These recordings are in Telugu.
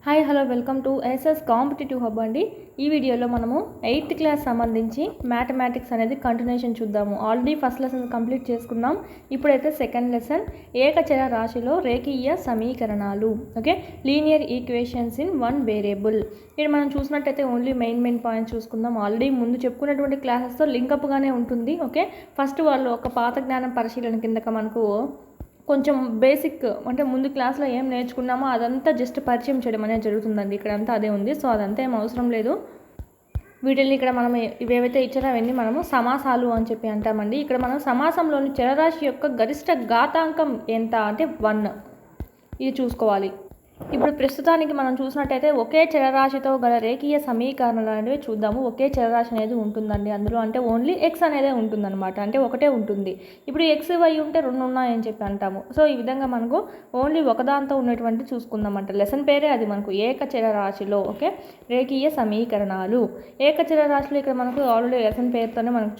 Hi hello welcome to SS competitive hub అండి. ఈ వీడియోలో మనము 8th క్లాస్ సంబంధించి మ్యాథమెటిక్స్ అనేది కంటిన్యూషన్ చూద్దాము. ఆల్రెడీ ఫస్ట్ లెసన్ కంప్లీట్ చేసుకున్నాం. ఇప్పుడైతే సెకండ్ లెసన్ ఏకచర రాశిలో రేఖీయ సమీకరణాలు, okay, linear equations in one variable. ఇక్కడ మనం చూసినట్టయితే ఓన్లీ మెయిన్ పాయింట్స్ చూసుకుందాం. ఆల్రెడీ ముందు చెప్పుకున్నటువంటి క్లాసెస్తో లింకప్గానే ఉంటుంది. ఓకే, ఫస్ట్ వాళ్ళు ఒక పాత జ్ఞానం పరిశీలన కిందక మనకు కొంచెం బేసిక్ అంటే ముందు క్లాస్లో ఏం నేర్చుకున్నామో అదంతా జస్ట్ పరిచయం చేయడం అనేది జరుగుతుందండి. ఇక్కడంతా అదే ఉంది. సో అదంతా ఏం అవసరం లేదు. వీటిని ఇక్కడ మనం ఇవేవైతే ఇచ్చారో అవన్నీ మనము సమాసాలు అని చెప్పి అంటామండి. ఇక్కడ మనం సమాసంలోని చరరాశి యొక్క గరిష్ట ఘాతాంకం ఎంత అంటే 1 ఇది చూసుకోవాలి. ఇప్పుడు ప్రస్తుతానికి మనం చూసినట్టయితే ఒకే చరరాశితో గల రేఖీయ సమీకరణాలు అనేవి చూద్దాము. ఒకే చరరాశి అనేది ఉంటుందండి అందులో, అంటే ఓన్లీ ఎక్స్ అనేదే ఉంటుందన్నమాట, అంటే ఒకటే ఉంటుంది. ఇప్పుడు ఎక్స్ వై ఉంటే 2 ఉన్నాయని చెప్పి అంటాము. సో ఈ విధంగా మనకు ఓన్లీ ఒకదాంతో ఉన్నటువంటి చూసుకుందామంట. లెసన్ పేరే అది మనకు ఏకచర రాశిలో, ఓకే, రేఖీయ సమీకరణాలు. ఏకచర రాశిలో ఇక్కడ మనకు ఆల్రెడీ లెసన్ పేరుతోనే మనకు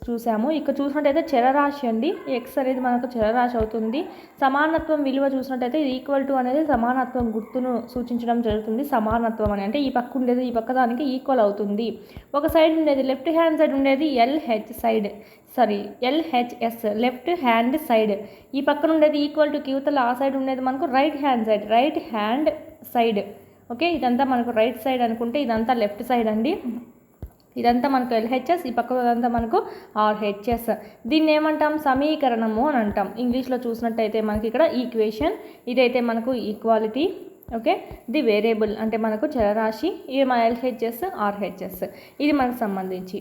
చూసాము. ఇక్కడ చూసినట్టయితే చరరాశి అండి, ఎక్స్ అనేది మనకు చరరాశి అవుతుంది. సమానత్వం విలువ చూసినట్టయితే ఈక్వల్ టు అనేది సమానత్వం గుర్తును సూచించడం జరుగుతుంది. సమానత్వం అని అంటే ఈ పక్క ఉండేది ఈ పక్క దానికి ఈక్వల్ అవుతుంది. ఒక సైడ్ ఉండేది లెఫ్ట్ హ్యాండ్ సైడ్ ఉండేది ఎల్హెచ్ఎస్ లెఫ్ట్ హ్యాండ్ సైడ్, ఈ పక్కన ఉండేది ఈక్వల్ టు కివతల ఆ సైడ్ ఉండేది మనకు రైట్ హ్యాండ్ సైడ్. ఓకే, ఇదంతా మనకు రైట్ సైడ్ అనుకుంటే ఇదంతా లెఫ్ట్ సైడ్ అండి. ఇదంతా మనకు ఎల్హెచ్ఎస్, ఈ పక్కదంతా మనకు ఆర్హెచ్ఎస్. దీన్ని ఏమంటాం? సమీకరణము అని అంటాం. ఇంగ్లీష్లో చూసినట్టయితే మనకి ఇక్కడ ఈక్వేషన్, ఇదైతే మనకు ఈక్వాలిటీ, ఓకే, ది వేరియబుల్ అంటే మనకు చరరాశి, ఇది మన ఎల్హెచ్ఎస్ ఆర్హెచ్ఎస్. ఇది మనకు సంబంధించి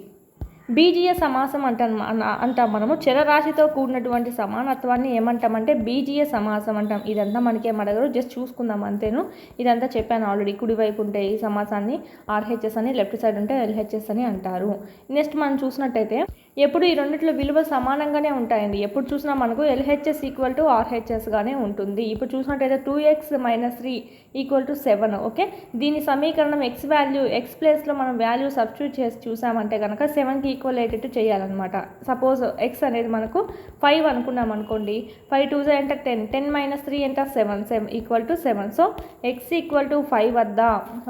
బీజీయ సమాసం అంటాం మనము. చరరాశితో కూడినటువంటి సమానత్వాన్ని ఏమంటామంటే బీజీయ సమాసం అంటాం. ఇదంతా మనకేం అడగరు, జస్ట్ చూసుకుందాం అంతేను. ఇదంతా చెప్పాను ఆల్రెడీ. కుడివైపు ఉంటే ఈ సమాసాన్ని ఆర్హెచ్ఎస్ అని, లెఫ్ట్ సైడ్ ఉంటే ఎల్హెచ్ఎస్ అని అంటారు. నెక్స్ట్ మనం చూసినట్టయితే ఎప్పుడు ఈ రెండిట్లో విలువ సమానంగానే ఉంటాయండి. ఎప్పుడు చూసినా మనకు ఎల్హెచ్ఎస్ ఈక్వల్ టు ఆర్హెచ్ఎస్గానే ఉంటుంది. ఇప్పుడు చూసినట్టయితే 2x - 3 = 7. ఓకే, దీని సమీకరణం ఎక్స్ వాల్యూ ఎక్స్ ప్లేస్లో మనం వాల్యూ సబ్స్టిట్యూట్ చేసి చూసామంటే కనుక 7కి ఈక్వల్ అయ్యేటట్టు చేయాలన్నమాట. సపోజ్ ఎక్స్ అనేది మనకు 5 అనుకున్నాం అనుకోండి. 5 2 అంటే 10, 10 - 3 అంటే 7 = 7. సో ఎక్స్ ఈక్వల్ టు 5 వద్ద,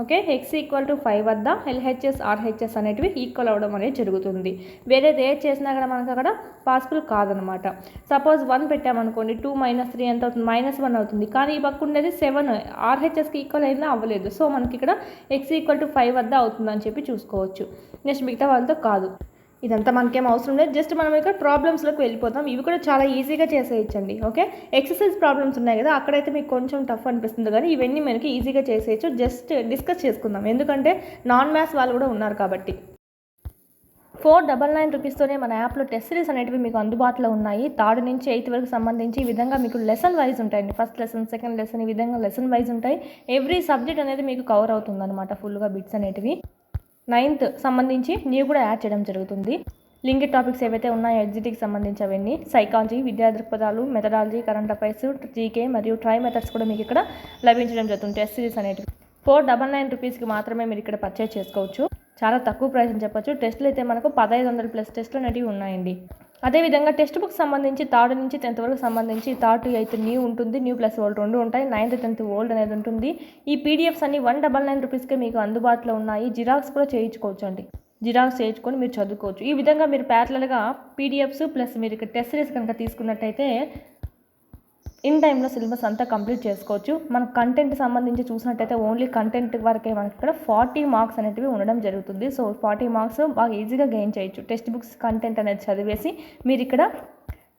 ఓకే, ఎక్స్ ఈక్వల్ టు 5 వద్ద ఎల్హెచ్ఎస్ ఆర్హెచ్ఎస్ అనేటివి ఈక్వల్ అవ్వడం అనేది జరుగుతుంది. వేరేది చేసినా కూడా మనకు అక్కడ పాసిబుల్ కాదనమాట. సపోజ్ 1 పెట్టామనుకోండి, 2 - 3 ఎంత అవుతుంది? -1 అవుతుంది. కానీ ఈ పక్క ఉండేది 7 ఆర్హెచ్ఎస్కి ఈక్వల్ అయినా అవ్వలేదు. సో మనకి ఇక్కడ ఎక్స్ ఈక్వల్ టు 5 వద్ద అవుతుందని చెప్పి చూసుకోవచ్చు. నెక్స్ట్ మిగతా వాళ్ళతో కాదు. ఇదంతా మనకేం అవసరం లేదు, జస్ట్ మనం ఇక్కడ ప్రాబ్లమ్స్లోకి వెళ్ళిపోతాం. ఇవి కూడా చాలా ఈజీగా చేసేయచ్చండి. ఓకే, ఎక్సర్సైజ్ ప్రాబ్లమ్స్ ఉన్నాయి కదా, అక్కడైతే మీకు కొంచెం టఫ్ అనిపిస్తుంది, కానీ ఇవన్నీ మనకి ఈజీగా చేసేయచ్చు. జస్ట్ డిస్కస్ చేసుకుందాం, ఎందుకంటే నాన్ మ్యాథ్స్ వాళ్ళు కూడా ఉన్నారు కాబట్టి. 499 రూపీస్తోనే మన యాప్లో టెస్ట్ సిరీస్ అనేటివి మీకు అందుబాటులో ఉన్నాయి. 3rd నుంచి 8th వరకు సంబంధించి ఈ విధంగా మీకు లెసన్ వైజ్ ఉంటాయండి. ఫస్ట్ లెసన్, సెకండ్ లెసన్, ఈ విధంగా లెసన్ వైజ్ ఉంటాయి. ఎవ్రీ సబ్జెక్ట్ అనేది మీకు కవర్ అవుతుంది అనమాట, ఫుల్గా బిట్స్ అనేటివి. 9th సంబంధించి న్యూ కూడా యాడ్ చేయడం జరుగుతుంది. లింక్డ్ టాపిక్స్ ఏవైతే ఉన్నాయో ఎగ్జిట్కి సంబంధించి అవన్నీ, సైకాలజీ, విద్యా దృక్పథాలు, మెథడాలజీ, కరెంట్ అఫైర్స్, జీకే మరియు ట్రై మెథడ్స్ కూడా మీకు ఇక్కడ లభించడం జరుగుతుంది. టెస్ట్ సిరీస్ అనేటివి 499 రూపీస్కి మాత్రమే మీరు ఇక్కడ పర్చేజ్ చేసుకోవచ్చు. చాలా తక్కువ ప్రైస్ అని చెప్పొచ్చు. టెస్టులు అయితే మనకు 1500+ టెస్టులు అనేవి ఉన్నాయండి. అదేవిధంగా టెక్స్ట్ బుక్ సంబంధించి 3rd నుంచి 10th వరకు సంబంధించి 3rd to 8th న్యూ ఉంటుంది, న్యూ ప్లస్ ఓల్డ్ 2 ఉంటాయి. 9th 10th ఓల్డ్ అనేది ఉంటుంది. ఈ పీడిఎఫ్స్ అన్ని 199 రూపీస్కే మీకు అందుబాటులో ఉన్నాయి. జిరాక్స్ కూడా చేయించుకోవచ్చు అండి. జిరాక్స్ చేయించుకొని మీరు చదువుకోవచ్చు. ఈ విధంగా మీరు ప్యారలల్గా పీడిఎఫ్స్ ప్లస్ మీరు ఇక్కడ టెస్ట్ సిరీస్ కనుక తీసుకున్నట్టయితే ఇన్ టైంలో సిలబస్ అంతా కంప్లీట్ చేసుకోవచ్చు. మన కంటెంట్ సంబంధించి చూసినట్టయితే ఓన్లీ కంటెంట్ వరకే మనకి ఇక్కడ 40 మార్క్స్ అనేటివి ఉండడం జరుగుతుంది. సో 40 మార్క్స్ బాగా ఈజీగా గెయిన్ చేయొచ్చు. టెక్స్ట్ బుక్స్ కంటెంట్ అనేది చదివేసి మీరు ఇక్కడ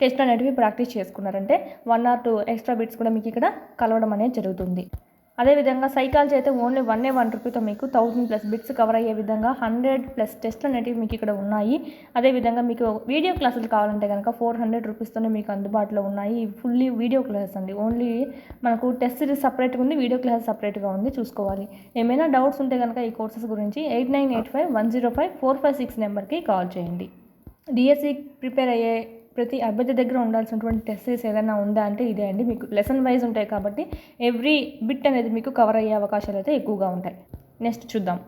టెస్ట్ అనేటివి ప్రాక్టీస్ చేసుకున్నారంటే 1 or 2 ఎక్స్ట్రా బిట్స్ కూడా మీకు ఇక్కడ కలవడం అనేది జరుగుతుంది. అదేవిధంగా సైకాలజీ అయితే ఓన్లీ 1 రూపీతో మీకు 1000+ బిట్స్ కవర్ అయ్యే విధంగా 100+ టెస్ట్లు అనేటివి మీకు ఇక్కడ ఉన్నాయి. అదేవిధంగా మీకు వీడియో క్లాసులు కావాలంటే కనుక 400 రూపీస్తోనే మీకు అందుబాటులో ఉన్నాయి. ఫుల్లీ వీడియో క్లాసెస్ అండి. ఓన్లీ మనకు టెస్ట్ సిరీస్ సపరేట్గా ఉంది, వీడియో క్లాస్ సపరేట్గా ఉంది, చూసుకోవాలి. ఏమైనా డౌట్స్ ఉంటే కనుక ఈ కోర్సెస్ గురించి 8985105456 నెంబర్కి కాల్ చేయండి. డిఎస్సి ప్రిపేర్ అయ్యే ప్రతి అభ్యర్థి దగ్గర ఉండాల్సినటువంటి టెస్ట్ సిరీస్ ఏదైనా ఉందా అంటే ఇదే అండి. మీకు లెసన్ వైజ్ ఉంటాయి కాబట్టి ఎవ్రీ బిట్ అనేది మీకు కవర్ అయ్యే అవకాశాలు అయితే ఎక్కువగా ఉంటాయి. నెక్స్ట్ చూద్దాం.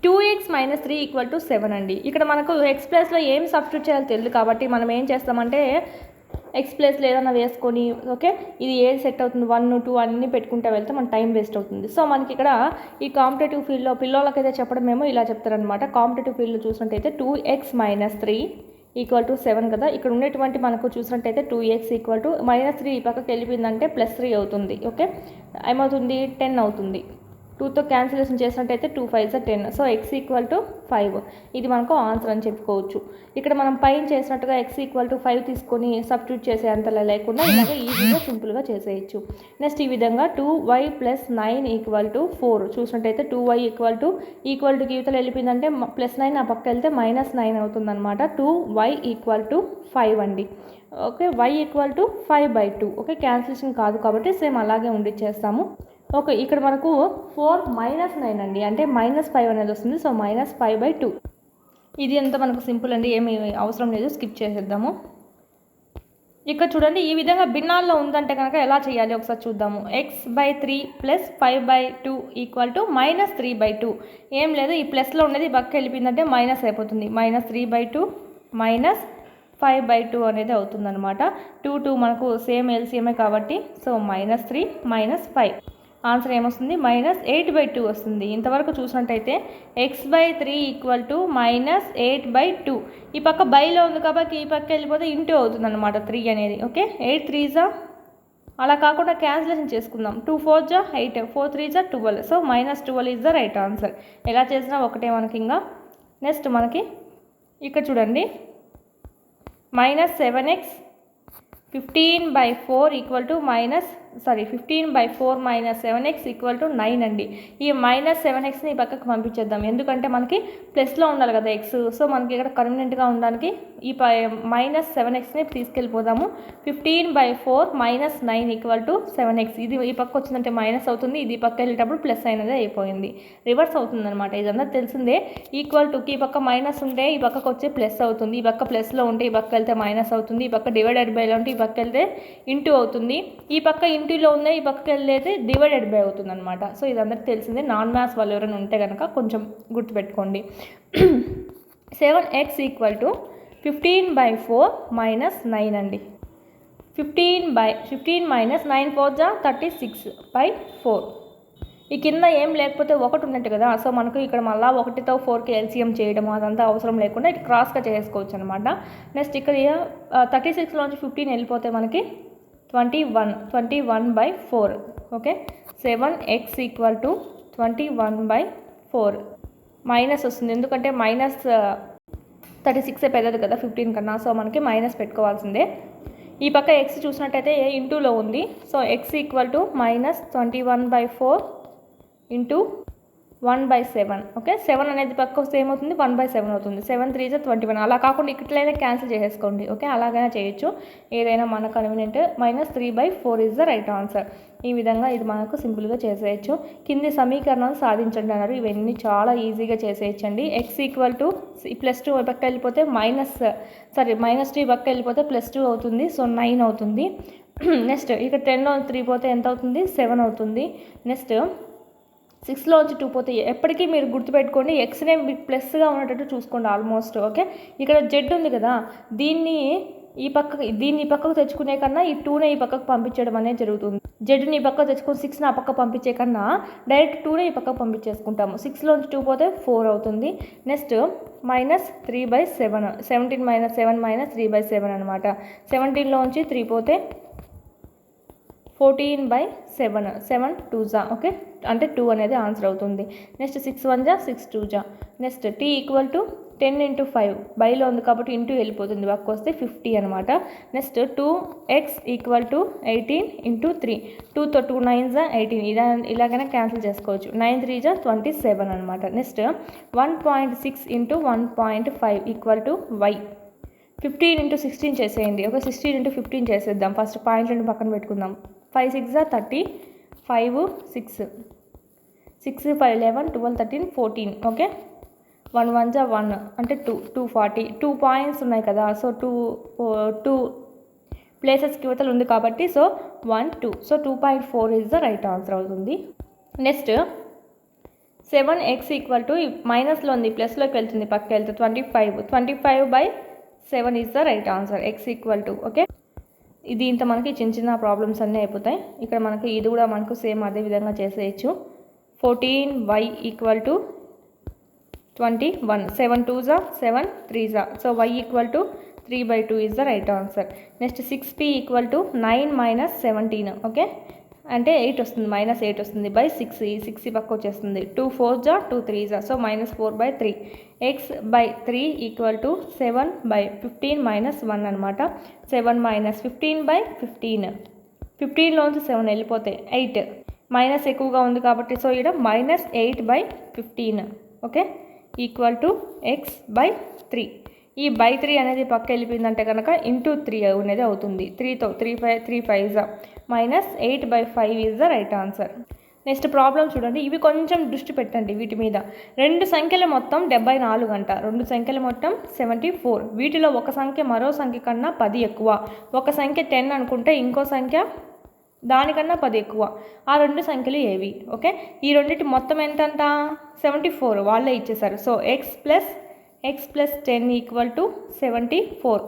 2x - 3 = 7 అండి. ఇక్కడ మనకు ఎక్స్ ప్లేస్లో ఏం సబ్స్టిట్యూట్ చేయాలో తెలియదు కాబట్టి మనం ఏం చేస్తామంటే ఎక్స్ ప్లేస్లో ఏదైనా వేసుకొని ఓకే ఇది ఏది సెట్ అవుతుంది 1 2 అన్నీ పెట్టుకుంటూ వెళ్తే మన టైం వేస్ట్ అవుతుంది. సో మనకి ఇక్కడ ఈ కాంపిటేటివ్ ఫీల్డ్లో పిల్లలకైతే చెప్పడం మేము ఇలా చెప్తారనమాట. కాంపిటేటివ్ ఫీల్డ్లో చూసినట్టయితే 2x - 3 = 7 కదా. ఇక్కడ ఉండేటువంటి మనకు చూసినట్టయితే 2x = -3 ఈ పక్కకి వెళ్ళిపోయిందంటే +3 అవుతుంది. ఓకే ఏమవుతుంది 10 అవుతుంది. 2తో క్యాన్సిలేషన్ చేసినట్టయితే 2 5 10. సో x = 5 ఇది మనకు ఆన్సర్ అని చెప్పుకోవచ్చు. ఇక్కడ మనం పైన చేసినట్టుగా x = 5 తీసుకొని సబ్స్టిట్యూట్ చేసే అంతలా లేకుండా ఇలాగే ఈజీగా సింపుల్గా చేసేయచ్చు. నెక్స్ట్ ఈ విధంగా 2y + 9 = 4 చూసినట్టయితే 2y ఈక్వల్ టు యూతలు వెళ్ళిపోయిందంటే +9 ఆ పక్క వెళ్తే -9 అవుతుంది అనమాట. 2y = 5 అండి. Okay y = 5/2. ఓకే క్యాన్సిలేషన్ కాదు కాబట్టి సేమ్ అలాగే ఉండిచ్చేస్తాము. ఓకే ఇక్కడ మనకు 4 - 9 అండి అంటే -5 అనేది వస్తుంది. సో -5/2 ఇది అంతా మనకు సింపుల్ అండి, ఏమి అవసరం లేదు, స్కిప్ చేసేద్దాము. ఇక్కడ చూడండి ఈ విధంగా భిన్నాల్లో ఉందంటే కనుక ఎలా చేయాలి ఒకసారి చూద్దాము. x/3 + 5/2 = -3/2. ఏం లేదు ఈ ప్లస్లో ఉండేది పక్క వెళ్ళిపోయిందంటే మైనస్ అయిపోతుంది. -3/2 - 5/2 అనేది అవుతుంది అనమాట. 2 2 మనకు సేమ్ ఎల్సిఎమే కాబట్టి సో -3 - 5 ఆన్సర్ ఏమొస్తుంది -8/2 వస్తుంది. ఇంతవరకు చూసినట్టయితే x/3 = -8/2. ఈ పక్క బైలో ఉంది కాబట్టి ఈ పక్క వెళ్ళిపోతే ఇంటూ అవుతుంది అనమాట 3 అనేది. ఓకే 8 3s అలా కాకుండా క్యాన్సిలేషన్ చేసుకుందాం. 2 4s 8 4 3s 12. So -12 is the right answer. ఎలా చేసినా ఒకటే మనకి. ఇంకా నెక్స్ట్ మనకి ఇక్కడ చూడండి -7x 15/4 - 7x = 9 అండి. ఈ -7xని ఈ పక్కకు పంపించేద్దాం ఎందుకంటే మనకి ప్లస్లో ఉండాలి కదా x. సో మనకి ఇక్కడ కన్వీనియంట్గా ఉండడానికి ఈ -7xని తీసుకెళ్ళిపోదాము. 15/4 - 9 = 7x. ఇది ఈ పక్క వచ్చిందంటే మైనస్ అవుతుంది, ఇది ఈ పక్క వెళ్ళేటప్పుడు ప్లస్ అయినదే అయిపోయింది, రివర్స్ అవుతుంది అనమాట. ఇదంతా తెలిసిందే. =కి ఈ పక్క మైనస్ ఉంటే ఈ పక్కకు వచ్చే ప్లస్ అవుతుంది, ఈ పక్క ప్లస్లో ఉంటే ఈ పక్క వెళ్తే మైనస్ అవుతుంది, ఈ పక్క డివైడెడ్ బైలో ఉంటే ఈ పక్క వెళ్తే ఇంటూ అవుతుంది, ఈ పక్క ఇంటూలో ఉంది ఈ పక్కకి వెళ్ళేది డివైడెడ్ బై అవుతుంది అనమాట. సో ఇదంతా తెలిసిందే. నాన్ మ్యాథ్స్ వాళ్ళు ఎవరైనా ఉంటే కనుక కొంచెం గుర్తుపెట్టుకోండి. 7x = 15/4 - 9 అండి. 15 - 9 4s 36/4. ఈ కింద ఏం లేకపోతే 1 ఉన్నట్టు కదా. సో మనకు ఇక్కడ మళ్ళీ 1తో 4కి ఎల్సిఎం చేయడం అదంతా అవసరం లేకుండా ఇటు క్రాస్గా చేసుకోవచ్చు అనమాట. నెక్స్ట్ ఇక్కడ 36లోంచి 15 వెళ్ళిపోతే మనకి 21/4. ఓకే 7x = 21/4 మైనస్ వస్తుంది ఎందుకంటే -36 పెద్దది కదా 15 కన్నా. సో మనకి మైనస్ పెట్టుకోవాల్సిందే. ఈ పక్క x చూసినట్టయితే ఇంటూలో ఉంది. So x = -21/4 × 1/7. ఓకే 7 అనేది పక్క వస్తే ఏమవుతుంది 1/7 అవుతుంది. 7 3s 21. అలా కాకుండా ఇట్లయినా క్యాన్సిల్ చేసేసుకోండి. ఓకే అలాగైనా చేయొచ్చు, ఏదైనా మన convenient. -3/4 is the right answer. ఈ విధంగా ఇది మనకు సింపుల్గా చేసేయచ్చు. కింది సమీకరణాలు సాధించండి అన్నారు. ఇవన్నీ చాలా ఈజీగా చేసేయచ్చండి. x = +2 పక్క వెళ్ళిపోతే -2 పక్క వెళ్ళిపోతే +2 అవుతుంది. సో 9 అవుతుంది. నెక్స్ట్ ఇక్కడ 10లో 3 పోతే ఎంత అవుతుంది 7 అవుతుంది. నెక్స్ట్ 6లోంచి 2 పోతే ఎప్పటికీ మీరు గుర్తుపెట్టుకోండి ఎక్స్నే మీకు ప్లస్గా ఉన్నట్టు చూసుకోండి ఆల్మోస్ట్. ఓకే ఇక్కడ జెడ్ ఉంది కదా, దీన్ని ఈ పక్కకు తెచ్చుకునే కన్నా ఈ 2నే ఈ పక్కకు పంపించడం అనేది జరుగుతుంది. జెడ్ని ఈ పక్కకు తెచ్చుకొని 6ని ఆ పక్క పంపించే కన్నా డైరెక్ట్ 2నే ఈ పక్కకు పంపించేసుకుంటాము. 6లోంచి 2 పోతే 4 అవుతుంది. నెక్స్ట్ -3/7 17 - 7 - 3/7 అనమాట. 17లోంచి 3 పోతే 14/7 7 2s. ఓకే అంటే 2 అనేది ఆన్సర్ అవుతుంది. Next 6 1s 6 2s. Next t = 10 × 5 బైలో ఉంది కాబట్టి ఇంటూ వెళ్ళిపోతుంది, పక్క వస్తే 50 అనమాట. నెక్స్ట్ 2x = 18 × 3 2తో 2 9s 18 ఇలాగైనా క్యాన్సిల్ చేసుకోవచ్చు. 9 3s 27 అనమాట. Next 1.6 × 1.5 = y. 15 × 16 చేసేయండి. ఓకే 16 × 15 చేసేద్దాం. ఫస్ట్ పాయింట్లను పక్కన పెట్టుకుందాం. 5 6 30 5 6 6 5 11 12 13 14. ఓకే 1 1s 1 అంటే 240 2 పాయింట్స్ ఉన్నాయి కదా. సో 2 ప్లేసెస్కి యువతలు ఉంది కాబట్టి so 1 2. So 2.4 is the right answer అవుతుంది. నెక్స్ట్ 7x = మైనస్లో ఉంది ప్లస్లోకి వెళ్తుంది పక్క వెళ్తే 25 25/7 is the right answer. x = okay దీంతో మనకి చిన్న చిన్న ప్రాబ్లమ్స్ అన్నీ అయిపోతాయి. ఇక్కడ మనకి ఇది కూడా మనకు సేమ్ అదే విధంగా చేసేయచ్చు. 14y equal to 21. 7 2s are 7 3s are. So y equal to 3/2 is the right answer. Next 6p equal to 9 minus 17. Okay, అంటే 8 వస్తుంది, -8 వస్తుంది బై 6. ఈ 6 పక్క వచ్చేస్తుంది. 2 4s are 2 3s are. So -4/3. x/3 equal to 7/15 -1 అనమాట. 7 - 15/15. 15లోంచి 7 వెళ్ళిపోతాయి 8. మైనస్ ఎక్కువగా ఉంది కాబట్టి సో ఇక్కడ -8/15. Okay, equal to x/3. ఈ /3 అనేది పక్క వెళ్ళిపోయిందంటే కనుక ×3 అనేది అవుతుంది. 3తో 3 5s -8/5 is the right answer. Next problem చూడండి. ఇవి కొంచెం దృష్టి పెట్టండి వీటి మీద. 2 సంఖ్యల మొత్తం 74 అంట. 2 సంఖ్యల మొత్తం 74. వీటిలో ఒక సంఖ్య మరో సంఖ్య కన్నా 10 ఎక్కువ. ఒక సంఖ్య 10 అనుకుంటే ఇంకో సంఖ్య దానికన్నా 10 ఎక్కువ. ఆ 2 సంఖ్యలు ఏవి? ఓకే, ఈ రెండింటి మొత్తం ఎంతంట? 74 వాళ్ళే ఇచ్చేసారు. So x plus 10 equal to 74.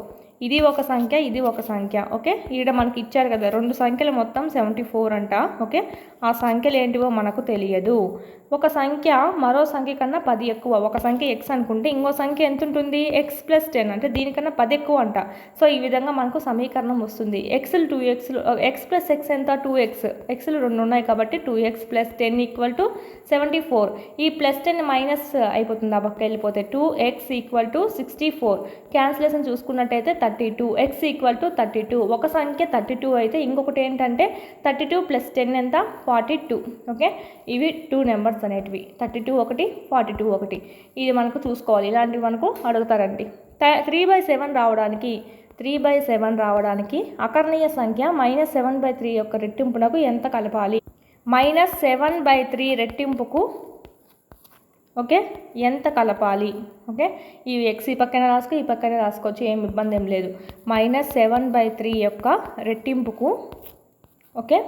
ఇది ఒక సంఖ్య, ఇది ఒక సంఖ్య. ఓకే, ఈడ మనకి ఇచ్చారు కదా 2 సంఖ్యలు మొత్తం 74 అంట. ఓకే, ఆ సంఖ్యలు ఏంటివో మనకు తెలియదు. ఒక సంఖ్య మరో సంఖ్య కన్నా 10 ఎక్కువ. ఒక సంఖ్య x అనుకుంటే ఇంకో సంఖ్య ఎంత ఉంటుంది? x ప్లస్ 10 అంటే దీనికన్నా 10 ఎక్కువ అంట. సో ఈ విధంగా మనకు సమీకరణం వస్తుంది. x ప్లస్ x ఎంత? 2x. xలు 2 ఉన్నాయి కాబట్టి 2x ప్లస్ 10 ఈక్వల్ టు 74. ఈ ప్లస్ 10 మైనస్ అయిపోతుంది, ఆ పక్క వెళ్ళిపోతే 2x ఈక్వల్ టు 64. క్యాన్సిలేషన్ చూసుకున్నట్టయితే 32. x equal to 32. ఒక సంఖ్య 32 అయితే ఇంకొకటి ఏంటంటే 32 ప్లస్ 10 ఎంత? 42. ఓకే, ఇవి 2 నెంబర్స్ అనేటివి. 32 ఒకటి, 42 ఒకటి. ఇది మనకు చూసుకోవాలి. ఇలాంటివి మనకు అడుగుతారండి. 3/7 రావడానికి అకర్ణీయ సంఖ్య -7/3 యొక్క రెట్టింపునకు ఎంత కలపాలి? -7/3 రెట్టింపుకు ఓకే ఎంత కలపాలి? ఓకే, ఈ x ఈ పక్కన రాసుకో, ఈ పక్కన రాసుకోవచ్చు, ఏం ఇబ్బంది ఏం లేదు. -7/3 యొక్క రెట్టింపుకు ఓకే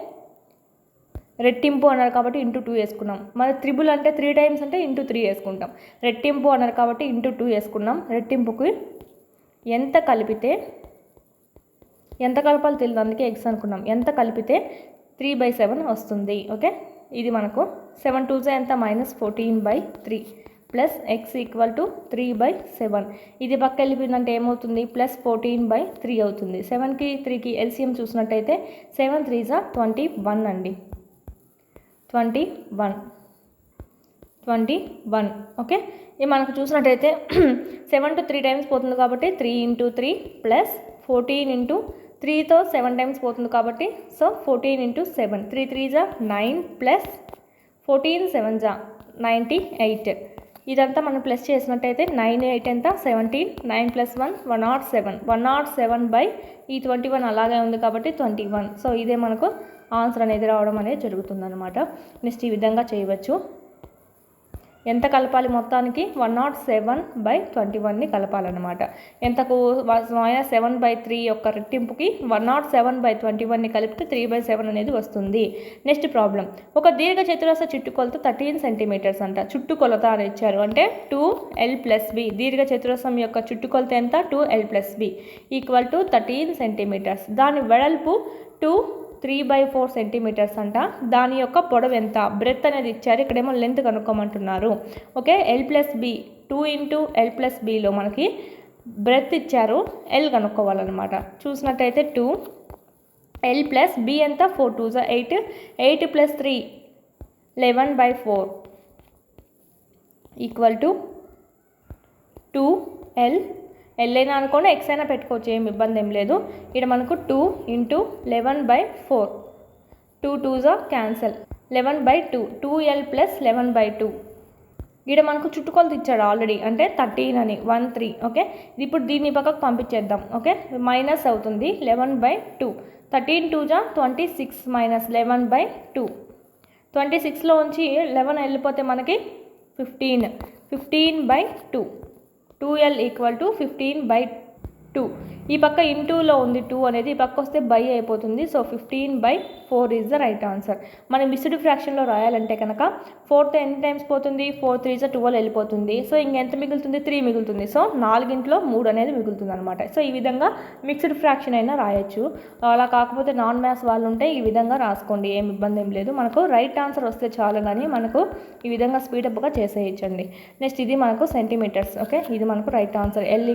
రెట్టింపు అన్నారు కాబట్టి ×2 వేసుకున్నాం. మరి త్రిబుల్ అంటే 3 టైమ్స్ అంటే ×3 వేసుకుంటాం. రెట్టింపు అన్నారు కాబట్టి ×2 వేసుకున్నాం. రెట్టింపుకి ఎంత కలిపితే ఎంత కలపాలి తెలియదు, అందుకే x అనుకున్నాం. ఎంత కలిపితే 3/7 వస్తుంది. ఓకే, ఇది మనకు 7 2s ఎంత? -14/3 ప్లస్ x ఈక్వల్ టు 3/7. ఇది పక్క వెళ్ళిపోయిందంటే ఏమవుతుంది? +14/3 అవుతుంది. 7కి 3కి ఎల్సిఎం చూసినట్టయితే 7 3s are 21 అండి. 21. ఓకే, ఇది మనకు చూసినట్టయితే 7 to 3 టైమ్స్ పోతుంది కాబట్టి 3 × 3 ప్లస్ 14 × 3తో 7 టైమ్స్ పోతుంది కాబట్టి so 14 × 7. 3 3s are 9 plus 14 7s are 98. ఇదంతా మనం ప్లస్ చేసినట్టయితే 9 8 ఎంత? 17. 9 + 1 107. 107/21 అలాగే ఉంది కాబట్టి 21. సో ఇదే మనకు ఆన్సర్ అనేది రావడం అనేది జరుగుతుందన్నమాట. నెక్స్ట్ ఈ విధంగా చేయవచ్చు. ఎంత కలపాలి మొత్తానికి? 107/21ని కలపాలన్నమాట. ఎంతకు? -7/3 యొక్క రెట్టింపుకి 107/21ని కలిపితే 3/7 అనేది వస్తుంది. Next problem. ఒక దీర్ఘ చతురస్ర చుట్టుకొలత 13 సెంటీమీటర్స్ అంట. చుట్టుకొలత అని ఇచ్చారు అంటే 2l + b. దీర్ఘ చతురస్రం యొక్క చుట్టుకొలత ఎంత? 2l + b equal to 13 centimetres. దాని వెడల్పు 3/4 సెంటీమీటర్స్ అంట. దాని యొక్క పొడవు ఎంత? బ్రెత్ అనేది ఇచ్చారు, ఇక్కడేమో లెంత్ కనుక్కోమంటున్నారు. ఓకే, l + b 2 × l + bలో మనకి బ్రెత్ ఇచ్చారు, l కనుక్కోవాలన్నమాట. చూసినట్టయితే 2l + b ఎంత? 4 2s are 8. 8 + 3 11/4 equal to 2l. l అయినా అనుకోండి, x అయినా పెట్టుకోవచ్చు, ఏం ఇబ్బంది ఏం లేదు. ఇక్కడ మనకు 2 × 11/4. 2 2s are క్యాన్సల్. 11/2. 2l + 11/2. ఇక్కడ మనకు చుట్టుకొలత ఇచ్చాడు ఆల్రెడీ, అంటే 13 అని 13. ఓకే, ఇప్పుడు దీన్ని పక్కకు పంపించేద్దాం. ఓకే, మైనస్ అవుతుంది 11/2. 13 2s are 26 -11/2. 26లో ఉంచి 11 వెళ్ళిపోతే మనకి 15. 15/2. 2l equal to 15/2. ఈ పక్క ఇంటూలో ఉంది 2 అనేది, ఈ పక్క వస్తే బై అయిపోతుంది. So 15/4 is the right answer. మనం మిక్స్డ్ ఫ్రాక్షన్లో రాయాలంటే కనుక 4తో ఎన్ని టైమ్స్ పోతుంది, 4 3 12 వెళ్ళిపోతుంది. సో ఇంకెంత మిగులుతుంది, 3 మిగులుతుంది. సో 4గింట్లో 3 అనేది మిగులుతుంది అనమాట. సో ఈ విధంగా మిక్స్డ్ ఫ్రాక్షన్ అయినా రాయొచ్చు. అలా కాకపోతే నాన్ మ్యాథ్స్ వాళ్ళు ఉంటే ఈ విధంగా రాసుకోండి, ఏం ఇబ్బంది ఏం లేదు. మనకు రైట్ ఆన్సర్ వస్తే చాలు, కానీ మనకు ఈ విధంగా స్పీడప్గా చేసేయచ్చండి. నెక్స్ట్ ఇది మనకు సెంటీమీటర్స్. ఓకే, ఇది మనకు రైట్ ఆన్సర్. L =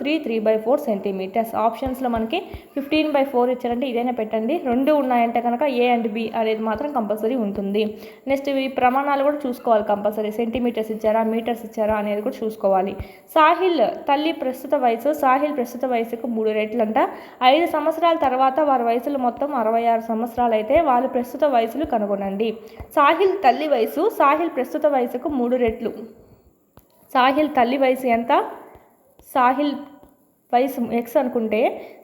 3/4 centimetres. ఆప్షన్స్లో మనకి 15/4 ఇచ్చారంటే ఇదైనా పెట్టండి. 2 ఉన్నాయంటే కనుక A అండ్ B అనేది మాత్రం కంపల్సరీ ఉంటుంది. నెక్స్ట్ ఈ ప్రమాణాలు కూడా చూసుకోవాలి కంపల్సరీ. సెంటీమీటర్స్ ఇచ్చారా, మీటర్స్ ఇచ్చారా అనేది కూడా చూసుకోవాలి. సాహిల్ తల్లి ప్రస్తుత వయసు, సాహిల్ ప్రస్తుత వయసుకు 3 రెట్లంట. 5 సంవత్సరాల తర్వాత వారి వయసులు మొత్తం 66 సంవత్సరాలు అయితే వాళ్ళ ప్రస్తుత వయసులు కనుగొనండి. సాహిల్ తల్లి వయసు సాహిల్ ప్రస్తుత వయసుకు 3 రెట్లు. సాహిల్ తల్లి వయసు ఎంత, సాహిల్ వయసు X అనుకుంటే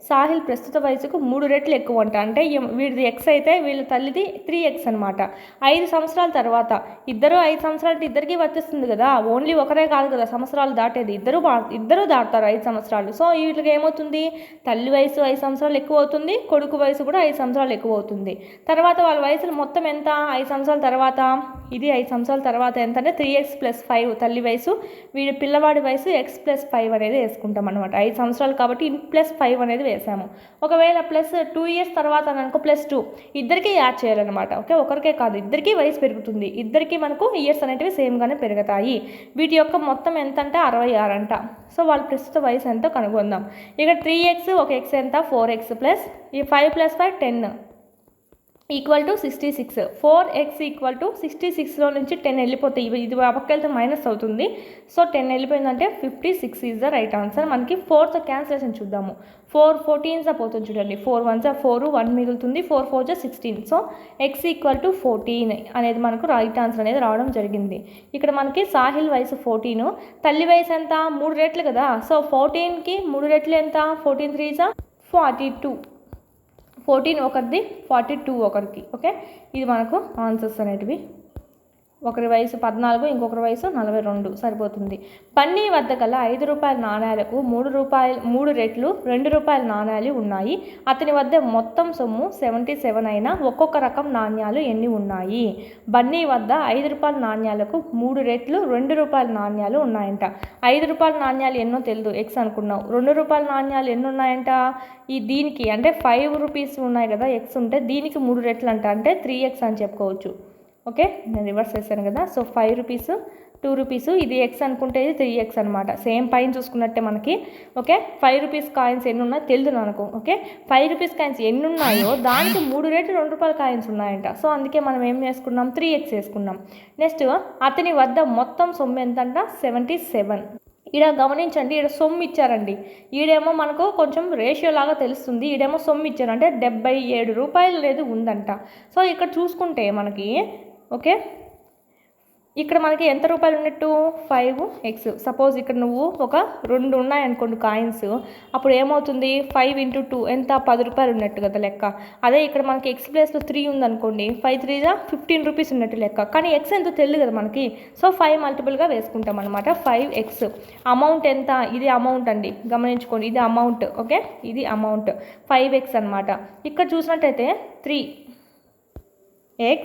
సాహిల్ ప్రస్తుత వయసుకు 3 రెట్లు ఎక్కువ అంట. అంటే వీడిది X అయితే వీళ్ళ తల్లిది 3X అనమాట. 5 సంవత్సరాల తర్వాత, ఇద్దరు 5 సంవత్సరాలు అంటే ఇద్దరికీ వర్తిస్తుంది కదా, ఓన్లీ ఒకరే కాదు కదా సంవత్సరాలు దాటేది, ఇద్దరు దాటుతారు 5 సంవత్సరాలు. సో వీళ్ళకి ఏమవుతుంది, తల్లి వయసు 5 సంవత్సరాలు ఎక్కువ అవుతుంది, కొడుకు వయసు కూడా 5 సంవత్సరాలు ఎక్కువ అవుతుంది. తర్వాత వాళ్ళ వయసులు మొత్తం ఎంత, 5 సంవత్సరాల తర్వాత, ఇది 5 సంవత్సరాల తర్వాత ఎంత అంటే 3X + 5 తల్లి వయసు, వీడి పిల్లవాడి వయసు X + 5 అనేది వేసుకుంటాం అనమాట. 5 సంవత్సరాలు కాబట్టి +5 అనేది వేసాము. ఒకవేళ +2 ఇయర్స్ తర్వాత అనుకో +2 ఇద్దరికీ యాడ్ చేయాలన్నమాట. ఓకే, ఒకరికే కాదు, ఇద్దరికీ వయసు పెరుగుతుంది, ఇద్దరికీ మనకు ఇయర్స్ అనేటివి సేమ్గానే పెరుగుతాయి. వీటి యొక్క మొత్తం ఎంత అంటే 66 అంట. సో వాళ్ళ ప్రస్తుత వయసు ఎంతో కనుగొందాం. ఇక 3X ఒక X ఎంత, 4X ప్లస్ ఈ 5 + 5 10 = 66. 4X = 66లో నుంచి 10 వెళ్ళిపోతాయి. ఇది పక్కకెళ్తే మైనస్ అవుతుంది. So 10 వెళ్ళిపోయిందంటే 56 is the right answer. మనకి 4తో క్యాన్సిలేషన్ చూద్దాము. 4 14 పోతుంది చూడండి, 4 1 4 1 మిగులుతుంది, 4 4 16. సో X = 14 అనేది మనకు రైట్ ఆన్సర్ అనేది రావడం జరిగింది. ఇక్కడ మనకి సాహిల్ వయసు 14, తల్లి వయసు ఎంత, 3 రెట్లు కదా. సో 14కి 3 రెట్లు ఎంత, 14 3 42. 14 ఒకరిది, 42 ఒకరికి. ఓకే, ఇది మనకు ఆన్సర్స్ అనేటివి. ఒకరి వయసు 14, ఇంకొకరి వయసు 42 సరిపోతుంది. బన్నీ వద్ద గల 5 రూపాయల నాణ్యాలకు 3 రెట్లు 2 రూపాయల నాణ్యాలు ఉన్నాయి. అతని వద్ద మొత్తం సొమ్ము 77 అయినా ఒక్కొక్క రకం నాణ్యాలు ఎన్ని ఉన్నాయి? బన్నీ వద్ద 5 రూపాయల నాణ్యాలకు 3 రెట్లు 2 రూపాయల నాణ్యాలు ఉన్నాయంట. 5 రూపాయల నాణ్యాలు ఎన్నో తెలియదు, X అనుకున్నావు. 2 రూపాయల నాణ్యాలు ఎన్ని ఉన్నాయంట, దీనికి అంటే 5 రూపీస్ ఉన్నాయి కదా, X ఉంటే దీనికి 3 రెట్లు అంట, అంటే 3X అని చెప్పుకోవచ్చు. ఓకే, నేను రివర్స్ చేశాను కదా. సో 5 రూపీస్ 2 రూపీస్, ఇది X అనుకుంటే ఇది 3X అనమాట. సేమ్ పైన చూసుకున్నట్టే మనకి. ఓకే, 5 రూపీస్ కాయిన్స్ ఎన్ని ఉన్నాయో తెలియదు మనకు. ఓకే, 5 రూపీస్ కాయిన్స్ ఎన్ని ఉన్నాయో దానికి 3 రెట్లు 2 రూపాయల కాయిన్స్ ఉన్నాయంట. సో అందుకే మనం ఏం చేసుకున్నాం, 3X వేసుకున్నాం. నెక్స్ట్ అతని వద్ద మొత్తం సొమ్ము ఎంతంట, 77. ఈడ గమనించండి, ఈడ సొమ్ము ఇచ్చారండి. ఈడేమో మనకు కొంచెం రేషియో లాగా తెలుస్తుంది, ఈడేమో సొమ్ము ఇచ్చారు అంటే 77 రూపాయలు అనేది ఉందంట. సో ఇక్కడ చూసుకుంటే మనకి ఓకే, ఇక్కడ మనకి ఎంత రూపాయలు ఉన్నట్టు, 5X. సపోజ్ ఇక్కడ నువ్వు ఒక 2 ఉన్నాయనుకోండి కాయిన్స్, అప్పుడు ఏమవుతుంది, 5 × 2 ఎంత, 10 రూపాయలు ఉన్నట్టు కదా లెక్క. అదే ఇక్కడ మనకి X ప్లేస్లో 3 ఉందనుకోండి, 5 3 15 రూపీస్ ఉన్నట్టు లెక్క. కానీ X ఎంతో తెలియదు కదా మనకి. సో 5 మల్టిపుల్గా వేసుకుంటాం అనమాట. 5X. అమౌంట్ ఎంత, ఇది అమౌంట్ అండి, గమనించుకోండి, ఇది అమౌంట్. ఓకే, ఇది అమౌంట్ 5X అనమాట. ఇక్కడ చూసినట్టయితే 3X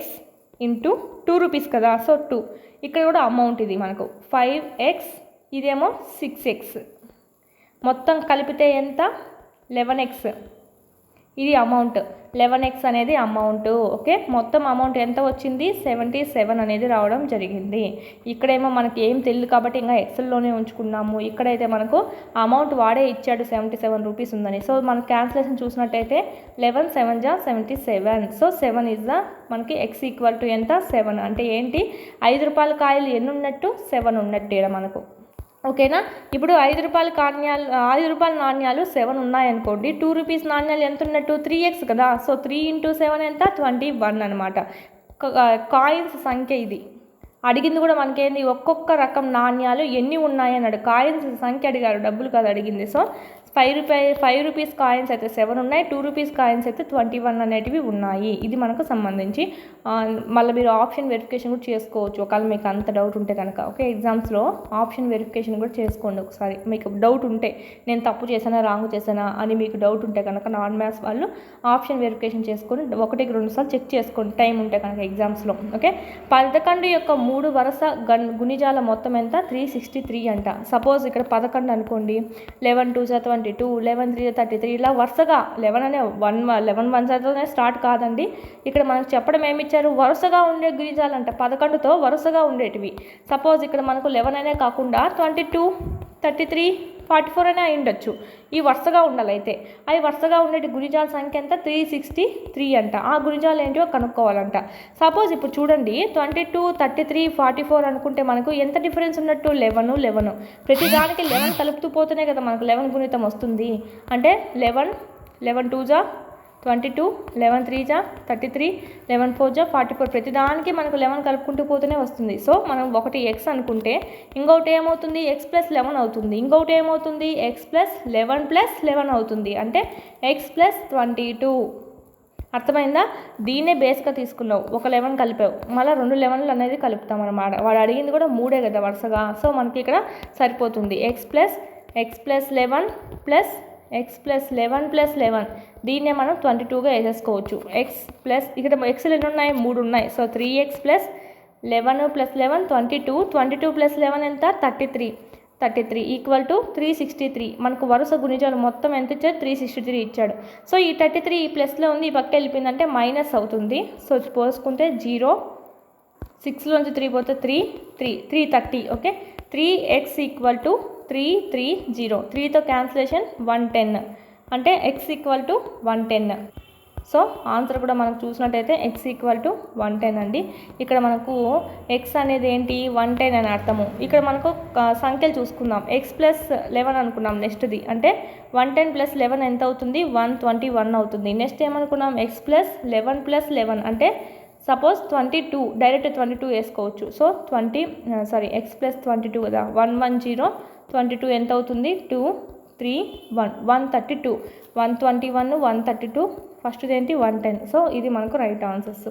× 2 రూపీస్ కదా, సో 2. ఇక్కడ కూడా అమౌంట్ ఇది మనకు 5X, ఇదేమో 6X. మొత్తం కలిపితే ఎంత, 11X. ఇది అమౌంట్, 11X అనేది అమౌంట్. ఓకే, మొత్తం అమౌంట్ ఎంత వచ్చింది, 77 అనేది రావడం జరిగింది. ఇక్కడేమో మనకి ఏం తెలియదు కాబట్టి ఇంకా ఎక్సెల్లోనే ఉంచుకున్నాము. ఇక్కడైతే మనకు అమౌంట్ వాడే ఇచ్చాడు 77 రూపీస్ ఉందని. సో మన క్యాన్సిలేషన్ చూసినట్టయితే 11 7 77. సో 7 ఇస్ ద మనకి X = ఎంత, 7. అంటే ఏంటి, 5 రూపాయల కాయలు ఎన్ని ఉన్నట్టు, 7 ఉన్నట్టు ఇక్కడ మనకు. ఓకేనా, ఇప్పుడు 5 రూపాయల నాణ్యాలు 7 ఉన్నాయనుకోండి. 2 రూపీస్ నాణ్యాలు ఎంత ఉన్నట్టు, 3X కదా. సో 3 × 7 ఎంత, 21 అనమాట. కాయిన్స్ సంఖ్య ఇది. అడిగింది కూడా మనకేంది, ఒక్కొక్క రకం నాణ్యాలు ఎన్ని ఉన్నాయి అన్నాడు. కాయిన్స్ సంఖ్య అడిగారు, డబ్బులు కాదు అడిగింది. సో ఫైవ్ రూపీస్ కాయిన్స్ అయితే 7 ఉన్నాయి, 2 రూపీస్ కాయిన్స్ అయితే 21 అనేటివి ఉన్నాయి. ఇది మనకు సంబంధించి మళ్ళీ మీరు ఆప్షన్ వెరిఫికేషన్ కూడా చేసుకోవచ్చు ఒకవేళ మీకు అంత డౌట్ ఉంటే కనుక. ఓకే, ఎగ్జామ్స్లో ఆప్షన్ వెరిఫికేషన్ కూడా చేసుకోండి ఒకసారి. మీకు డౌట్ ఉంటే నేను తప్పు చేశానా రాంగ్ చేశానా అని మీకు డౌట్ ఉంటే కనుక నాన్ మ్యాథ్స్ వాళ్ళు ఆప్షన్ వెరిఫికేషన్ చేసుకొని 1-2 సార్లు చెక్ చేసుకోండి టైం ఉంటే కనుక ఎగ్జామ్స్లో. ఓకే, 11 యొక్క 3 వరుస గుణిజాల మొత్తం ఎంత 363 అంట. సపోజ్ ఇక్కడ 11 అనుకోండి, 11 2 22, 11 3 33, ఇలా వరుసగా 11 అనే 11 1 స్టార్ట్ కాదండి. ఇక్కడ మనకు చెప్పడం ఏమి ఇచ్చారు, వరుసగా ఉండే గుణిజాలంట 11తో వరుసగా ఉండేటివి. సపోజ్ ఇక్కడ మనకు 11 అనే కాకుండా 22 33 44 అనే అయి ఉండొచ్చు. ఈ వరుసగా ఉండాలి. అయితే అవి వరుసగా ఉండేటి గుణిజాల సంఖ్య ఎంత 363 అంట. ఆ గుణిజాలు ఏంటో కనుక్కోవాలంట. సపోజ్ ఇప్పుడు చూడండి 22 33 44 అనుకుంటే మనకు ఎంత డిఫరెన్స్ ఉన్నట్టు 11. ప్రతి దానికి 11 కలుపుతూ పోతేనే కదా మనకు 11 గుణితం వస్తుంది. అంటే 11 2 జా 22, 11 3 జా 33, 11 4 జా 44. ప్రతిదానికి మనకు 11 కలుపుకుంటూ పోతూనే వస్తుంది. సో మనం ఒకటి x అనుకుంటే ఇంకొకటి ఏమవుతుంది x + 11 అవుతుంది. ఇంకొకటి ఏమవుతుంది x + 11 + 11 అవుతుంది. అంటే x + 22. అర్థమైందా? దీన్నే బేస్గా తీసుకున్నావు, ఒక 11 కలిపావు, మళ్ళీ 2 11లు అనేది కలుపుతాం అన్నమాట. వాడు అడిగింది కూడా 3 కదా వరుసగా. సో మనకి ఇక్కడ సరిపోతుంది x + 11 + x + 11 + 11. దీన్నే మనం 22గా వేసేసుకోవచ్చు. ఇక్కడ ఎక్స్లు ఎన్ని ఉన్నాయి 3 ఉన్నాయి. సో 3x + 11 + 11 22 + 11 ఎంత 33 = 363. మనకు వరుస గుణిజాలు మొత్తం ఎంత ఇచ్చాడు 363 ఇచ్చాడు. సో ఈ 33 ఈ ప్లస్లో ఉంది, ఈ పక్క వెళ్ళిపోయిందంటే మైనస్ అవుతుంది. సో పోసుకుంటే 0, 6లోంచి 3 పోతే 330. Okay, 3x = 330. 3తో క్యాన్సిలేషన్ 110 అంటే x = 110. సో ఆన్సర్ కూడా మనం చూసినట్టయితే x = 110 అండి. ఇక్కడ మనకు x అనేది ఏంటి 110 అని అర్థము. ఇక్కడ మనకు సంఖ్యలు చూసుకుందాం. x + 11 అనుకున్నాం నెక్స్ట్ది. అంటే 110 + 11 ఎంత అవుతుంది 121 అవుతుంది. నెక్స్ట్ ఏమనుకున్నాం x + 11 + 11 అంటే సపోజ్ 22, డైరెక్ట్ 22 వేసుకోవచ్చు. సో x + 22 కదా 110, 22 ఎంత అవుతుంది 2 3 1 132, 121 132, ఫస్ట్ది ఏంటి 110. సో ఇది మనకు రైట్ ఆన్సర్స్.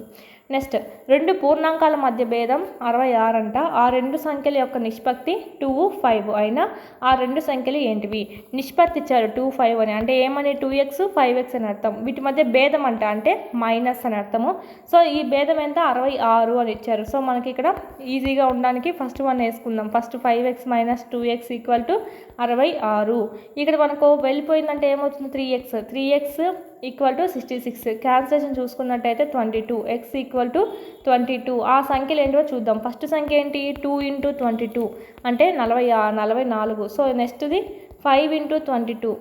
నెక్స్ట్ 2 పూర్ణాంకాల మధ్య భేదం 66 అంట. ఆ 2 సంఖ్యల యొక్క నిష్పత్తి 2 5 అయినా ఆ 2 సంఖ్యలు ఏంటివి? నిష్పత్తి ఇచ్చారు 2 5 అని, అంటే ఏమని 2x 5x అని అర్థం. వీటి మధ్య భేదం అంట అంటే మైనస్ అని అర్థము. సో ఈ భేదం ఎంత 66 అని ఇచ్చారు. సో మనకి ఇక్కడ ఈజీగా ఉండడానికి ఫస్ట్ వన్ వేసుకుందాం. First 5x - 2x = 66. ఇక్కడ మనకు వెళ్ళిపోయిందంటే ఏమవుతుంది 3x = 66. క్యాన్సిలేషన్ చూసుకున్నట్టయితే 22, x = 22. ఆ సంఖ్యలు ఏంటో చూద్దాం. ఫస్ట్ సంఖ్య ఏంటి 2 × 22 అంటే 44. సో నెక్స్ట్ది 5 × 22,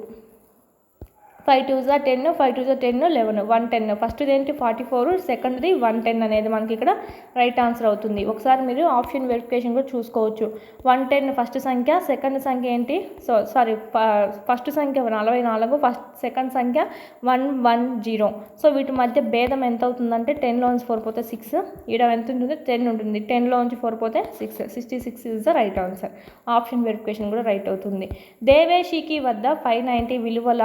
5 2 జా 10, 5 2 జా 10, 11 110. ఫస్ట్ది ఏంటి 44, సెకండ్ది 110 అనేది మనకి ఇక్కడ రైట్ ఆన్సర్ అవుతుంది. ఒకసారి మీరు ఆప్షన్ వెరిఫికేషన్ కూడా చూసుకోవచ్చు. 110 ఫస్ట్ సంఖ్య, సెకండ్ సంఖ్య ఏంటి ఫస్ట్ సంఖ్య 44, సెకండ్ సంఖ్య 110. సో వీటి మధ్య భేదం ఎంత అవుతుందంటే 10లోంచి 4 పోతే 6, ఈడ ఎంత ఉంటుంది 10 ఉంటుంది, 10లోంచి 4 పోతే 6, 66 is the right answer. Option verification కూడా రైట్ అవుతుంది. దేవేషికి వద్ద 590 విలువల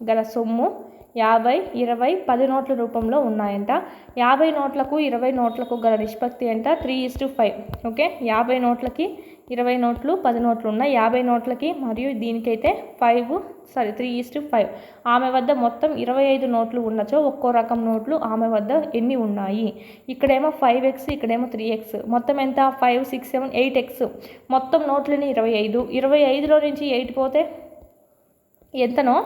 గల సొమ్ము 50, 20, 10 నోట్ల రూపంలో ఉన్నాయంట. 50 నోట్లకు 20 నోట్లకు గల నిష్పత్తి ఎంత 3:5. ఓకే, 50 నోట్లకి 20 నోట్లు 10 నోట్లు ఉన్నాయి. 50 నోట్లకి మరియు దీనికైతే 3:5. ఆమె వద్ద మొత్తం 25 నోట్లు ఉండొచ్చు. ఒక్కో రకం నోట్లు ఆమె వద్ద ఎన్ని ఉన్నాయి? ఇక్కడేమో 5x, ఇక్కడేమో 3x. మొత్తం ఎంత 5 6 7 8x. మొత్తం నోట్లని 25. 25లో నుంచి 8 పోతే ఎంతనో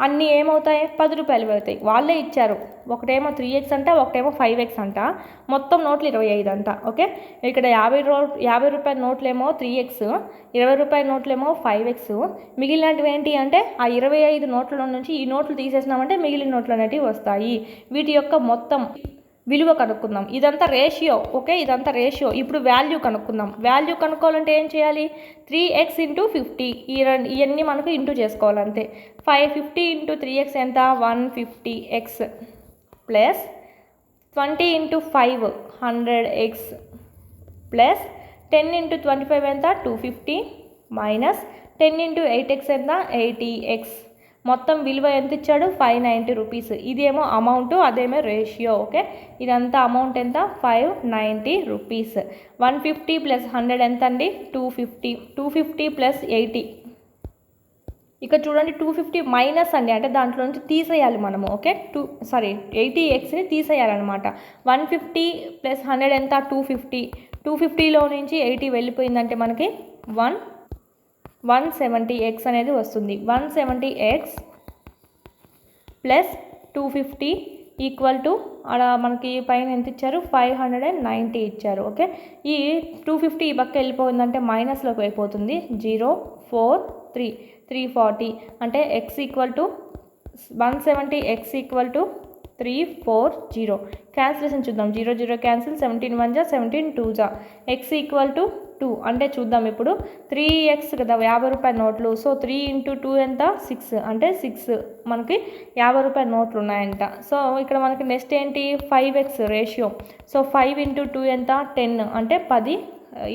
అన్నీ ఏమవుతాయి 10 రూపాయలు అవుతాయి. వాళ్ళే ఇచ్చారు. ఒకటేమో 3x అంట, ఒకటేమో 5x అంట. మొత్తం నోట్లు 25 అంట. ఓకే, ఇక్కడ 50 రూపాయల నోట్లేమో 3x, 20 రూపాయల నోట్లేమో 5x. మిగిలినవి ఏంటి అంటే ఆ 25 నోట్ల నుంచి ఈ నోట్లు తీసేసినామంటే మిగిలిన నోట్లు అనేటివి వస్తాయి. వీటి యొక్క మొత్తం విలువ కనుక్కుందాం. ఇదంతా రేషియో. ఓకే, ఇదంతా రేషియో. ఇప్పుడు వాల్యూ కనుక్కుందాం. వాల్యూ కనుక్కోవాలంటే ఏం చేయాలి 3x × 50. ఇవన్నీ మనకు ఇంటూ చేసుకోవాలంతే. 550 × 3x ఎంత 150x ప్లస్ 20 × 5 100x ప్లస్ 10 × 25 ఎంత 250 మైనస్ 10 ఇంటూ 8x ఎంత 80x, మొత్తం విలువ ఎంత ఇచ్చాడు 590 రూపీస్. ఇదేమో అమౌంట్, అదేమో రేషియో. ఓకే, ఇదంతా అమౌంట్ ఎంత 590 రూపీస్. 150 ప్లస్ 100 ఎంత అండి 250. 250 ప్లస్ 80, ఇక్కడ చూడండి 250 మైనస్ అండి, అంటే దాంట్లో నుంచి తీసేయాలి మనము. ఓకే 80xని తీసేయాలన్నమాట. 150 ప్లస్ 100 ఎంత 250. 250లో నుంచి 80 వెళ్ళిపోయిందంటే మనకి 170x అనేది వస్తుంది. 170x ప్లస్ 250 ఈక్వల్ టు అలా మనకి పైన ఎంత ఇచ్చారు 590 ఇచ్చారు. ఓకే, ఈ 250 ఈ పక్క వెళ్ళిపోయిందంటే మైనస్లోకి అయిపోతుంది. 0 4 3 340 అంటే x equal to 170, x equal to 340. Cancellation చూద్దాం. 0 0 క్యాన్సిల్, 17 1 జా 17 2 జా, x ఈక్వల్ టు 2 అంటే చూద్దాం ఇప్పుడు 3x కదా 50 రూపాయల నోట్లు. సో 3 ఇంటూ 2 ఎంత 6, అంటే 6 మనకి 50 రూపాయల నోట్లు ఉన్నాయంట. సో ఇక్కడ మనకి నెక్స్ట్ ఏంటి 5x రేషియో. సో 5 ఇంటూ 2 ఎంత 10, అంటే 10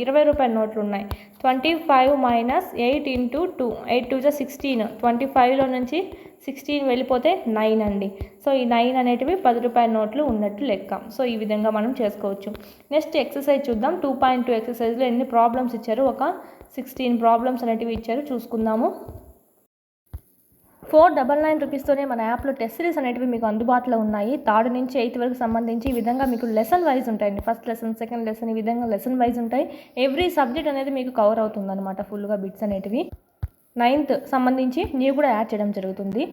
20 రూపాయల నోట్లు ఉన్నాయి. 25 మైనస్ 8 ఇంటూ 2, 8 2 జా 16. 25లో నుంచి 16 వెళ్ళిపోతే 9 అండి. సో ఈ 9 అనేటివి 10 రూపాయల నోట్లు ఉన్నట్టు లెక్క. సో ఈ విధంగా మనం చేసుకోవచ్చు. నెక్స్ట్ ఎక్సర్సైజ్ చూద్దాం. 2.2 ఎక్సర్సైజ్లో ఎన్ని ప్రాబ్లమ్స్ ఇచ్చారు, ఒక 16 ప్రాబ్లమ్స్ అనేటివి ఇచ్చారు, చూసుకుందాము. 499 రూపీస్తోనే మన యాప్లో టెస్ట్ సిరీస్ అనేటివి మీకు అందుబాటులో ఉన్నాయి. 3rd నుంచి 8th వరకు సంబంధించి ఈ విధంగా మీకు లెసన్ వైజ్ ఉంటాయండి. ఫస్ట్ లెసన్, సెకండ్ లెసన్, ఈ విధంగా లెసన్ వైజ్ ఉంటాయి. ఎవ్రీ సబ్జెక్ట్ అనేది మీకు కవర్ అవుతుంది అనమాట ఫుల్గా బిట్స్ అనేటివి. 9th సంబంధించి నీవు కూడా యాడ్ చేయడం జరుగుతుంది.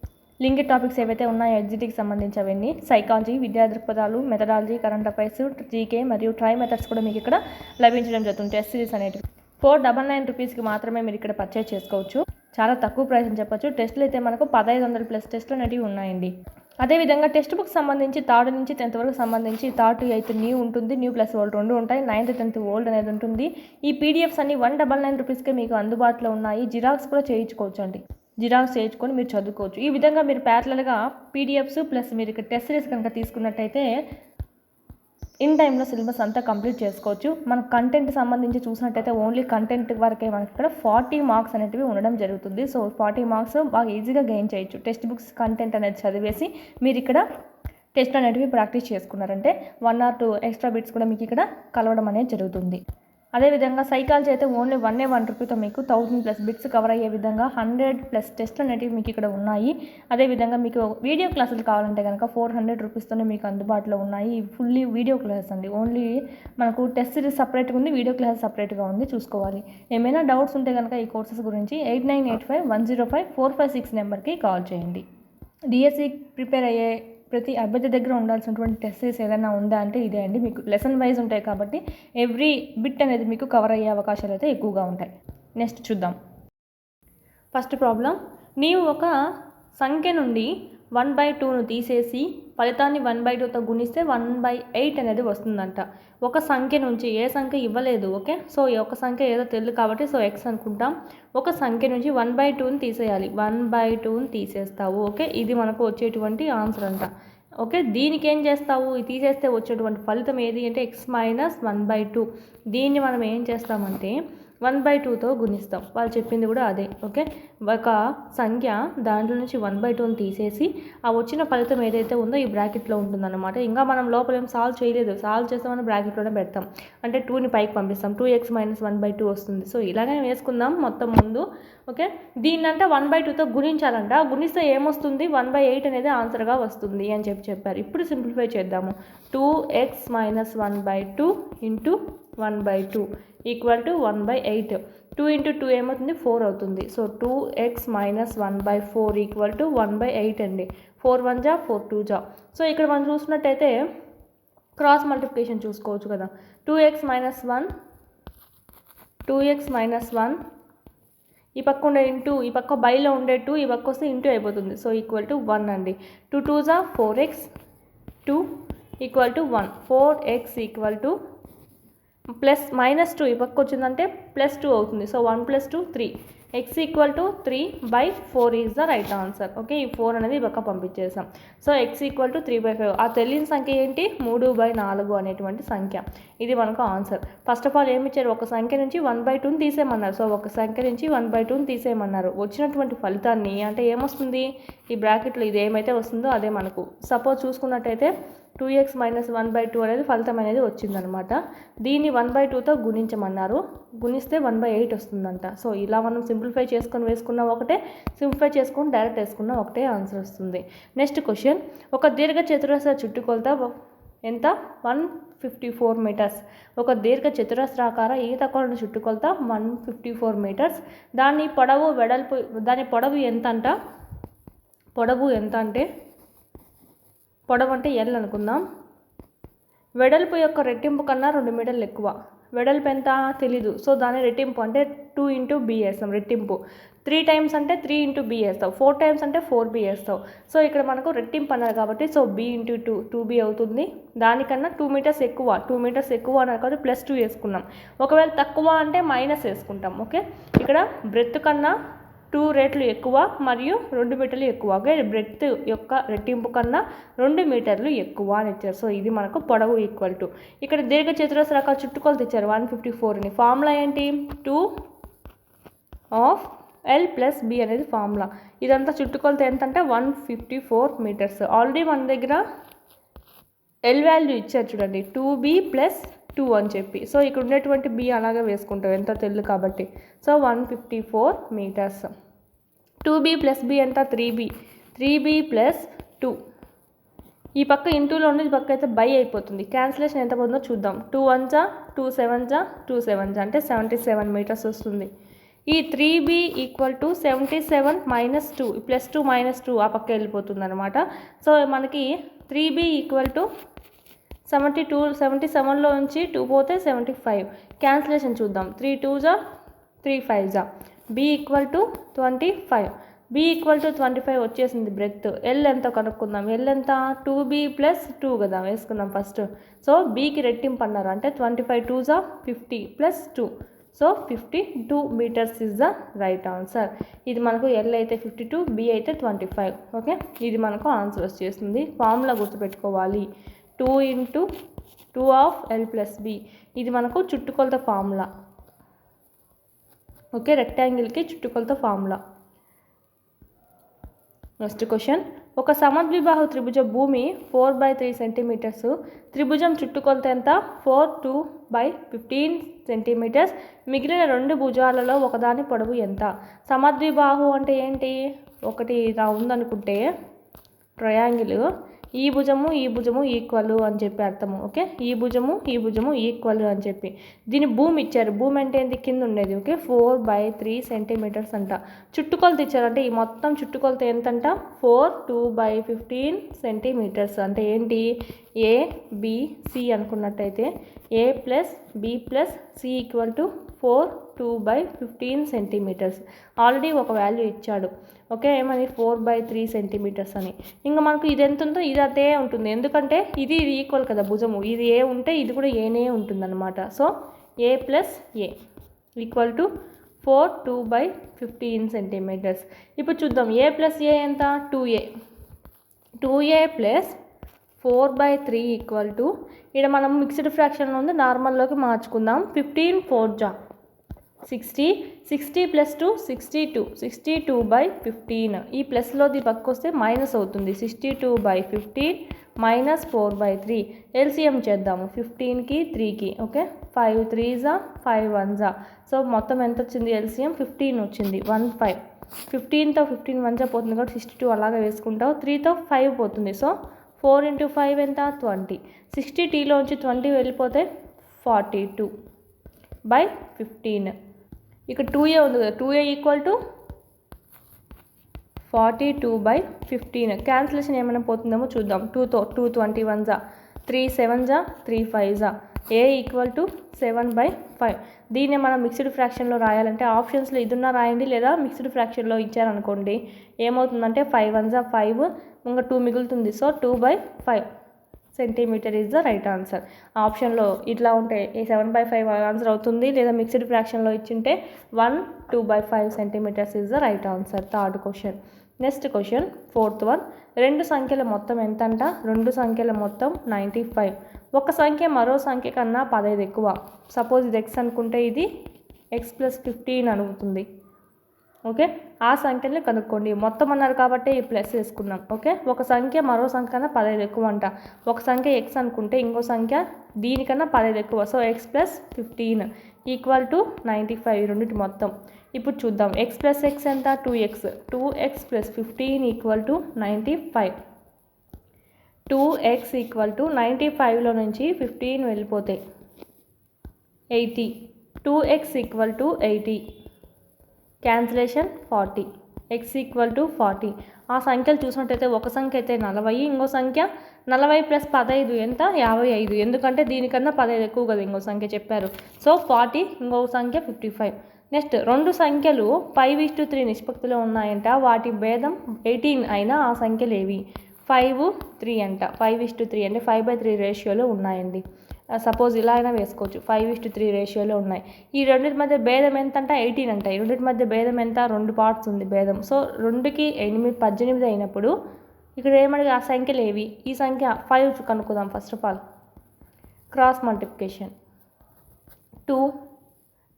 లింక్ టాపిక్స్ ఏవైతే ఉన్నాయో ఎగ్జిట్కి సంబంధించి అవన్నీ, సైకాలజీ, విద్యా దృక్పథాలు, మెథడాలజీ, కరెంట్ అఫైర్స్, జీకే మరియు ట్రై మెథడ్స్ కూడా మీకు ఇక్కడ లభించడం జరుగుతుంది. టెస్ట్ సిరీస్ అనేటివి 499 రూపీస్కి మాత్రమే మీరు ఇక్కడ పర్చేజ్ చేసుకోవచ్చు. చాలా తక్కువ ప్రైస్ అని చెప్పొచ్చు. టెస్టులు అయితే మనకు 1500 ప్లస్ టెస్టులు అనేవి ఉన్నాయండి. అదేవిధంగా టెక్స్ట్ బుక్ సంబంధించి 3rd నుంచి 10th వరకు సంబంధించి 3rd to 8th న్యూ ఉంటుంది, న్యూ ప్లస్ ఓల్డ్ రెండు ఉంటాయి. 9th 10th ఓల్డ్ అనేది ఉంటుంది. ఈ పీడిఎఫ్స్ అన్ని 199 రూపీస్కే మీకు అందుబాటులో ఉన్నాయి. జిరాక్స్ కూడా చేయించుకోవచ్చు అండి. జిరాక్స్ చేయించుకొని మీరు చదువుకోవచ్చు. ఈ విధంగా మీరు ప్యారలల్గా పీడిఎఫ్స్ ప్లస్ మీరు ఇక్కడ టెస్ట్ సిరీస్ కనుక తీసుకున్నట్టయితే ఇన్ టైంలో సిలబస్ అంతా కంప్లీట్ చేసుకోవచ్చు. మన కంటెంట్ సంబంధించి చూసినట్టయితే ఓన్లీ కంటెంట్ వరకే మనకి ఇక్కడ 40 మార్క్స్ అనేటివి ఉండడం జరుగుతుంది. సో 40 మార్క్స్ బాగా ఈజీగా గెయిన్ చేయొచ్చు. టెక్స్ట్ బుక్స్ కంటెంట్ అనేది చదివేసి మీరు ఇక్కడ టెస్ట్ అనేటివి ప్రాక్టీస్ చేసుకున్నారంటే 1 or 2 ఎక్స్ట్రా బిట్స్ కూడా మీకు ఇక్కడ కలవడం అనేది జరుగుతుంది. అదేవిధంగా సైకాలజీ అయితే ఓన్లీ 1 రూపీతో మీకు 1000 ప్లస్ బిట్స్ కవర్ అయ్యే విధంగా 100 ప్లస్ టెస్ట్ అనేటివి మీకు ఇక్కడ ఉన్నాయి. అదేవిధంగా మీకు వీడియో క్లాసులు కావాలంటే కనుక 400 రూపీస్తోనే మీకు అందుబాటులో ఉన్నాయి. ఫుల్లీ వీడియో క్లాసెస్ అండి. ఓన్లీ మనకు టెస్ట్ సిరీస్ సపరేట్గా ఉంది, వీడియో క్లాస్ సపరేట్గా ఉంది, చూసుకోవాలి. ఏమైనా డౌట్స్ ఉంటే కనుక ఈ కోర్సెస్ గురించి 8985105456 నెంబర్కి కాల్ చేయండి. డిఎస్సి ప్రిపేర్ అయ్యే ప్రతి అభ్యర్థి దగ్గర ఉండాల్సినటువంటి టెస్ట్ సిరీస్ ఏదైనా ఉందా అంటే ఇదే అండి. మీకు లెసన్ వైజ్ ఉంటాయి కాబట్టి ఎవ్రీ బిట్ అనేది మీకు కవర్ అయ్యే అవకాశాలు అయితే ఎక్కువగా ఉంటాయి. నెక్స్ట్ చూద్దాం. ఫస్ట్ ప్రాబ్లం, నీవు ఒక సంఖ్య నుండి 1/2ను తీసేసి ఫలితాన్ని 1/2తో గుణిస్తే 1/8 అనేది వస్తుందంట. ఒక సంఖ్య నుంచి, ఏ సంఖ్య ఇవ్వలేదు, ఓకే. సో ఒక సంఖ్య ఏదో తెలియదు కాబట్టి సో x అనుకుంటాం. ఒక సంఖ్య నుంచి 1/2ని తీసేయాలి. 1/2ని తీసేస్తావు, ఓకే. ఇది మనకు వచ్చేటువంటి ఆన్సర్ అంట, ఓకే. దీనికి ఏం చేస్తావు, తీసేస్తే వచ్చేటువంటి ఫలితం ఏది అంటే x - 1/2. దీన్ని మనం ఏం చేస్తామంటే 1/2తో గుణిస్తాం. వాళ్ళు చెప్పింది కూడా అదే, ఓకే. ఒక సంఖ్య దాంట్లో నుంచి 1/2ని తీసేసి ఆ వచ్చిన ఫలితం ఏదైతే ఉందో ఈ బ్రాకెట్లో ఉంటుందన్నమాట. ఇంకా మనం లోపల ఏం సాల్వ్ చేయలేదు, సాల్వ్ చేస్తామని బ్రాకెట్లోనే పెడతాం. అంటే 2ని పైకి పంపిస్తాం, 2x - 1/2 వస్తుంది. సో ఇలాగే వేసుకుందాం మొత్తం ముందు, ఓకే. దీన్నంటే 1/2తో గుణించాలంట. గుణిస్తే ఏమొస్తుంది 1/8 అనేది ఆన్సర్గా వస్తుంది అని చెప్పారు. ఇప్పుడు సింప్లిఫై చేద్దాము. 2x - 1/2 into 1/2 equal to 1/8. 2 into 2 ఏమవుతుంది 4 అవుతుంది. సో 2x - 1/4 ఈక్వల్ టు 1/8 అండి. 4 1 జా 4 2 జా. సో ఇక్కడ మనం చూసినట్టయితే క్రాస్ మల్టిప్లికేషన్ చూసుకోవచ్చు కదా. 2x - 1 ఈ పక్క ఉండే ఇంటూ, ఈ పక్క బైలో ఉండే 2 ఈ పక్క వస్తే ఇంటూ అయిపోతుంది. సో ఈక్వల్ టు 1 అండి. 2 2 జా 4x, 2 equal to 1. 4x equal to plus -2 ఈ పక్క వచ్చిందంటే +2 అవుతుంది. So 1 + 2 3. x equal to 3/4 is the right answer. Okay, ఈ 4 అనేది పక్క పంపించేసాం. So x equal to 3/5. ఆ తెలియని సంఖ్య ఏంటి? 3/4 అనేటువంటి సంఖ్య. ఇది మనకు ఆన్సర్. ఫస్ట్ ఆఫ్ ఆల్ ఏమి ఇచ్చారు? ఒక సంఖ్య నుంచి 1/2ని తీసేయమన్నారు. సో ఒక సంఖ్య నుంచి 1/2ని తీసేయమన్నారు. వచ్చినటువంటి ఫలితాన్ని అంటే ఏమొస్తుంది? ఈ బ్రాకెట్లో ఇది ఏమైతే వస్తుందో అదే మనకు. సపోజ్ చూసుకున్నట్టయితే 2x - 1/2 అనేది ఫలితం అనేది వచ్చిందనమాట. దీన్ని 1/2తో గుణించమన్నారు. గుణిస్తే 1/8 వస్తుందంట. సో ఇలా మనం సింప్లిఫై చేసుకొని వేసుకున్న ఒకటే, సింప్లిఫై చేసుకొని డైరెక్ట్ వేసుకున్న ఒకటే ఆన్సర్ వస్తుంది. నెక్స్ట్ క్వశ్చన్, ఒక దీర్ఘ చతురస్ర చుట్టుకొలత ఎంత? 154 మీటర్స్. ఒక దీర్ఘ చతురస్రాకార ఈత కొలను చుట్టుకొలత 154 మీటర్స్. దాని పొడవు ఎంత అంట? పొడవు ఎంత అంటే, పొడవు అంటే L అనుకుందాం. వెడల్పు యొక్క రెట్టింపు కన్నా 2 మీటర్లు ఎక్కువ. వెడల్పు ఎంత తెలీదు. సో దాని రెట్టింపు అంటే 2 × b వేస్తాం. రెట్టింపు 3 టైమ్స్ అంటే 3 × b వేస్తావు. 4 టైమ్స్ అంటే 4b వేస్తావు. సో ఇక్కడ మనకు రెట్టింపు అన్నారు కాబట్టి సో b × 2 2b అవుతుంది. దానికన్నా 2 మీటర్స్ ఎక్కువ. 2 మీటర్స్ ఎక్కువ అన్నారు కాబట్టి +2 వేసుకున్నాం. ఒకవేళ తక్కువ అంటే మైనస్ వేసుకుంటాం. ఓకే, ఇక్కడ బ్రెత్ కన్నా 2 రెట్లు ఎక్కువ మరియు 2 మీటర్లు ఎక్కువ. ఓకే, బ్రెత్ యొక్క రెట్టింపు కన్నా 2 మీటర్లు ఎక్కువ అని ఇచ్చారు. సో ఇది మనకు పొడవు ఈక్వల్ టు. ఇక్కడ దీర్ఘ చతురస్రాకార చుట్టుకొలత ఇచ్చారు 154ని. ఫార్ములా ఏంటి? 2/L + b అనేది ఫార్ములా. ఇదంతా చుట్టుకొలత ఎంత అంటే 154 మీటర్స్. ఆల్రెడీ మన దగ్గర L వాల్యూ ఇచ్చారు చూడండి, 2b + 2 అని చెప్పి. సో ఇక్కడ ఉండేటువంటి b అలాగే వేసుకుంటాం, ఎంత తెలుసు కాబట్టి. So 154 metres. 2b + b ఎంత? 3b. 3b + 2. ఈ పక్క ఇంటూలో ఉండేది పక్క అయితే బై అయిపోతుంది. క్యాన్సిలేషన్ ఎంత పోతుందో చూద్దాం. 2 1 జా 2 7 జా 2 7 జా అంటే 77 మీటర్స్ వస్తుంది. ఈ 3b ఈక్వల్ టు 77 - 2 +2 - 2 ఆ పక్క వెళ్ళిపోతుంది అనమాట. సో మనకి 3b ఈక్వల్ టు 72. 77లో నుంచి 2 పోతే 75. క్యాన్సిలేషన్ చూద్దాం. 3 2 జా 3 5 జా. b equal to 25. b equal to 25 వచ్చేసింది బ్రెత్. L ఎంత కనుక్కుందాం. L ఎంత? 2b + 2 కదా వేసుకున్నాం ఫస్ట్. సో bకి రెట్టింపు అన్నారు అంటే 25 2 జా 50 + 2. So 52 metres is the right answer. ఇది మనకు L అయితే 52, b అయితే 25. ఓకే, ఇది మనకు ఆన్సర్ వచ్చేస్తుంది. ఫార్ములా గుర్తుపెట్టుకోవాలి. 2 × 2/L + b. ఇది మనకు చుట్టుకొలత ఫార్ములా. ఓకే, రెక్టాంగిల్కి చుట్టుకొలత ఫార్ములా. నెక్స్ట్ క్వశ్చన్, ఒక సమద్విబాహు త్రిభుజ భూమి 4/3 సెంటీమీటర్స్. త్రిభుజం చుట్టుకొలత ఎంత? 4 2/15 సెంటీమీటర్స్. మిగిలిన 2 భుజాలలో ఒకదాని పొడవు ఎంత? సమద్విబాహు అంటే ఏంటి? ఒకటి ఇలా ఉందనుకుంటే ట్రయాంగిల్, ఈ భుజము ఈ భుజము ఈక్వల్ అని చెప్పి అర్థము. ఓకే, ఈ భుజము ఈ భుజము ఈక్వల్ అని చెప్పి దీని భూమి ఇచ్చారు. భూమి అంటే ఏంటి? కింద ఉండేది. ఓకే, 4/3 సెంటీమీటర్స్ అంట. చుట్టుకొలత ఇచ్చారు అంటే ఈ మొత్తం చుట్టుకొలత ఎంతంట? 4 2/15 సెంటీమీటర్స్. అంటే ఏంటి? A B C అనుకున్నట్టయితే A + B + C equal to 4 2/15 centimetres. Already ఒక వాల్యూ ఇచ్చాడు. ఓకే, ఏమని? 4/3 సెంటీమీటర్స్ అని. ఇంకా మనకు ఇది ఎంత ఉందో ఇది అదే ఉంటుంది. ఎందుకంటే ఇది ఈక్వల్ కదా భుజము. ఇది ఏ ఉంటే ఇది కూడా ఏనే ఉంటుంది అనమాట. So A + A equal to 4 2/15 centimetres. ఇప్పుడు చూద్దాం. A + A ఎంత? 2A. 2A + 4/3 ఈక్వల్ టు, ఇక్కడ మనం మిక్స్డ్ ఫ్రాక్షన్లో ఉంది, నార్మల్లోకి మార్చుకుందాం. 15 4 జా 60. 60 + 2 62. 62/15. ఈ ప్లస్లోది పక్క వస్తే మైనస్ అవుతుంది. 62/15 - 4/3. LCM చేద్దాము. 15కి 3కి. ఓకే, 5 3 జా 5 1 జా. సో మొత్తం ఎంత వచ్చింది? LCM 15 వచ్చింది. 15. 15తో 15 1 జా పోతుంది కాబట్టి 62 అలాగే వేసుకుంటావు. 3తో 5 పోతుంది. సో 4 × 5 ఎంత? 20. 60Tలోంచి 20 వెళ్ళిపోతే 42/15. ఇక్కడ 2A ఉంది కదా, 2A ఈక్వల్ టు 42/15. క్యాన్సిలేషన్ ఏమైనా పోతుందేమో చూద్దాం. 2తో 2 21 జా 3 7 జా 3 5 జా. A equal to 7/5. దీన్ని మనం మిక్స్డ్ ఫ్రాక్షన్లో రాయాలంటే ఆప్షన్స్లో ఇదున్నా రాయండి, లేదా మిక్స్డ్ ఫ్రాక్షన్లో ఇచ్చారనుకోండి ఏమవుతుందంటే 5 1 జా 5, ఇంకా 2 మిగులుతుంది. So 2/5. Centimetre is the right answer. ఆప్షన్లో ఇట్లా ఉంటే 7/5 ఆన్సర్ అవుతుంది, లేదా మిక్స్డ్ ఫ్రాక్షన్లో ఇచ్చింటే 1 2/5 centimetres is the right answer. Third question. Next question, fourth one. రెండు సంఖ్యల మొత్తం ఎంత అంట? రెండు సంఖ్యల మొత్తం 95. ఒక సంఖ్య మరో సంఖ్య కన్నా 15 ఎక్కువ. సపోజ్ ఇది x అనుకుంటే ఇది x+15 అనుకుంటుంది. ఓకే, ఆ సంఖ్యని కనుక్కోండి. మొత్తం అన్నారు కాబట్టి ఈ ప్లస్ వేసుకున్నాం. ఓకే, ఒక సంఖ్య మరో సంఖ్య కన్నా 15 ఎక్కువ అంట. ఒక సంఖ్య x అనుకుంటే ఇంకో సంఖ్య దీనికన్నా 15 ఎక్కువ. సో x+15 = 95 రెండింటి మొత్తం. ఇప్పుడు చూద్దాం. x+x ఎంత? 2x. 2x + 15 = 95. 2x = 95లో నుంచి 15 వెళ్ళిపోతే 80. 2x = 80. క్యాన్సిలేషన్ 40. x = 40. ఆ సంఖ్యలు చూసినట్టయితే ఒక సంఖ్య అయితే 40, ఇంకో సంఖ్య 40 + 15 ఎంత? 55. ఎందుకంటే దీనికన్నా 15 ఎక్కువ కదా ఇంకో సంఖ్య చెప్పారు. సో 40, ఇంకో సంఖ్య 55. నెక్స్ట్, రెండు సంఖ్యలు 5:3 నిష్పత్తిలో ఉన్నాయంట. వాటి భేదం 18 అయినా ఆ సంఖ్యలు ఏవి? 5 3 అంట. 5:3 అంటే 5/3 రేషియోలో ఉన్నాయండి. సపోజ్ ఇలా అయినా వేసుకోవచ్చు. 5:3 రేషియోలో ఉన్నాయి. ఈ రెండింటి మధ్య భేదం ఎంత అంట? 18 అంట. ఈ రెండింటి మధ్య భేదం ఎంత? 2 పార్ట్స్ ఉంది భేదం. సో 2కి 8 18 అయినప్పుడు ఇక్కడ ఏమడిగి ఆ సంఖ్యలు ఏవి? ఈ సంఖ్య 5 కనుక్కుందాం. First of all cross multiplication. 2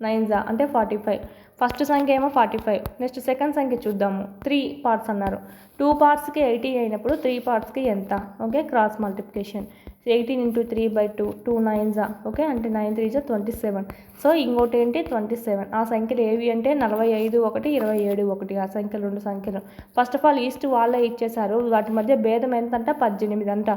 9s అంటే 45. ఫస్ట్ సంఖ్య ఏమో 45. నెక్స్ట్ సెకండ్ సంఖ్య చూద్దాము. 3 పార్ట్స్ అన్నారు. 2 పార్ట్స్కి 80 అయినప్పుడు 3 పార్ట్స్కి ఎంత? Okay, cross multiplication. 18 × 3/2. 2 9s okay, అంటే 9 3s 27. సో ఇంకోటి ఏంటి? 27. ఆ సంఖ్యలు ఏవి అంటే 45 1 27 1. ఆ సంఖ్యలు రెండు సంఖ్యలు. ఫస్ట్ ఆఫ్ ఆల్ ఈస్ట్ వాళ్ళే ఇచ్చేసారు. వాటి మధ్య భేదం ఎంత అంట? 18 అంట.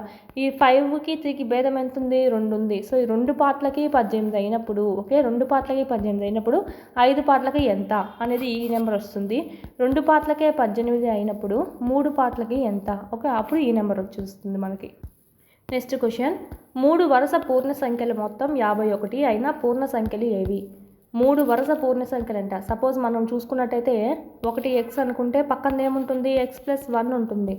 ఈ 5కి 3కి భేదం ఎంత ఉంది? 2 ఉంది. సో ఈ రెండు పార్ట్లకి 18 అయినప్పుడు, ఓకే, రెండు పార్ట్లకి 18 అయినప్పుడు 5 పార్ట్లకి ఎంత అనేది ఈ నెంబర్ వస్తుంది. రెండు పార్ట్లకే 18 అయినప్పుడు 3 పార్ట్లకి ఎంత? ఓకే, అప్పుడు ఈ నెంబర్ వచ్చేస్తుంది మనకి. నెక్స్ట్ క్వశ్చన్, 3 వరుస పూర్ణ సంఖ్యల మొత్తం 51 అయినా పూర్ణ సంఖ్యలు ఏవి? 3 వరుస పూర్ణ సంఖ్యలు అంట. సపోజ్ మనం చూసుకున్నట్టయితే ఒకటి x అనుకుంటే పక్కన ఏముంటుంది? x+1 ఉంటుంది.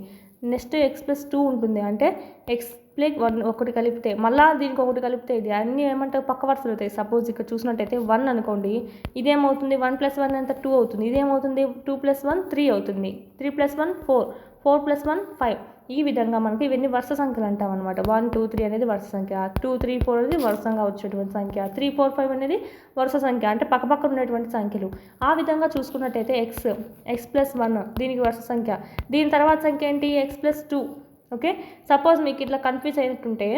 నెక్స్ట్ x+2 ఉంటుంది. అంటే x+1 ఒకటి కలిపితే మళ్ళీ దీనికి ఒకటి కలిపితే ఇది అన్నీ ఏమంటారు? పక్క వరుసలు అవుతాయి. సపోజ్ ఇక్కడ చూసినట్టయితే 1 అనుకోండి. ఇదేమవుతుంది? 1 + 1 ఎంత? 2 అవుతుంది. ఇదేమవుతుంది? 2 + 1 3 అవుతుంది. 3 + 1 4. 4 + 1 5. ఈ విధంగా మనకి ఇవన్నీ వరుస సంఖ్యలు అంటాం అనమాట. 1 2 3 అనేది వరుస సంఖ్య. 2 3 4 అనేది వరుసంగా వచ్చేటువంటి సంఖ్య. 3 4 5 అనేది వరుస సంఖ్య, అంటే పక్కపక్కన ఉన్నటువంటి సంఖ్యలు. ఆ విధంగా చూసుకున్నట్టయితే x+1 దీనికి వరుస సంఖ్య. దీని తర్వాత సంఖ్య ఏంటి? x+2. ఓకే, సపోజ్ మీకు ఇట్లా కన్ఫ్యూజ్ అయినట్టుంటే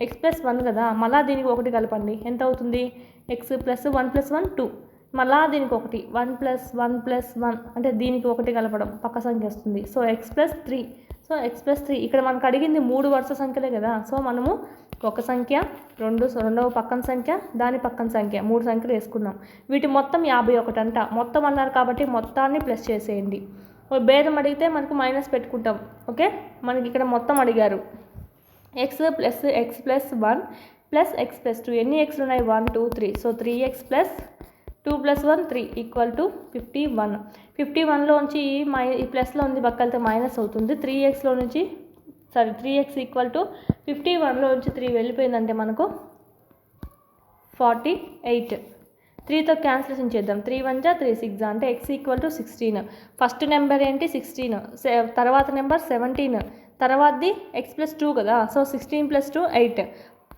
x+1 కదా, మళ్ళీ దీనికి ఒకటి కలపండి. ఎంత అవుతుంది? x+1 + 1 2. మళ్ళా దీనికి ఒకటి 1 + 1 + 1 అంటే దీనికి ఒకటి కలపడం పక్క సంఖ్య వస్తుంది. So x+3. So x+3. ఇక్కడ మనకు అడిగింది 3 వరుస సంఖ్యలే కదా. సో మనము ఒక సంఖ్య, రెండవ పక్కన సంఖ్య, దాని పక్కన సంఖ్య, 3 సంఖ్యలు వేసుకున్నాం. వీటి మొత్తం 51 అంట. మొత్తం అన్నారు కాబట్టి మొత్తాన్ని ప్లస్ చేసేయండి. భేదం అడిగితే మనకు మైనస్ పెట్టుకుంటాం. ఓకే, మనకి ఇక్కడ మొత్తం అడిగారు. x + x+1 + x+2. ఎన్ని xలు ఉన్నాయి? 1 2 3. So 3x + 2 + 1 3 = 51. 51లోంచి ఈ ప్లస్లో ఉంది పక్కలతో మైనస్ అవుతుంది. 3xలో నుంచి 3x = 51లోంచి 3 వెళ్ళిపోయిందంటే మనకు 48. 3తో క్యాన్సిలేషన్ చేద్దాం. 3 1 3 6 అంటే x = 16. ఫస్ట్ నెంబర్ ఏంటి? 16. తర్వాత నెంబర్ 17. తర్వాతది x+2 కదా. సో 16 + 2 8.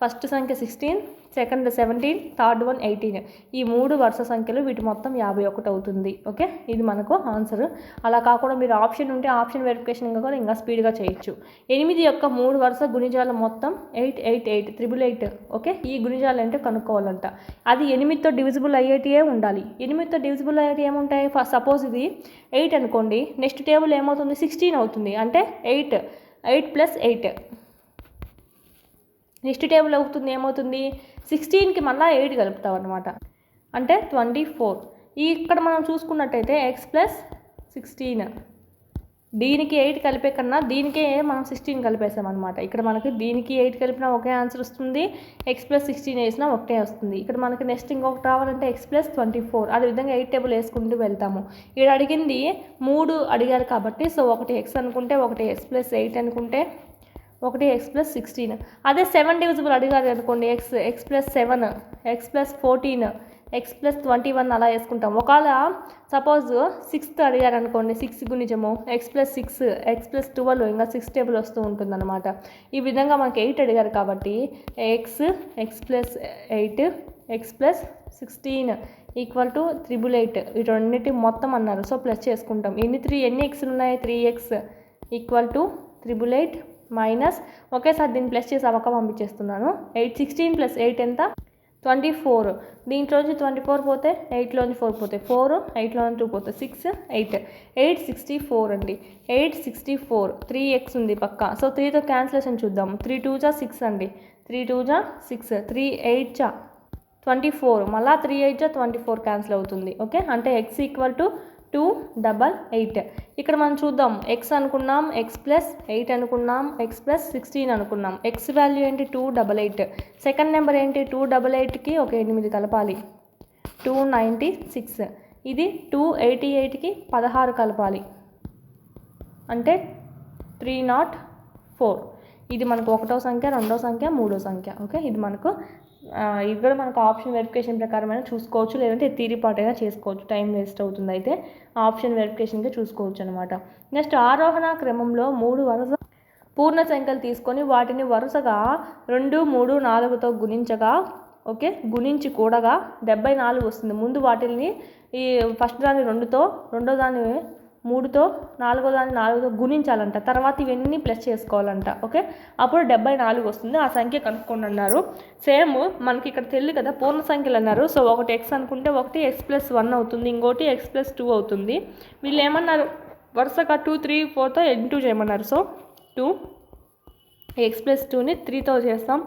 ఫస్ట్ సంఖ్య 16, సెకండ్ 17, థర్డ్ వన్ 18. ఈ 3 వరుస సంఖ్యలు, వీటి మొత్తం 51 అవుతుంది. ఓకే, ఇది మనకు ఆన్సర్. అలా కాకుండా మీరు ఆప్షన్ ఉంటే ఆప్షన్ వెరిఫికేషన్ కూడా ఇంకా స్పీడ్గా చేయొచ్చు. 8 యొక్క 3 వరుస గుణిజాల మొత్తం 8 8 8 888. ఓకే, ఈ గుణిజాలు అంటే కనుక్కోవాలంట. అది 8తో డివిజిబుల్ అయ్యేటివే ఉండాలి. 8తో డివిజిబుల్ అయ్యేటి ఏముంటాయి? సపోజ్ ఇది 8 అనుకోండి. నెక్స్ట్ టేబుల్ ఏమవుతుంది? 16 అవుతుంది. అంటే 8 + 8. నెక్స్ట్ టేబుల్ అవుతుంది ఏమవుతుంది? 16కి మళ్ళీ 8 కలుపుతాం అనమాట. అంటే 24. ఇక్కడ మనం చూసుకున్నట్టయితే x+16. దీనికి 8 కలిపే కన్నా దీనికే మనం 16 కలిపేసామన్నమాట. ఇక్కడ మనకి దీనికి 8 కలిపినా ఒకే ఆన్సర్ వస్తుంది, x+16 వేసినా ఒకటే వస్తుంది. ఇక్కడ మనకి నెక్స్ట్ ఇంకొకటి రావాలంటే x+24. అదేవిధంగా 8 టేబుల్ వేసుకుంటూ వెళ్తాము. ఇక్కడ అడిగింది 3 అడిగారు కాబట్టి సో ఒకటి x అనుకుంటే, ఒకటి x+8 అనుకుంటే, ఒకటి x+16. అదే 7 డివిజిబుల్ అడిగారు అనుకోండి, x+7, x+14, x+21 అలా వేసుకుంటాం. ఒకవేళ సపోజ్ 6 అడిగారు అనుకోండి, 6 గుణిజము x+6, x+12 ఇంకా 6 టేబుల్ వస్తూ ఉంటుందన్నమాట. ఈ విధంగా మనకి 8 అడిగారు కాబట్టి x+8, x+16 ఈక్వల్ టు 888. ఈ రెండింటి మొత్తం అన్నారు. సో ప్లస్ చేసుకుంటాం. ఎన్ని ఎక్స్లు ఉన్నాయి? 3x ఈక్వల్ టు 888 మైనస్ ఒకేసారి దీన్ని ప్లస్ చేసి అవక పంపించేస్తున్నాను. 16 + 8 ఎంత? 24. దీంట్లోంచి 24 పోతే 8లోంచి 4 పోతే 4, 8లోంచి 2 పోతే 6, 8, 864 అండి. 864. 3x ఉంది పక్క. సో 3తో క్యాన్సిలేషన్ చూద్దాం. 3 2 జా 6 అండి. 3 2 జా 6, 3 8 జా 24, మళ్ళీ 3 8 జా 24 క్యాన్సిల్ అవుతుంది. ఓకే, అంటే x ఈక్వల్ టు 288. ఇక్కడ మనం చూద్దాం, x అనుకున్నాం, x+8 అనుకున్నాం, x+16 అనుకున్నాం. x వాల్యూ ఏంటి? 288. సెకండ్ నెంబర్ ఏంటి? 288కి ఒక 8 కలపాలి, 296. ఇది 288కి 16 కలపాలి, అంటే 304. ఇది మనకు ఒకటో సంఖ్య, రెండో సంఖ్య, మూడో సంఖ్య. ఓకే, ఇది మనకు ఇది కూడా మనకు ఆప్షన్ వెరిఫికేషన్ ప్రకారమైనా చూసుకోవచ్చు, లేదంటే థియరీ పార్ట్ అయినా చేసుకోవచ్చు. టైం వేస్ట్ అవుతుంది, అయితే ఆప్షన్ వెరిఫికేషన్గా చూసుకోవచ్చు అనమాట. నెక్స్ట్, ఆరోహణ క్రమంలో 3 వరుస పూర్ణ సంఖ్యలు తీసుకొని వాటిని వరుసగా 2, 3, 4తో గుణించగా, ఓకే, గుణించి కూడగా 74 వస్తుంది. ముందు వాటిని ఈ ఫస్ట్ దాన్ని 2తో, రెండో దాన్ని 3తో, నాలుగో దాన్ని 4తో గుణించాలంట. తర్వాత ఇవన్నీ ప్లస్ చేసుకోవాలంట. ఓకే, అప్పుడు 74 వస్తుంది. ఆ సంఖ్య కనుక్కోండి అన్నారు. సేమ్ మనకి ఇక్కడ తెలియదు కదా, పూర్ణ సంఖ్యలు అన్నారు. సో ఒకటి x అనుకుంటే ఒకటి x+1 అవుతుంది, ఇంకోటి x+2 అవుతుంది. వీళ్ళు ఏమన్నారు? వరుసగా 2, 3, 4తో ఇంటూ చేయమన్నారు. సో 2 x+2ని 3తో చేస్తాం,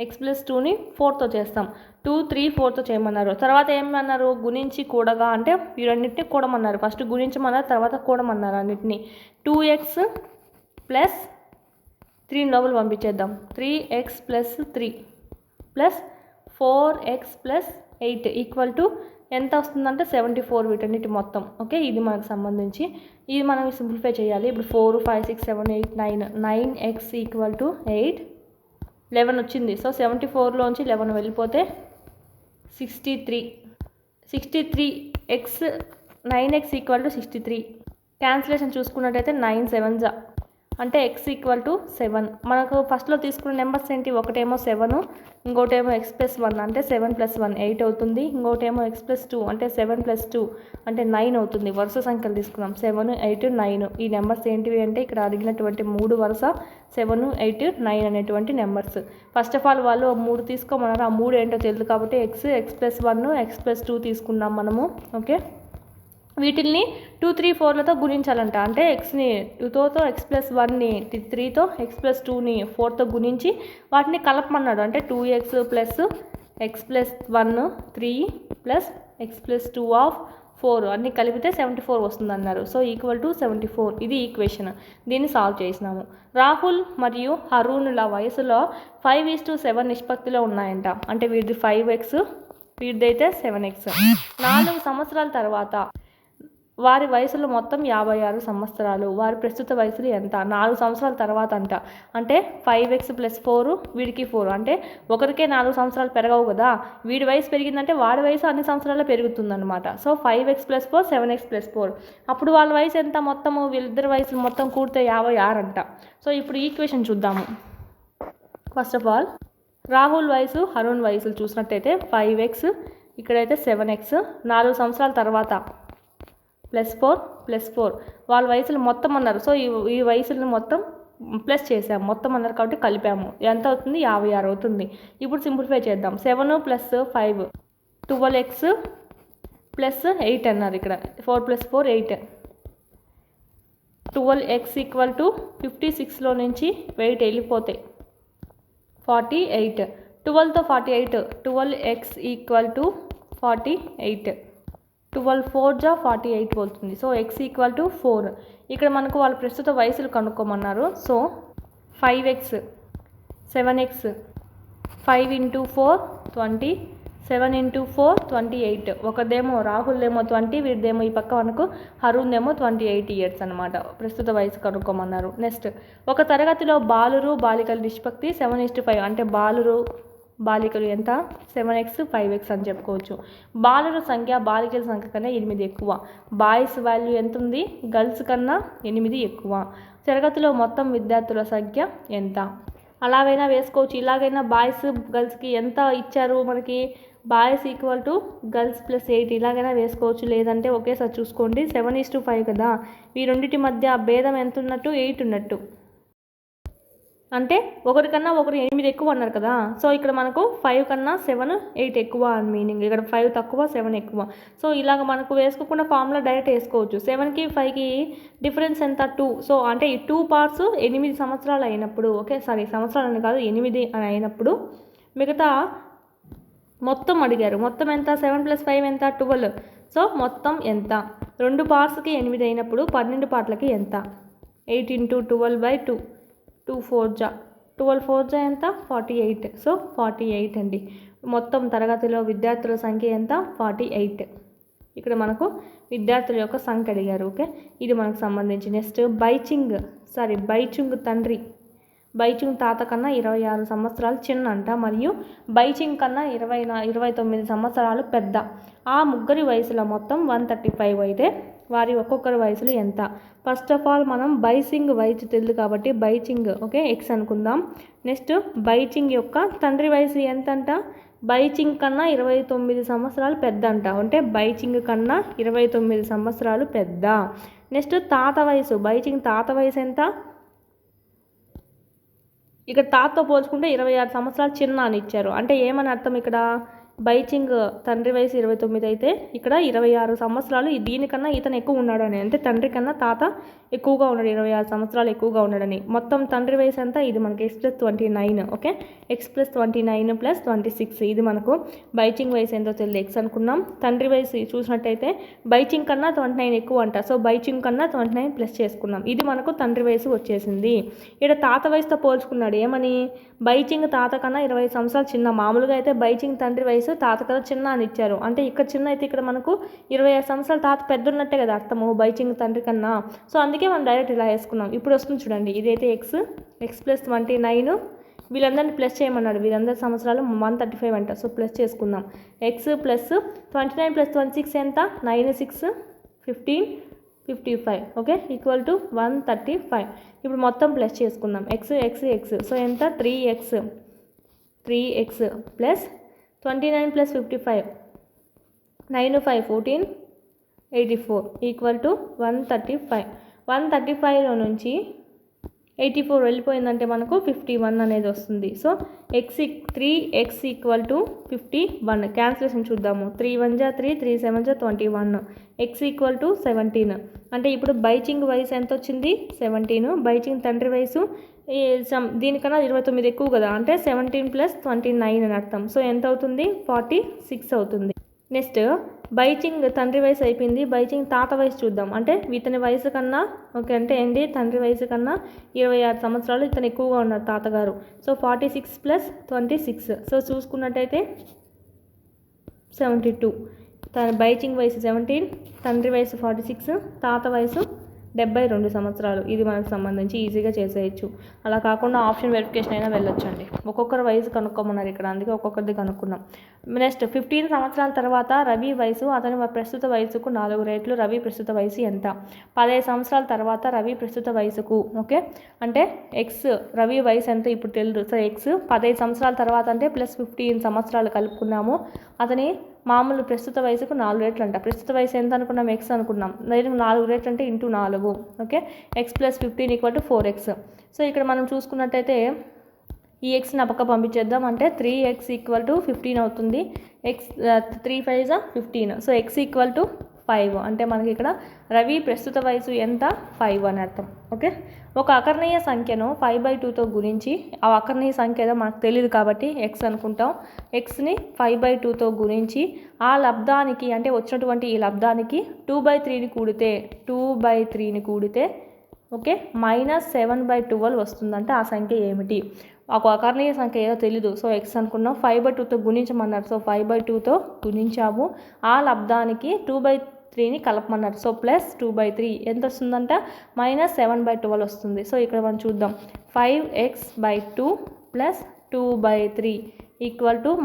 x+2ని 4తో చేస్తాం. 2, 3, 4తో చేయమన్నారు. తర్వాత ఏమన్నారు? గుణించి కూడగా, అంటే ఈ రెండింటిని కూడమన్నారు. ఫస్ట్ గుణించమన్నారు, తర్వాత కూడమన్నారు అన్నింటినీ. 2x + 3 లోపల పంపించేద్దాం. 3x + 3 + 4x + 8 ఈక్వల్ టు ఎంత వస్తుందంటే 74. వీటన్నిటి మొత్తం. ఓకే, ఇది మనకు సంబంధించి ఇది మనం సింప్లిఫై చేయాలి. ఇప్పుడు 4, 5, 6, 7, 8, 9. 9x ఈక్వల్ టు 8, 11 వచ్చింది. సో 74లోంచి 11 వెళ్ళిపోతే 63. 63x 9x equal to 63. Cancellation చూసుకున్నట్టయితే 9 7 అంటే x ఈక్వల్ టు 7. మనకు ఫస్ట్లో తీసుకున్న నెంబర్స్ ఏంటి? ఒకటేమో 7, ఇంకోటేమో x+1 అంటే 7 + 1 8 అవుతుంది. ఇంకోటేమో x+2 అంటే 7 + 2 అంటే 9 అవుతుంది. వరుస సంఖ్యలు తీసుకున్నాం, 7, 8, 9. ఈ నెంబర్స్ ఏంటివి అంటే ఇక్కడ అడిగినటువంటి 3 వరుస 7, 8, 9 అనేటువంటి నెంబర్స్. ఫస్ట్ ఆఫ్ ఆల్ వాళ్ళు 3 తీసుకోమన్నారు. ఆ 3 ఏంటో తెలియదు కాబట్టి x+1, x+2 తీసుకున్నాం మనము. ఓకే, వీటిల్ని 2, 3, 4లతో గుణించాలంట. అంటే xని 2తో, x+1ని 3తో, x+2ని 4తో గుణించి వాటిని కలపమన్నాడు. అంటే 2x + x+1 3 + x+2 4 అన్నీ కలిపితే 74 వస్తుంది అన్నారు. So equal to 74. ఇది ఈక్వేషన్. దీన్ని సాల్వ్ చేసినాము. రాహుల్ మరియు హరుణుల వయసులో 5:7 నిష్పత్తిలో ఉన్నాయంట. అంటే వీడిది 5x, వీడిదైతే 7x. 4 సంవత్సరాల తర్వాత వారి వయసులో మొత్తం 56 సంవత్సరాలు. వారి ప్రస్తుత వయసులు ఎంత? 4 సంవత్సరాల తర్వాత అంట. అంటే 5x + 4, వీడికి 4. అంటే ఒకరికే 4 సంవత్సరాలు పెరగవు కదా, వీడి వయసు పెరిగిందంటే వాడి వయసు అన్ని సంవత్సరాలు పెరుగుతుందన్నమాట. So 5x + 4, 7x + 4. అప్పుడు వాళ్ళ వయసు ఎంత? మొత్తము వీళ్ళిద్దరి వయసులు మొత్తం కూడితే 56 అంట. సో ఇప్పుడు ఈక్వేషన్ చూద్దాము. ఫస్ట్ ఆఫ్ ఆల్ రాహుల్ వయసు, హరుణ్ వయసులు చూసినట్టయితే 5x, ఇక్కడైతే 7x. 4 సంవత్సరాల తర్వాత +4 +4 వాళ్ళ వయసులు మొత్తం అన్నారు. సో ఈ వయసులను మొత్తం ప్లస్ చేసాము, మొత్తం అన్నారు కాబట్టి కలిపాము. ఎంత అవుతుంది? 56 అవుతుంది. ఇప్పుడు సింప్లిఫై చేద్దాం. 7 + 5 12x + 8 అన్నారు. ఇక్కడ 4 + 4 8. 12x ఈక్వల్ టు 56లో నుంచి 8 వెళ్ళిపోతాయి 48. 12తో 48. 12x equal to 48. 12 4 జా 48 అవుతుంది. So x equal to 4. ఇక్కడ మనకు వాళ్ళ ప్రస్తుత వయసులు కనుక్కోమన్నారు. So 5x, 7x, 5 × 4 20, 7 × 4 28. ఒకదేమో రాహుల్దేమో 20, వీడిదేమో ఈ పక్క మనకు హరుణ్దేమో 28 ఇయర్స్ అనమాట. ప్రస్తుత వయసు కనుక్కోమన్నారు. నెక్స్ట్, ఒక తరగతిలో బాలురు బాలికల నిష్పత్తి 7:5. అంటే బాలికలు ఎంత? 7x 5x అని చెప్పుకోవచ్చు. బాలుర సంఖ్య బాలికల సంఖ్య కన్నా 8 ఎక్కువ. బాయ్స్ వాల్యూ ఎంత ఉంది? గర్ల్స్ కన్నా 8 ఎక్కువ. తరగతిలో మొత్తం విద్యార్థుల సంఖ్య ఎంత? అలాగైనా వేసుకోవచ్చు, ఇలాగైనా బాయ్స్ గర్ల్స్కి ఎంత ఇచ్చారు మనకి, బాయ్స్ = గర్ల్స్ +8 ఇలాగైనా వేసుకోవచ్చు. లేదంటే ఒకేసారి చూసుకోండి, 7:5 కదా, ఈ రెండింటి మధ్య భేదం ఎంత ఉన్నట్టు? 8 ఉన్నట్టు. అంటే ఒకరికన్నా ఒకరు 8 ఎక్కువ అన్నారు కదా, సో ఇక్కడ మనకు 5 కన్నా 7 8 ఎక్కువ అని మీనింగ్. ఇక్కడ 5 తక్కువ 7 ఎక్కువ. సో ఇలాగ మనకు వేసుకోకుండా ఫార్ములా డైరెక్ట్ వేసుకోవచ్చు. 7కి 5కి డిఫరెన్స్ ఎంత? 2. సో అంటే ఈ 2 పార్ట్స్ 8 సంవత్సరాలు అయినప్పుడు, సంవత్సరాలని కాదు 8 అని అయినప్పుడు, మిగతా మొత్తం అడిగారు. మొత్తం ఎంత? 7 + 5 ఎంత? 12. సో మొత్తం ఎంత? 2 పార్ట్స్కి 8 అయినప్పుడు 12 పార్ట్లకి ఎంత? 8 × 12/2. 2 4 జా 12 4 జా ఎంత? 48. సో 48 అండి. మొత్తం తరగతిలో విద్యార్థుల సంఖ్య ఎంత? 48. ఇక్కడ మనకు విద్యార్థుల యొక్క సంఖ్య అడిగారు. ఓకే, ఇది మనకు సంబంధించి. నెక్స్ట్, బైచుంగ్ తండ్రి బైచుంగ్ తాత కన్నా 26 సంవత్సరాలు చిన్న అంట, మరియు బైచింగ్ కన్నా 29 సంవత్సరాలు పెద్ద. ఆ ముగ్గురి వయసుల మొత్తం 135 అయితే వారి ఒక్కొక్కరి వయసులు ఎంత? ఫస్ట్ ఆఫ్ ఆల్ మనం బైచింగ్ వయసు తెలియదు కాబట్టి బైచింగ్ x అనుకుందాం. నెక్స్ట్, బైచింగ్ యొక్క తండ్రి వయసు ఎంత అంట? బైచింగ్ కన్నా 29 సంవత్సరాలు పెద్ద అంట. అంటే బైచింగ్ కన్నా 29 సంవత్సరాలు పెద్ద. నెక్స్ట్, తాత వయసు, బైచింగ్ తాత వయసు ఎంత? ఇక్కడ తాతతో పోల్చుకుంటే 26 సంవత్సరాలు చిన్న అని ఇచ్చారు. అంటే ఏమని అర్థం? ఇక్కడ బైచింగ్ తండ్రి వయసు 29 అయితే ఇక్కడ 26 సంవత్సరాలు దీనికన్నా ఇతను ఎక్కువ ఉన్నాడని. అంటే తండ్రి కన్నా తాత ఎక్కువగా ఉన్నాడు, 26 సంవత్సరాలు ఎక్కువగా ఉన్నాడని. మొత్తం తండ్రి వయసు ఎంత? ఇది మనకి x + 29. Okay, x + 29 + 26. ఇది మనకు బైచింగ్ వయసు ఎంతో తెలియదు, x అనుకున్నాం. తండ్రి వయసు చూసినట్టయితే బైచింగ్ కన్నా 29 ఎక్కువ అంట. సో బైచింగ్ కన్నా 29 ప్లస్ చేసుకున్నాం. ఇది మనకు తండ్రి వయసు వచ్చేసింది. ఇక్కడ తాత వయసుతో పోల్చుకున్నాడు. ఏమని? బైచింగ్ తాత కన్నా 20 సంవత్సరాలు చిన్న. మామూలుగా అయితే బైచింగ్ తండ్రి వయసు తాత కన్నా చిన్న అని ఇచ్చారు. అంటే ఇక్కడ చిన్న అయితే ఇక్కడ మనకు 25 సంవత్సరాలు తాత పెద్ద ఉన్నట్టే కదా అర్థము, బైచింగ్ తండ్రి కన్నా. సో అందుకే మనం డైరెక్ట్ ఇలా వేసుకున్నాం. ఇప్పుడు వస్తుంది చూడండి, ఇదైతే x + 29. వీళ్ళందరినీ ప్లస్ చేయమన్నాడు. వీళ్ళందరి సంవత్సరాలు 135 అంట. సో ప్లస్ చేసుకుందాం. x + 29 + 26 ఎంత? 9 6 15 55. ఓకే, = 135. ఇప్పుడు మొత్తం ప్లస్ చేసుకుందాం. x సో ఎంత? 3x + 29 + 55 9 5 14 84 = 135. 135లో నుంచి 84 వెళ్ళిపోయిందంటే మనకు 51 అనేది వస్తుంది. So 3x = 51. క్యాన్సిలేషన్ చూద్దాము. 3 1 జా 3, 3 7 జా 21. x = 17. అంటే ఇప్పుడు బైచింగ్ వయసు ఎంత వచ్చింది? 17. బైచింగ్ తండ్రి వయసు దీనికన్నా 29 ఎక్కువ కదా, అంటే 17 + 29 అని అర్థం. సో ఎంత అవుతుంది? 46 అవుతుంది. నెక్స్ట్, బైచింగ్ తండ్రి వయసు అయిపోయింది. బైచింగ్ తాత వయసు చూద్దాం. అంటే ఇతని వయసు కన్నా అంటే ఏంటి, తండ్రి వయసు కన్నా 26 సంవత్సరాలు ఇతను ఎక్కువగా ఉన్నారు తాతగారు. సో 46 + 26. సో చూసుకున్నట్టయితే 72. బైచింగ్ వయసు 17, తండ్రి వయసు 46, తాత వయసు 72 సంవత్సరాలు. ఇది మనకు సంబంధించి ఈజీగా చేసేయచ్చు. అలా కాకుండా ఆప్షన్ వెరిఫికేషన్ అయినా వెళ్ళొచ్చండి. ఒక్కొక్కరు వయసు కనుక్కోమన్నారు ఇక్కడ, అందుకే ఒక్కొక్కరిది కనుక్కున్నాం. నెక్స్ట్, 15 సంవత్సరాల తర్వాత రవి వయసు అతని ప్రస్తుత వయసుకు 4 రెట్లు. రవి ప్రస్తుత వయసు ఎంత? 15 సంవత్సరాల తర్వాత రవి ప్రస్తుత వయసుకు, ఓకే, అంటే రవి వయసు ఎంత ఇప్పుడు తెలియదు. సో x 15 సంవత్సరాల తర్వాత అంటే +15 సంవత్సరాలు కలుపుకున్నాము. అతని మామూలు ప్రస్తుత వయసుకు 4 రెట్లు అంట. ప్రస్తుత వయసు ఎంత అనుకున్నాం? x అనుకున్నాం. 4 రెట్లు అంటే × 4. Okay, x + 15 = 4x. సో ఇక్కడ మనం చూసుకున్నట్టయితే ఈ xని పక్క పంపించేద్దాం. అంటే 3x = 15 అవుతుంది. 3 5 = 15. So x = 5. అంటే మనకి ఇక్కడ రవి ప్రస్తుత వయసు ఎంత? 5 అని అర్థం. ఓకే, ఒక అకర్ణీయ సంఖ్యను 5/2తో గురించి, ఆ అకర్ణీయ సంఖ్య ఏదో మనకు తెలియదు కాబట్టి x అనుకుంటాం. xని 5/2తో గురించి ఆ లబ్ధానికి, అంటే వచ్చినటువంటి ఈ లబ్ధానికి 2/3ని కూడితే ఓకే -7/12 వస్తుందంటే ఆ సంఖ్య ఏమిటి? ఒక అకర్ణీయ సంఖ్య ఏదో తెలీదు, సో ఎక్స్ అనుకున్నాం. 5/2తో గుణించమన్నారు, సో 5/2తో గుణించాము. ఆ లబ్ధానికి 2/3ని కలపమన్నారు, సో +2/3 ఎంత వస్తుందంట, -7/12 వస్తుంది. సో ఇక్కడ మనం చూద్దాం, 5x/2 + 2/3 =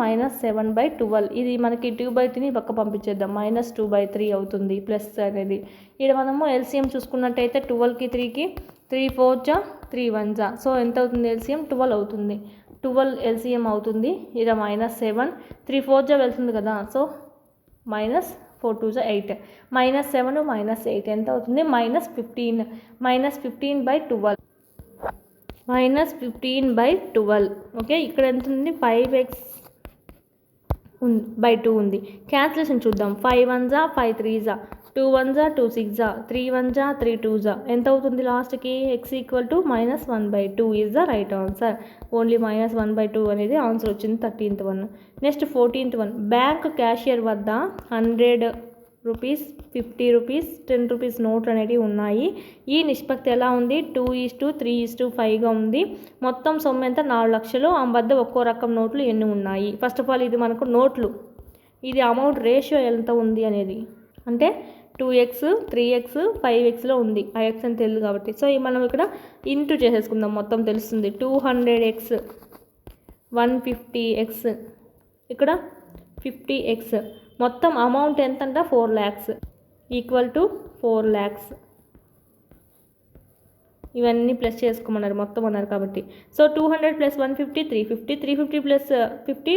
-7/12. ఇది మనకి 2/3ని పక్క పంపించేద్దాం, -2/3 అవుతుంది ప్లస్ అనేది. ఇక్కడ మనము ఎల్సిఎం చూసుకున్నట్టయితే 12కి 3కి 3 4 జా 3 1 జా, సో ఎంత అవుతుంది ఎల్సిఎం 12 అవుతుంది. 12 ఎల్సిఎం అవుతుంది. ఇక్కడ -7 3 4 జా వెళ్తుంది కదా, సో -4 2 జా 8 -7 -8 ఎంత అవుతుంది, -15 -15/12 -15/12. ఓకే, ఇక్కడ ఎంత ఉంది, 5x/2 ఉంది. క్యాన్సిలేషన్ చూద్దాం, 5 1 జా 5 3 జా 2 1 జా 2 6 జా 3 1 జా 3 2 జా ఎంత అవుతుంది లాస్ట్కి, x = -1/2 is the right answer. Only -1/2 అనేది ఆన్సర్ వచ్చింది, 13th one. Next 14th one, bank cashier వద్ద 100 రూపీస్ 50 రూపీస్ 10 రూపీస్ నోట్లు అనేవి ఉన్నాయి. ఈ నిష్పత్తి ఎలా ఉంది, 2:3:5గా ఉంది. మొత్తం సొమ్ము ఎంత, 4 లక్షలు. ఆ వద్ద ఒక్కో రకం నోట్లు ఎన్ని ఉన్నాయి. ఫస్ట్ ఆఫ్ ఆల్ ఇది మనకు నోట్లు, ఇది అమౌంట్ రేషియో ఎంత ఉంది అనేది, అంటే 2x 3x 5xలో ఉంది, ఆ x అని తెలియదు కాబట్టి. సో మనం ఇక్కడ ఇంటూ చేసేసుకుందాం, మొత్తం తెలుస్తుంది. 200x 150x ఇక్కడ 50x, మొత్తం అమౌంట్ ఎంత అంట, 4 lakhs = 4 lakhs. ఇవన్నీ ప్లస్ చేసుకోమన్నారు, మొత్తం అన్నారు కాబట్టి. So 200 + 150 350 350 + 50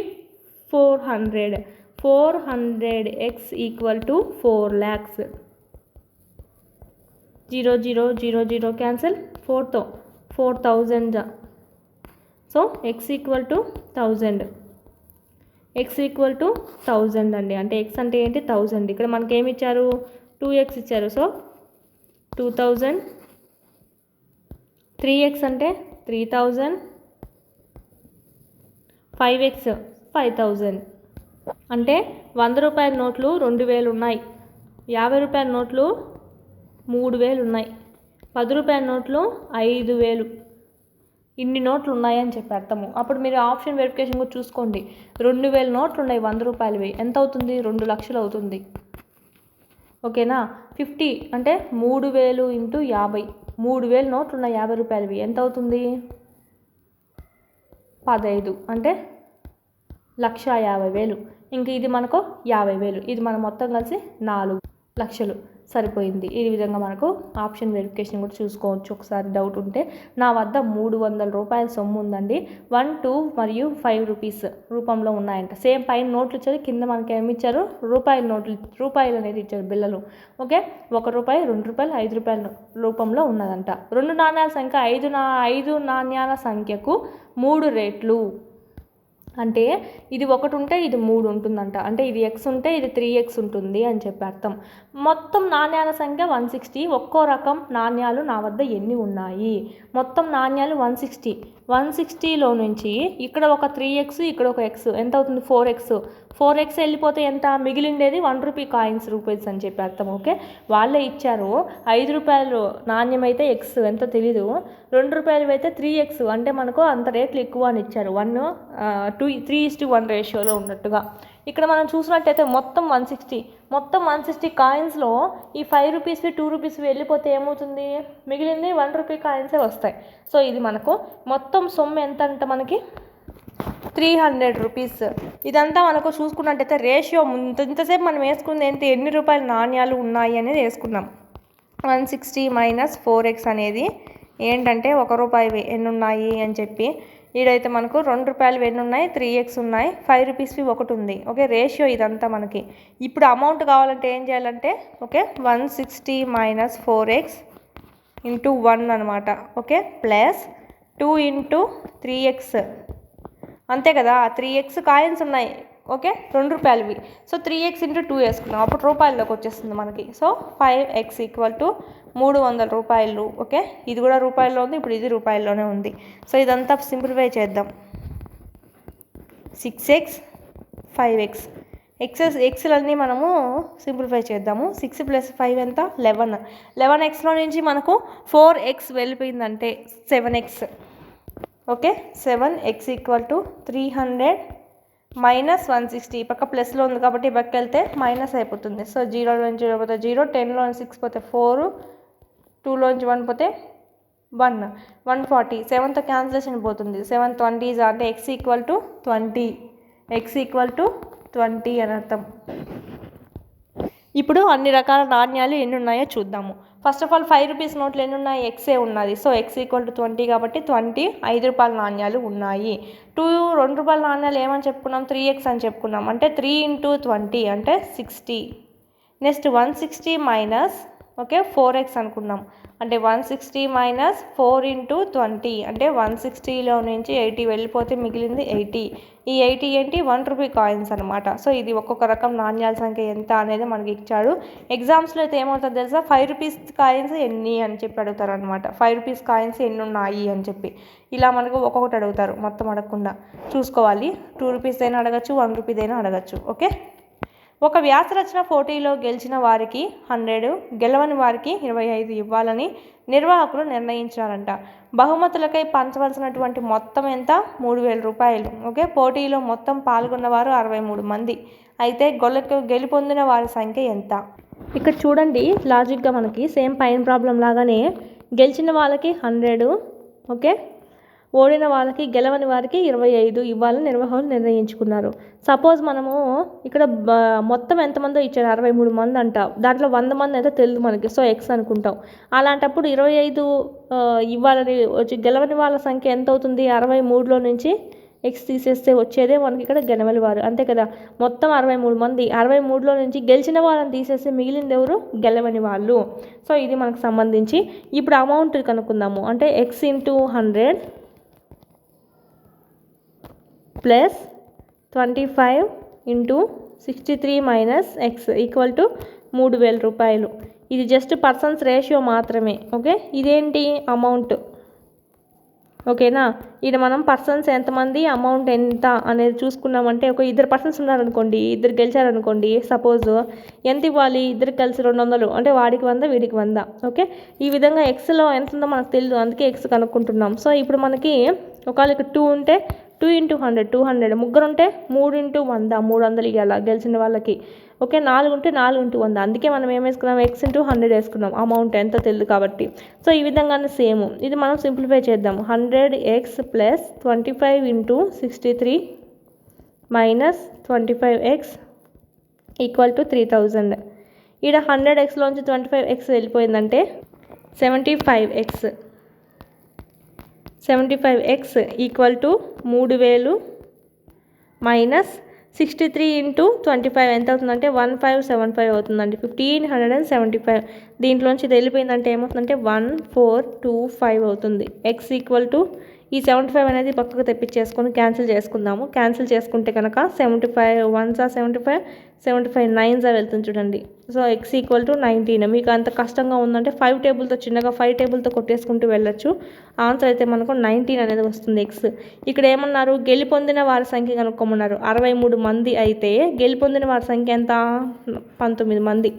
400 400x = 4 lakhs. 0 0 0 0 క్యాన్సిల్, 4తో 4000 జా, సో x = 1000 x = 1000 అండి. అంటే x అంటే ఏంటి, 1000. ఇక్కడ మనకి ఏమి ఇచ్చారు, 2x ఇచ్చారు, సో 2000. 3x అంటే 3000, 5x 5000. అంటే 100 రూపాయల నోట్లు 2000 ఉన్నాయి, 50 రూపాయల నోట్లు 3000 ఉన్నాయి, 10 రూపాయల నోట్లు 5000. ఇన్ని నోట్లు ఉన్నాయని చెప్పి అర్థము. అప్పుడు మీరు ఆప్షన్ వెరిఫికేషన్ కూడా చూసుకోండి. 2000 నోట్లు ఉన్నాయి 100 రూపాయలవి, ఎంత అవుతుంది, 2 లక్షలు అవుతుంది. ఓకేనా. 50 అంటే 3000 × 50, 3000 నోట్లు ఉన్నాయి 50 రూపాయలవి, ఎంత అవుతుంది, 15 అంటే 1,50,000. ఇంక ఇది మనకు 50,000, ఇది మనం మొత్తం కలిసి 4 లక్షలు సరిపోయింది. ఈ విధంగా మనకు ఆప్షన్ వెరిఫికేషన్ కూడా చూసుకోవచ్చు. ఒకసారి డౌట్ ఉంటే, నా వద్ద 300 రూపాయల సొమ్ము ఉందండి, 1 2 మరియు 5 రూపీస్ రూపంలో ఉన్నాయంట. సేమ్ పైన నోట్లు ఇచ్చారు, కింద మనకి ఏమి ఇచ్చారు, రూపాయల నోట్లు, రూపాయలు అనేది ఇచ్చారు బిళ్ళలు. ఓకే, 1 రూపాయి 2 రూపాయలు 5 రూపాయల రూపంలో ఉన్నదంట. 2 నాణ్యాల సంఖ్య 5 నాణ్యాల సంఖ్యకు 3 రేట్లు. అంటే ఇది 1 ఉంటే ఇది 3 ఉంటుందంట, అంటే ఇది x ఉంటే ఇది 3x ఉంటుంది అని చెప్పి అర్థం. మొత్తం నాణ్యాల సంఖ్య 160. ఒక్కో రకం నాణ్యాలు నా వద్ద ఎన్ని ఉన్నాయి, మొత్తం నాణ్యాలు 160. 160లో నుంచి ఇక్కడ ఒక 3x, ఇక్కడ ఒక x, ఎంత అవుతుంది, 4x. 4x వెళ్ళిపోతే ఎంత మిగిలిండేది, 1 రూపీ కాయిన్స్ రూపీస్ అని చెప్పి అర్థం. ఓకే, వాళ్ళే ఇచ్చారు 5 రూపాయలు నాణ్యం అయితే x ఎంతో తెలీదు, 2 రూపాయలు అయితే 3x, అంటే మనకు అంత రేట్లు ఎక్కువ అని ఇచ్చారు, 3:1 రేషియోలో ఉన్నట్టుగా. ఇక్కడ మనం చూసినట్టయితే మొత్తం 160, మొత్తం 160 కాయిన్స్లో ఈ 5 రూపీస్వి 2 రూపీస్వి వెళ్ళిపోతే ఏమవుతుంది, మిగిలింది 1 రూపీ కాయిన్సే వస్తాయి. సో ఇది మనకు మొత్తం సొమ్ము ఎంత అంటే మనకి 300 రూపీస్. ఇదంతా మనకు చూసుకున్నట్టయితే రేషియో ఇంతసేపు మనం వేసుకుంది ఏంటి, ఎన్ని రూపాయల నాణ్యాలు ఉన్నాయి అనేది వేసుకున్నాం. 160 - 4x అనేది ఏంటంటే 1 రూపాయి ఎన్ని ఉన్నాయి అని చెప్పి. ఈడైతే మనకు 2 రూపాయలు ఎన్ని ఉన్నాయి, 3x ఉన్నాయి, 5 రూపీస్వి 1 ఉంది. ఓకే, రేషియో ఇదంతా మనకి. ఇప్పుడు అమౌంట్ కావాలంటే ఏం చేయాలంటే, ఓకే, 160 - 4x × 1 అనమాట. ఓకే, ప్లస్ 2 × 3x, అంతే కదా. 3x కాయిన్స్ ఉన్నాయి, ఓకే, 2 రూపాయలవి. సో 3x × 2 వేసుకున్నాం, అప్పుడు రూపాయల్లోకి వచ్చేస్తుంది మనకి. సో 5x = 300 రూపాయలు. ఓకే, ఇది కూడా రూపాయల్లో ఉంది, ఇప్పుడు ఇది రూపాయల్లోనే ఉంది. సో ఇదంతా సింప్లిఫై చేద్దాం. 6x 5x, ఎక్స్లన్నీ మనము సింప్లిఫై చేద్దాము. 6 + 5 ఎంత, 11. 11xలో నుంచి మనకు 4x వెళ్ళిపోయిందంటే 7x. Okay 7x equal to 300 minus 160 పక్క ప్లస్లో ఉంది కాబట్టి పక్క వెళ్తే మైనస్ అయిపోతుంది. సో 0 పోతే 0, 10లో 6 పోతే 4, 2లోంచి 1 పోతే 1, 140. 7తో క్యాన్సిలేషన్ పోతుంది. 7 20 అంటే x equal to 20, x equal to 20 అని అర్థం. ఇప్పుడు అన్ని రకాల నాణ్యాలు ఎన్ని ఉన్నాయో చూద్దాము. ఫస్ట్ ఆఫ్ ఆల్ 5 రూపీస్ నోట్లు ఎన్ని ఉన్నాయి? ఎక్సే ఉన్నది. సో x ఈక్వల్ టు 20 కాబట్టి 20 5 రూపాయల నాణ్యాలు ఉన్నాయి. 2 రూపాయల నాణ్యాలు ఏమని చెప్పుకున్నాం? 3x అని చెప్పుకున్నాం. అంటే 3 × 20 అంటే 60. నెక్స్ట్ 160 మైనస్ 4x అనుకున్నాం. అంటే 160 మైనస్ 4 × 20 అంటే 160లో నుంచి 80 వెళ్ళిపోతే మిగిలింది 80. ఈ 80 ఏంటి? 1 రూపీ కాయిన్స్ అనమాట. సో ఇది ఒక్కొక్క రకం నాణ్యాల సంఖ్య ఎంత అనేది మనకి ఇచ్చాడు. ఎగ్జామ్స్లో అయితే ఏమవుతుందో తెలుసా? 5 రూపీస్ కాయిన్స్ ఎన్ని అని చెప్పి అడుగుతారు అనమాట. 5 రూపీస్ కాయిన్స్ ఎన్ని ఉన్నాయి అని చెప్పి ఇలా మనకు ఒక్కొక్కటి అడుగుతారు, మొత్తం అడగకుండా చూసుకోవాలి. 2 రూపీస్ అయినా అడగచ్చు, 1 రూపీదైనా అడగచ్చు. ఓకే, ఒక వ్యాసరచన పోటీలో గెలిచిన వారికి 100, గెలవని వారికి 25 ఇవ్వాలని నిర్వాహకులు నిర్ణయించారంట. బహుమతులకై పంచవలసినటువంటి మొత్తం ఎంత? 3000 రూపాయలు. ఓకే, పోటీలో మొత్తం పాల్గొన్నవారు 63 మంది. అయితే గెలుపొందిన వారి సంఖ్య ఎంత? ఇక్కడ చూడండి, లాజిక్గా మనకి సేమ్ పైన ప్రాబ్లం లాగానే గెలిచిన వాళ్ళకి 100, ఓకే, ఓడిన వాళ్ళకి గెలవని వారికి 25 ఇవ్వాలని నిర్వాహకులు నిర్ణయించుకున్నారు. సపోజ్ మనము ఇక్కడ మొత్తం ఎంతమందో ఇచ్చారు? 63 మంది అంట. దాంట్లో 100 మంది అయితే తెలియదు మనకి, సో x అనుకుంటాం. అలాంటప్పుడు 25 ఇవ్వాలని వచ్చి గెలవని వాళ్ళ సంఖ్య ఎంత అవుతుంది? 63లో నుంచి x తీసేస్తే వచ్చేదే మనకి ఇక్కడ గెలవని వారు, అంతే కదా. మొత్తం 63 మంది, 63లో నుంచి గెలిచిన వాళ్ళని తీసేస్తే మిగిలింది ఎవరు? గెలవని వాళ్ళు. సో ఇది మనకు సంబంధించి ఇప్పుడు అమౌంట్ కనుక్కుందాము. అంటే x × 100 plus 25 × 63 minus x equal to 3000 రూపాయలు. ఇది జస్ట్ పర్సన్స్ రేషియో మాత్రమే. ఓకే, ఇదేంటి? అమౌంట్. ఓకేనా, ఇది మనం పర్సన్స్ ఎంతమంది, అమౌంట్ ఎంత అనేది చూసుకున్నామంటే, ఒక 2 పర్సన్స్ ఉన్నారనుకోండి, 2 గెలిచారనుకోండి, సపోజ్ ఎంత ఇవ్వాలి? 2 కలిసి 200, అంటే వాడికి 100 వీడికి 100. ఓకే, ఈ విధంగా ఎక్స్లో ఎంత ఉందో మనకు తెలియదు, అందుకే ఎక్స్ కనుక్కుంటున్నాం. సో ఇప్పుడు మనకి ఒకవేళ ఇక్కడ 2 ఉంటే 2 × 100 200, ముగ్గురు ఉంటే 3 × 100 300 ఇవ్వాలి గెలిచిన వాళ్ళకి. ఓకే, 4 ఉంటే 4 × 100, అందుకే మనం ఏం వేసుకున్నాం? x × 100 వేసుకున్నాం, అమౌంట్ ఎంత తెలియదు కాబట్టి. సో ఈ విధంగానే సేమ్ ఇది మనం సింప్లిఫై చేద్దాం. 100x plus 25 × 63 minus 25x equal to 3000. ఇక్కడ 100xలోంచి 25x వెళ్ళిపోయిందంటే 75x equal to 3000 minus 63 × 25 ఎంత అవుతుందంటే 1575 అవుతుందండి. 1575. దీంట్లోంచి ఇది వెళ్ళిపోయిందంటే ఏమవుతుందంటే 1425 అవుతుంది. x ఈక్వల్ టు ఈ 75 అనేది పక్కకు తెప్పించేసుకొని క్యాన్సిల్ చేసుకుందాము. క్యాన్సిల్ చేసుకుంటే కనుక 75 1s 75 75 9s వెళ్తుంది చూడండి. So x equal to 19. మీకు అంత కష్టంగా ఉందంటే 5 టేబుల్తో చిన్నగా 5 టేబుల్తో కొట్టేసుకుంటూ వెళ్ళొచ్చు. ఆన్సర్ అయితే మనకు 19 అనేది వస్తుంది x. ఇక్కడ ఏమన్నారు? గెలుపొందిన వారి సంఖ్య కనుక్కోమన్నారు. 63 మంది అయితే గెలుపొందిన వారి సంఖ్య ఎంత? 19 మంది.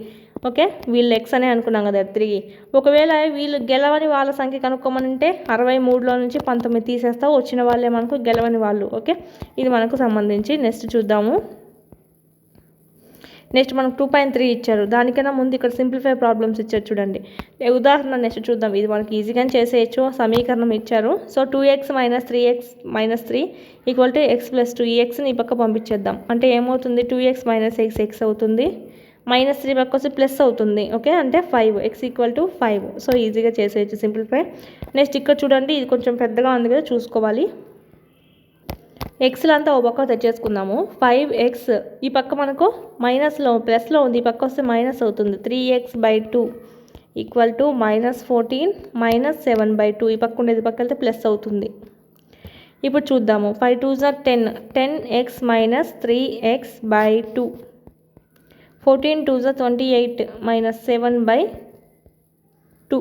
ఓకే, వీళ్ళు x అనే అనుకున్నాం కదా తిరిగి. ఒకవేళ వీళ్ళు గెలవని వాళ్ళ సంఖ్య కనుక్కోమని అంటే 63లో నుంచి 19 తీసేస్తావు, వచ్చిన వాళ్ళే మనకు గెలవని వాళ్ళు. ఓకే, ఇది మనకు సంబంధించి. నెక్స్ట్ చూద్దాము. నెక్స్ట్ మనకు 2.3 ఇచ్చారు. దానికన్నా ముందు ఇక్కడ సింప్లిఫై ప్రాబ్లమ్స్ ఇచ్చారు చూడండి. ఉదాహరణ నెక్స్ట్ చూద్దాం. ఇది మనకి ఈజీగా చేసేయచ్చు. సమీకరణం ఇచ్చారు. So 2x minus 3x minus 3 equal to x plus 2. ఈ xని ఈ పక్క పంపించేద్దాం. అంటే ఏమవుతుంది? 2x మైనస్ x అవుతుంది. మైనస్ 3 పక్క వచ్చి ప్లస్ అవుతుంది. ఓకే, అంటే 5 x ఈక్వల్ టు 5. సో ఈజీగా చేసేయచ్చు సింప్లిఫై. నెక్స్ట్ ఇక్కడ చూడండి, ఇది కొంచెం పెద్దగా ఉంది కదా, చూసుకోవాలి. ఎక్స్లో అంతా ఓ పక్క తెచ్చేసుకుందాము. 5x ఈ పక్క మనకు మైనస్లో ప్లస్లో ఉంది, ఈ పక్క వస్తే మైనస్ అవుతుంది. 3x/2 equal to -14 -7/2. ఈ పక్క ఉండేది పక్క వెళ్తే ప్లస్ అవుతుంది. ఇప్పుడు చూద్దాము. 5 2s are 10. 10x minus 3x/2. 14 2s are 28 -7/2.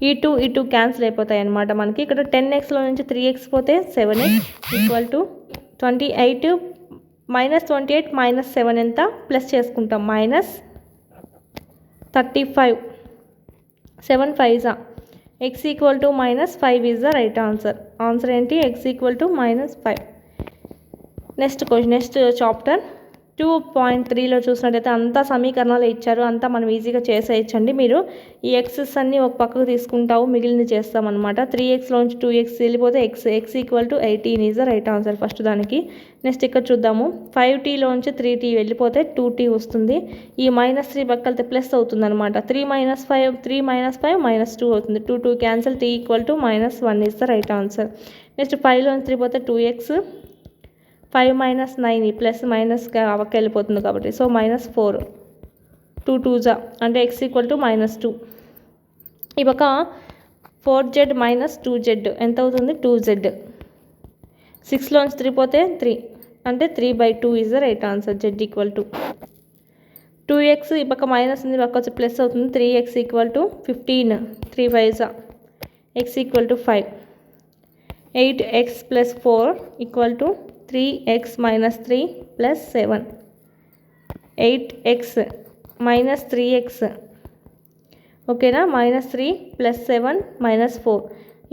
ఈ 2 క్యాన్సిల్ అయిపోతాయి అన్నమాట మనకి. ఇక్కడ 10xలో నుంచి 3x పోతే 7x ఈక్వల్ టు 28 -28 -7 ఎంత? ప్లస్ చేసుకుంటాం, -35. 7 5s x equal to -5 is the right answer. Answer ఏంటి? x equal to -5. Next chapter 2.3లో చూసినట్టయితే అంతా సమీకరణాలు ఇచ్చారు. అంతా మనం ఈజీగా చేసేయచ్చండి. మీరు ఈ ఎక్సెస్ అన్నీ ఒక పక్కకు తీసుకుంటావు, మిగిలింది చేస్తామన్నమాట. 3xలోంచి 2x వెళ్ళిపోతే x equal to 18 is the right answer first దానికి. నెక్స్ట్ ఇక్కడ చూద్దాము. 5t లోంచి 3t వెళ్ళిపోతే 2t వస్తుంది. ఈ -3 పక్కలతో ప్లస్ అవుతుంది అనమాట. 3 - 5 -2 అవుతుంది. 2 cancel, t equal to -1 is the right answer. Next 5లోంచి 3 పోతే 2x, 5 - 9 ప్లస్ మైనస్గా అవకి వెళ్ళిపోతుంది కాబట్టి సో -4, 2 2s అంటే x ఈక్వల్ టు -2. ఈ పక్క 4z - 2z ఎంత అవుతుంది? 2z. 6లోంచి 3 పోతే 3 అంటే 3/2 is the right answer. z equal to 2x. ఈ పక్క మైనస్ ఉంది, పక్క వచ్చి ప్లస్ అవుతుంది. 3x equal to 15, 3 5s x equal to 5. 8x + 4 equal to 3x - 3 + 7. 8x - 3x ఓకేనా. -3 + 7 -4.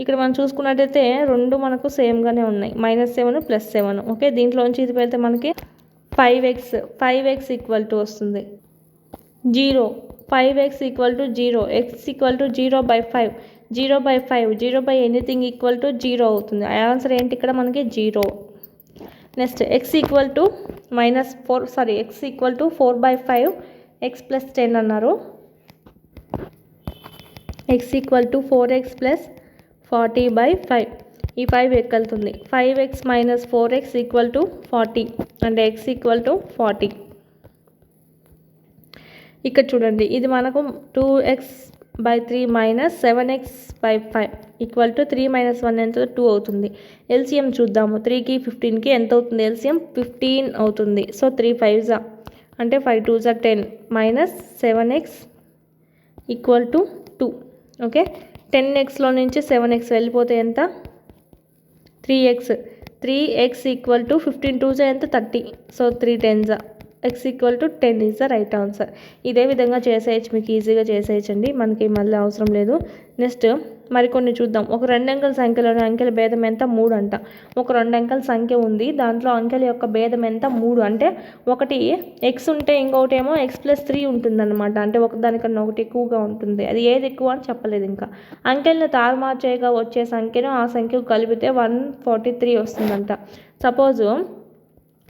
ఇక్కడ మనం చూసుకున్నట్టయితే రెండు మనకు సేమ్గానే ఉన్నాయి, -7 + 7. ఓకే, దీంట్లోంచి ఇది పెడితే మనకి 5x ఈక్వల్ టు వస్తుంది 0. 5x equal to 0, x equal to 0/5. 0/5, 0 anything equal to 0 అవుతుంది. ఆన్సర్ ఏంటి ఇక్కడ మనకి? 0. Next x equal to x equal to 4/5, x + 10 అన్నారు. x equal to 4x + 40/5. ఈ 5 ఎక్కలుతుంది. 5x - 4x ఈక్వల్ టు 40 అంటే x ఈక్వల్ టు 40. ఇక్కడ చూడండి, ఇది మనకు 2x/3 - 7x/5 ఈక్వల్ టు 3 - 1 ఎంత? 2 అవుతుంది. ఎల్సిఎం చూద్దాము. 3కి 15కి ఎంత అవుతుంది? ఎల్సిఎం 15 అవుతుంది. సో 3 5s అంటే 5 2s 10 -7x equal to 2. Okay, 10xలో నుంచి 7x వెళ్ళిపోతే ఎంత? 3x. 3x equal to 15 2s ఎంత? 30. So 3 10s x equal to 10 is the right answer. ఇదే విధంగా చేసేయచ్చు, మీకు ఈజీగా చేసేయచ్చండి, మనకి మళ్ళీ అవసరం లేదు. నెక్స్ట్ మరికొన్ని చూద్దాం. ఒక 2 అంకెల సంఖ్యలోని అంకెల భేదం ఎంత? 3 అంట. ఒక 2 అంకెల సంఖ్య ఉంది, దాంట్లో అంకెల యొక్క భేదం ఎంత? 3. అంటే ఒకటి x ఉంటే ఇంకొకటి ఏమో x + 3 ఉంటుందన్నమాట. అంటే ఒకదానికన్నా ఒకటి ఎక్కువగా ఉంటుంది. అది ఏది ఎక్కువ అని చెప్పలేదు. ఇంకా అంకెలను తారుమారు చేయగా వచ్చే సంఖ్యను ఆ సంఖ్యకు కలిపితే 143 వస్తుందంట. సపోజు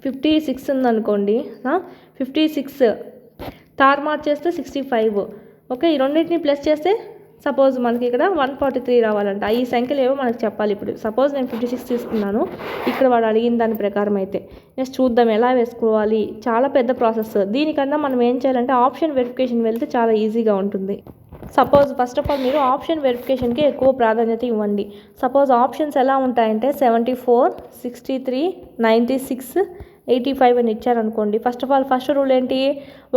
56 ఉందనుకోండి, 56 తారుమారు చేస్తే 65. ఓకే, ఈ రెండింటిని ప్లస్ చేస్తే సపోజ్ మనకి ఇక్కడ 143 రావాలంట. ఈ సంఖ్యలు ఏవో మనకు చెప్పాలి. ఇప్పుడు సపోజ్ నేను 56 తీసుకున్నాను, ఇక్కడ వాడు అడిగిన దాని ప్రకారం అయితే. నెక్స్ట్ చూద్దాం ఎలా వేసుకోవాలి. చాలా పెద్ద ప్రాసెస్. దీనికన్నా మనం ఏం చేయాలంటే ఆప్షన్ వెరిఫికేషన్ వెళ్తే చాలా ఈజీగా ఉంటుంది. సపోజ్ ఫస్ట్ ఆఫ్ ఆల్ మీరు ఆప్షన్ వెరిఫికేషన్కి ఎక్కువ ప్రాధాన్యత ఇవ్వండి. సపోజ్ ఆప్షన్స్ ఎలా ఉంటాయంటే 74, 63, 96, 85 అని ఇచ్చారనుకోండి. First of all first rule ఏంటి?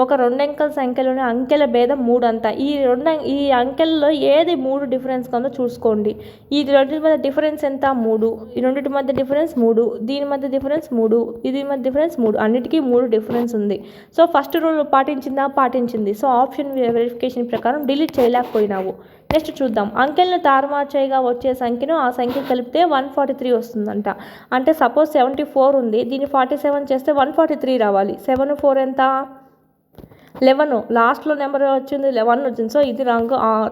ఒక 2 అంకెల సంఖ్యలోని అంకెల భేదం 3 అంతా. ఈ అంకెల్లో ఏది 3 డిఫరెన్స్ ఉందో చూసుకోండి. ఈ రెండింటి మధ్య డిఫరెన్స్ ఎంత? 3. ఈ రెండింటి మధ్య డిఫరెన్స్ 3, దీని మధ్య డిఫరెన్స్ 3, ఇది మధ్య డిఫరెన్స్ 3. అన్నిటికీ 3 డిఫరెన్స్ ఉంది. సో ఫస్ట్ రూల్ పాటించిందా? పాటించింది. సో ఆప్షన్ వెరిఫికేషన్ ప్రకారం డిలీట్ చేయలేకపోయినావు. నెక్స్ట్ చూద్దాం. అంకెలను తారుమారు చేయగా వచ్చే సంఖ్యను ఆ సంఖ్య కలిపితే 143 వస్తుందంట. అంటే సపోజ్ 74 ఉంది, దీన్ని 47 చేస్తే 143 రావాలి. 7 4 ఎంత? 11. లాస్ట్లో నెంబర్ వచ్చింది 11 వచ్చింది. సో ఇది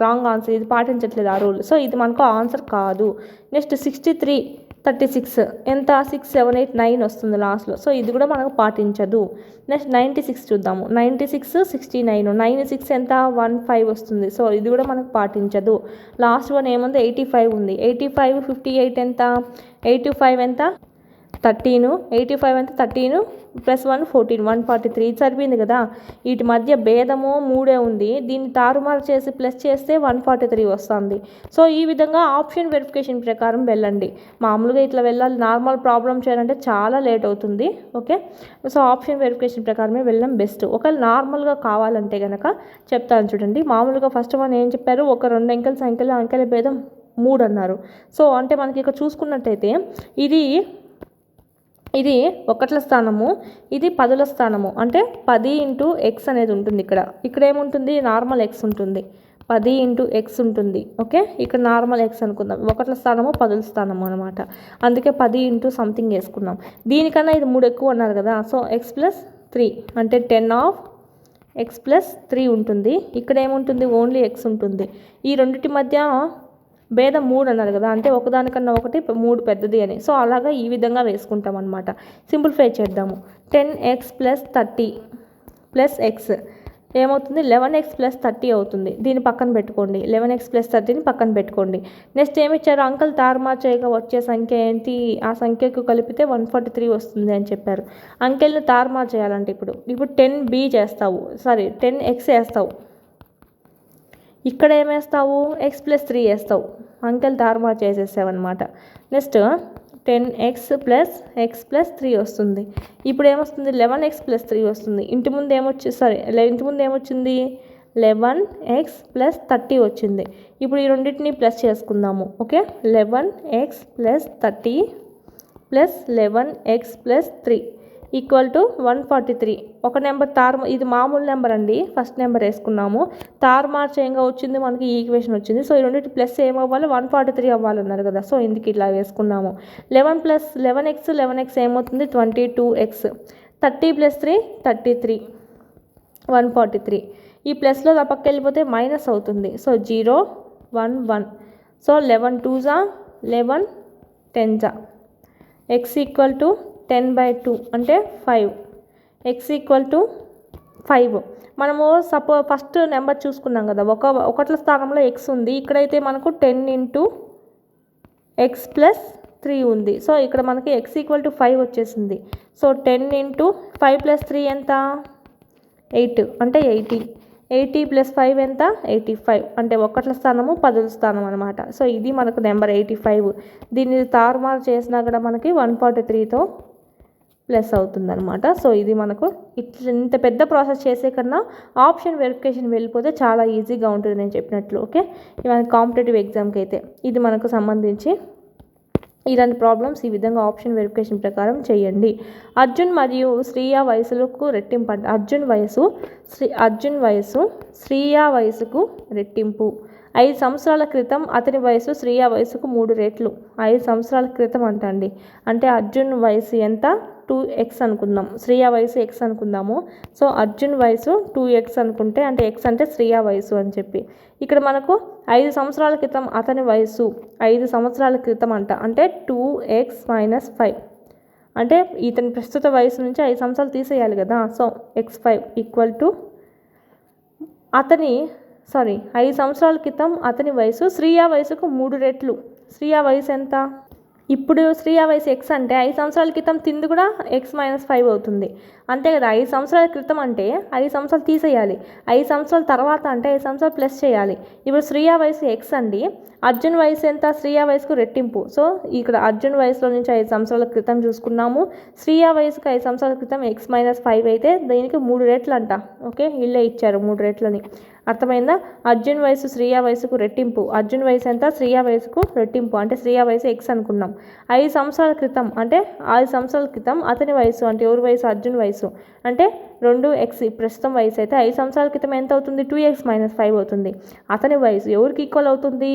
రాంగ్ ఆన్సర్. ఇది పాటించట్లేదు ఆ రూల్. సో ఇది మనకు ఆన్సర్ కాదు. నెక్స్ట్ 63, 36 ఎంత? 6 7 8 9 వస్తుంది లాస్ట్లో. సో ఇది కూడా మనకు పాటించదు. నెక్స్ట్ 96 చూద్దాము. 96 69, 96 ఎంత? 15 వస్తుంది. సో ఇది కూడా మనకు పాటించదు. లాస్ట్ వన్ ఏముంది? 85 ఉంది. 85 58 ఎంత? 85 ఎంత? 13. 85 ఎంత? 13 + 1 14, 143. ఇది సరిపోయింది కదా. వీటి మధ్య భేదము 3 ఉంది. దీన్ని తారుమారు చేసి ప్లస్ చేస్తే 143 వస్తుంది. సో ఈ విధంగా ఆప్షన్ వెరిఫికేషన్ ప్రకారం వెళ్ళండి. మామూలుగా ఇట్లా వెళ్ళాలి, నార్మల్ ప్రాబ్లం చేయాలంటే చాలా లేట్ అవుతుంది. ఓకే, సో ఆప్షన్ వెరిఫికేషన్ ప్రకారమే వెళ్ళడం బెస్ట్. ఒకవేళ నార్మల్గా కావాలంటే కనుక చెప్తాను చూడండి. మామూలుగా ఫస్ట్ వన్ ఏం చెప్పారు? ఒక 2 అంకెల సంఖ్యలో అంకెల భేదం 3 అన్నారు. సో అంటే మనకి ఇక్కడ చూసుకున్నట్టయితే ఇది 1ల స్థానము, ఇది 10ల స్థానము. అంటే 10 × x అనేది ఉంటుంది. ఇక్కడ ఏముంటుంది? నార్మల్ x ఉంటుంది. 10 ఇంటూ ఎక్స్ ఉంటుంది. ఓకే, ఇక్కడ నార్మల్ ఎక్స్ అనుకుందాం, ఒకట్ల స్థానము 10ల స్థానము అనమాట. అందుకే 10 ఇంటూ సంథింగ్ వేసుకున్నాం. దీనికన్నా ఇది 3 ఎక్కువ అన్నారు కదా, సో ఎక్స్ ప్లస్ 3 అంటే 10 ఆఫ్ ఎక్స్ ప్లస్ 3 ఉంటుంది. ఇక్కడ ఏముంటుంది, ఓన్లీ ఎక్స్ ఉంటుంది. ఈ రెండింటి మధ్య భేదం 3 అన్నారు కదా, అంటే ఒకదానికన్నా ఒకటి 3 పెద్దది అని. సో అలాగా ఈ విధంగా వేసుకుంటాం అనమాట. సింప్లిఫై చేద్దాము. 10x ప్లస్ 30 ప్లస్ ఎక్స్ ఏమవుతుంది, 11x ప్లస్ 30 అవుతుంది. దీన్ని పక్కన పెట్టుకోండి, 11x ప్లస్ 30ని పక్కన పెట్టుకోండి. నెక్స్ట్ ఏమి ఇచ్చారు, అంకల్ తారుమారు చేయగా వచ్చే సంఖ్య ఏంటి, ఆ సంఖ్యకు కలిపితే 143 వస్తుంది అని చెప్పారు. అంకెల్ని తారుమారు చేయాలంటే ఇప్పుడు 10b చేస్తావు, సారీ 10x వేస్తావు. ఇక్కడ ఏమేస్తావు, ఎక్స్ ప్లస్ 3 వేస్తావు. అంకెల్ తారుమారు చేసేసావన్నమాట. Next 10x plus x plus 3 వస్తుంది. ఇప్పుడు ఏమొస్తుంది, 11x ప్లస్ 3 వస్తుంది. ఇంటి ముందు ఏమొచ్చింది 11x ప్లస్ 30 వచ్చింది. ఇప్పుడు ఈ రెండింటిని ప్లస్ చేసుకుందాము. Okay, 11x plus 30 plus 11x plus 3 equal to 143. ఒక నెంబర్ ఇది మామూలు నెంబర్ అండి, ఫస్ట్ నెంబర్ వేసుకున్నాము. తారుమారు చేయంగా వచ్చింది మనకి ఈ ఈక్వేషన్ వచ్చింది. సో ఈ రెండింటి ప్లస్ ఏమవ్వాలి, 143 అవ్వాలన్నారు కదా, సో ఇందుకు ఇట్లా వేసుకున్నాము. 11 ప్లస్ 11x ఏమవుతుంది, 22x. 30 ప్లస్ 3 33, 143. ఈ ప్లస్లో పక్కకి వెళ్ళిపోతే మైనస్ అవుతుంది. So 0 1 1. So 11 2 11 10 x equal to 10/2 అంటే 5. x equal to 5. మనము ఫస్ట్ నెంబర్ చూసుకున్నాం కదా, ఒకట్ల స్థానంలో x ఉంది. ఇక్కడైతే మనకు 10 ఇంటూ ఎక్స్ ప్లస్ 3 ఉంది. సో ఇక్కడ మనకి x ఈక్వల్ టు 5 వచ్చేసింది. సో 10 ఇంటూ 5 ప్లస్ 3 ఎంత, 8 అంటే 80. 80 ప్లస్ 5 ఎంత, 85 అంటే ఒకట్ల స్థానము 10ల స్థానం అనమాట. సో ఇది మనకు నెంబర్ 85. దీన్ని తారుమారు చేసినా కూడా మనకి 143తో ప్లస్ అవుతుందన్నమాట. సో ఇది మనకు ఇంత పెద్ద ప్రాసెస్ చేసే కన్నా ఆప్షన్ వెరిఫికేషన్ వెళ్ళిపోతే చాలా ఈజీగా ఉంటుంది నేను చెప్పినట్లు. ఓకే, ఇవన్నీ కాంపిటేటివ్ ఎగ్జామ్కి అయితే ఇది మనకు సంబంధించి ఇలాంటి ప్రాబ్లమ్స్ ఈ విధంగా ఆప్షన్ వెరిఫికేషన్ ప్రకారం చేయండి. అర్జున్ మరియు శ్రీయా వయసులకు రెట్టింపు అంట. అర్జున్ వయసు శ్రీయా వయసుకు రెట్టింపు. 5 సంవత్సరాల క్రితం అతని వయసు శ్రీయా వయసుకు 3 రెట్లు. 5 సంవత్సరాల క్రితం అంటండి, అంటే అర్జున్ వయసు ఎంత, 2x అనుకుందాం. శ్రీయా వయసు x అనుకుందాము. సో అర్జున్ వయసు 2x అనుకుంటే, అంటే x అంటే శ్రీయా వయసు అని చెప్పి, ఇక్కడ మనకు 5 సంవత్సరాల క్రితం అతని వయసు 5 సంవత్సరాల క్రితం అంట, అంటే 2x - 5 అంటే ఇతని ప్రస్తుత వయసు నుంచి 5 సంవత్సరాలు తీసేయాలి కదా. సో x5 ఈక్వల్ టు 5 సంవత్సరాల క్రితం అతని వయసు శ్రీయా వయసుకు 3 రెట్లు. శ్రీయా వయసు ఎంత, ఇప్పుడు శ్రీయా వయసు x అంటే 5 సంవత్సరాల క్రితం తింది కూడా x - 5 అవుతుంది. అంతే కదా, 5 సంవత్సరాల క్రితం అంటే 5 సంవత్సరాలు తీసేయాలి, 5 సంవత్సరాల తర్వాత అంటే 5 సంవత్సరాలు ప్లస్ చేయాలి. ఇప్పుడు శ్రీయా వయసు x అండి, అర్జున్ వయసు ఎంత, శ్రీయా వయసుకు రెట్టింపు. సో ఇక్కడ అర్జున్ వయసులో నుంచి 5 సంవత్సరాల క్రితం చూసుకున్నాము. శ్రీయా వయసుకు 5 సంవత్సరాల క్రితం x - 5 అయితే దీనికి 3 రెట్లు అంట. ఓకే, వీళ్ళే ఇచ్చారు 3 రెట్లని, అర్థమైందా. అర్జున్ వయసు శ్రీయా వయసుకు రెట్టింపు. అర్జున్ వయసు ఎంత, శ్రీయా వయసుకు రెట్టింపు, అంటే శ్రీయా వయసు x అనుకున్నాం. 5 సంవత్సరాల క్రితం అంటే 5 సంవత్సరాల క్రితం అతని వయసు, అంటే ఎవరి వయసు, అర్జున్ వయసు, అంటే 2x ప్రస్తుతం వయసు అయితే 5 సంవత్సరాల క్రితం ఎంత అవుతుంది, 2x - 5 అవుతుంది. అతని వయసు ఎవరికి ఈక్వల్ అవుతుంది,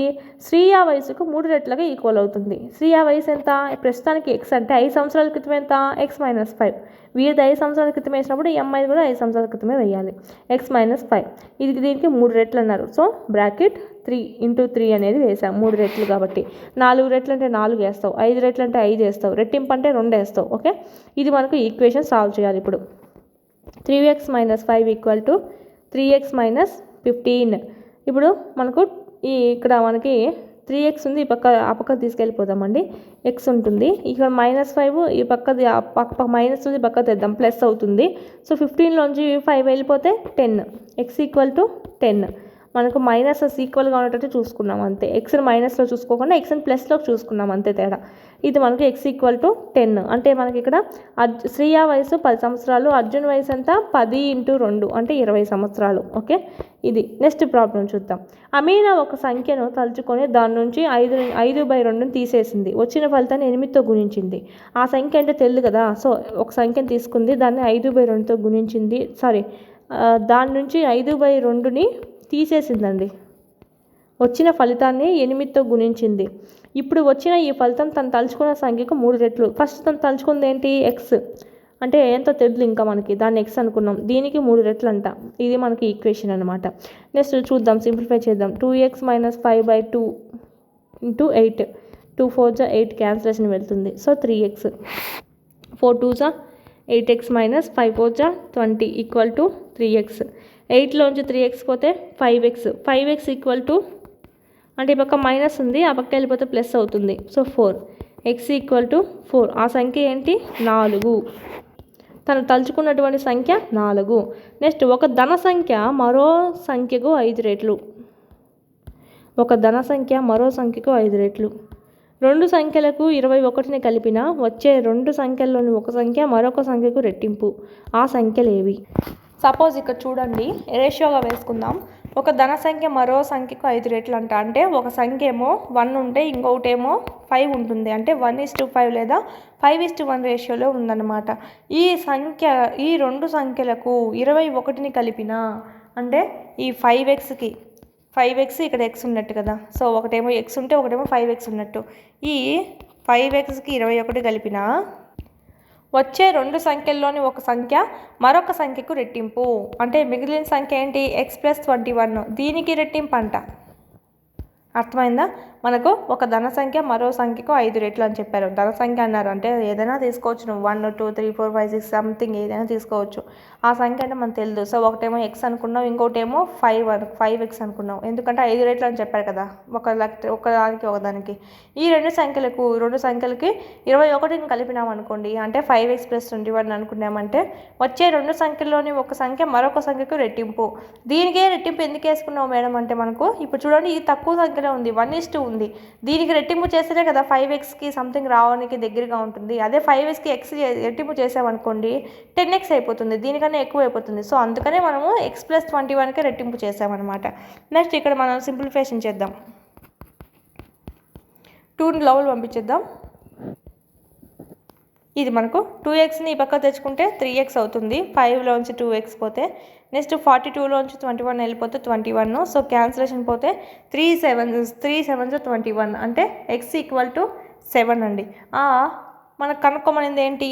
శ్రీయా వయసుకు 3 రెట్లుగా ఈక్వల్ అవుతుంది. శ్రీయా వయసు ఎంత, ప్రస్తుతానికి x అంటే 5 సంవత్సరాల క్రితం ఎంత, x - 5. వీరిది 5 సంవత్సరాల క్రితం వేసినప్పుడు ఈ అమ్మాయి కూడా 5 సంవత్సరాల క్రితమే వేయాలి, x - 5. దీనికి 3 రెట్లు అన్నారు. సో బ్రాకెట్ 3 × 3 అనేది వేసాం, 3 రెట్లు కాబట్టి. 4 రెట్లు అంటే 4 వేస్తావు, 5 రెట్లు అంటే 5 వేస్తావు, రెట్టింపు అంటే 2 వేస్తావు. ఓకే, ఇది మనకు ఈక్వేషన్ సాల్వ్ చేయాలి ఇప్పుడు. 3x - 5 equal to 3x - 15. ఇప్పుడు మనకు ఇక్కడ మనకి 3x ఉంది, ఆ పక్క తీసుకెళ్ళిపోదామండి. x ఉంటుంది, ఇక్కడ -5 ఈ పక్కది మైనస్ ఉంది, పక్క తెద్దాం, ప్లస్ అవుతుంది. సో 15లోంచి 5 వెళ్ళిపోతే 10. x equal to 10. మనకు మైనస్ ఈక్వల్గా ఉండేటట్టు చూసుకున్నాం అంతే. ఎక్స్ని మైనస్లో చూసుకోకుండా ఎక్స్ని ప్లస్లో చూసుకున్నాం అంతే తేడా. ఇది మనకు x ఈక్వల్ టు 10. అంటే మనకి ఇక్కడ శ్రీయా వయసు 10 సంవత్సరాలు, అర్జున్ వయసు ఎంత, 10 × 2 అంటే 20 సంవత్సరాలు. ఓకే, ఇది నెక్స్ట్ ప్రాబ్లం చూద్దాం. అమీనా ఒక సంఖ్యను తలుచుకొని దాని నుంచి 5/2 తీసేసింది. వచ్చిన ఫలితాన్ని 8తో గుణించింది. ఆ సంఖ్య అంటే తెలియదు కదా, సో ఒక సంఖ్యను తీసుకుంది, దాన్ని 5/2తో గుణించింది. దాని నుంచి 5/2ని తీసేసిందండి. వచ్చిన ఫలితాన్ని 8తో గుణించింది. ఇప్పుడు వచ్చిన ఈ ఫలితం తను తలుచుకున్న సంఖ్యకు 3 రెట్లు. ఫస్ట్ తను తలుచుకుంది ఏంటి? ఎక్స్. అంటే ఏంతో తెలియదు ఇంకా మనకి, దాన్ని ఎక్స్ అనుకున్నాం, దీనికి 3 రెట్లు అంట. ఇది మనకి ఈక్వేషన్ అనమాట. నెక్స్ట్ చూద్దాం, సింప్లిఫై చేద్దాం. 2x - 5/2 × 8. 2 4 జా 8 క్యాన్సిలేషన్ వెళ్తుంది. So 3x. 4 2 జా 8x - 5 4 జా 20 = 3x. 8లోంచి 3x పోతే 5x. 5x = అంటే ఈ పక్క మైనస్ ఉంది, ఆ పక్క వెళ్ళిపోతే ప్లస్ అవుతుంది. సో 4. x = 4. ఆ సంఖ్య ఏంటి? 4. తను తలుచుకున్నటువంటి సంఖ్య 4. నెక్స్ట్ ఒక ధన సంఖ్య మరో సంఖ్యకు 5 రెట్లు. ఒక ధన సంఖ్య మరో సంఖ్యకు 5 రెట్లు. 2 సంఖ్యలకు 21ని కలిపిన వచ్చే 2 సంఖ్యల్లోని ఒక సంఖ్య మరొక సంఖ్యకు రెట్టింపు. ఆ సంఖ్యలు ఏవి? సపోజ్ ఇక్కడ చూడండి, రేషియోగా వేసుకుందాం. ఒక ధన సంఖ్య మరో సంఖ్యకు 5 రెట్లు అంట. అంటే ఒక సంఖ్య ఏమో 1 ఉంటే ఇంకొకటి ఏమో 5 ఉంటుంది. అంటే 1:5 లేదా 5:1 రేషియోలో ఉందన్నమాట. ఈ 2 సంఖ్యలకు 21ని కలిపిన, అంటే ఈ 5x ఇక్కడ x ఉన్నట్టు కదా. సో ఒకటేమో x ఉంటే ఒకటేమో 5x ఉన్నట్టు. ఈ 5xకి 21 కలిపిన వచ్చే 2 సంఖ్యల్లోని ఒక సంఖ్య మరొక సంఖ్యకు రెట్టింపు. అంటే మిగిలిన సంఖ్య ఏంటి? x + 21. దీనికి రెట్టింపు అంట. అర్థమైందా? మనకు ఒక ధన సంఖ్య మరో సంఖ్యకు 5 రెట్లు అని చెప్పారు. ధన సంఖ్య అన్నారు అంటే ఏదైనా తీసుకోవచ్చు, నువ్వు 1 2 3 4 5 6 సంథింగ్ ఏదైనా తీసుకోవచ్చు. ఆ సంఖ్య అంటే మనకు తెలియదు. సో ఒకటేమో x అనుకున్నావు, ఇంకోటేమో 5x అనుకున్నావు. ఎందుకంటే 5 రెట్లు అని చెప్పారు కదా, ఒకదానికి. ఈ 2 సంఖ్యలకి 21ని కలిపినాం అనుకోండి, అంటే 5x + 21 అనుకున్నామంటే వచ్చే 2 సంఖ్యల్లోని ఒక సంఖ్య మరొక సంఖ్యకు రెట్టింపు. దీనికే రెట్టింపు ఎందుకు వేసుకున్నావు మేడం అంటే, మనకు ఇప్పుడు చూడండి ఇది తక్కువ సంఖ్యలో ఉంది, 1:2 ఉంది. దీనికి రెట్టింపు చేస్తేనే కదా 5xకి సంథింగ్ రావడానికి దగ్గరగా ఉంటుంది. అదే 5xకి x రెట్టింపు చేసామనుకోండి 10x అయిపోతుంది, దీనికన్నా ఎక్కువ అయిపోతుంది. సో అందుకనే మనము x + 21కి రెట్టింపు చేసామన్నమాట. నెక్స్ట్ ఇక్కడ మనం సింప్లిఫికేషన్ చేద్దాం. 2ని లోపల పంపించేద్దాం. ఇది మనకు 2xని ఈ పక్క తెచ్చుకుంటే 3x అవుతుంది. 5లోంచి 2x పోతే నెక్స్ట్ 42లోంచి 21 వెళ్ళిపోతే 21. సో క్యాన్సిలేషన్ పోతే 3 7s 21. అంటే x = 7 అండి. మనకు కనుక్కోమనింది ఏంటి?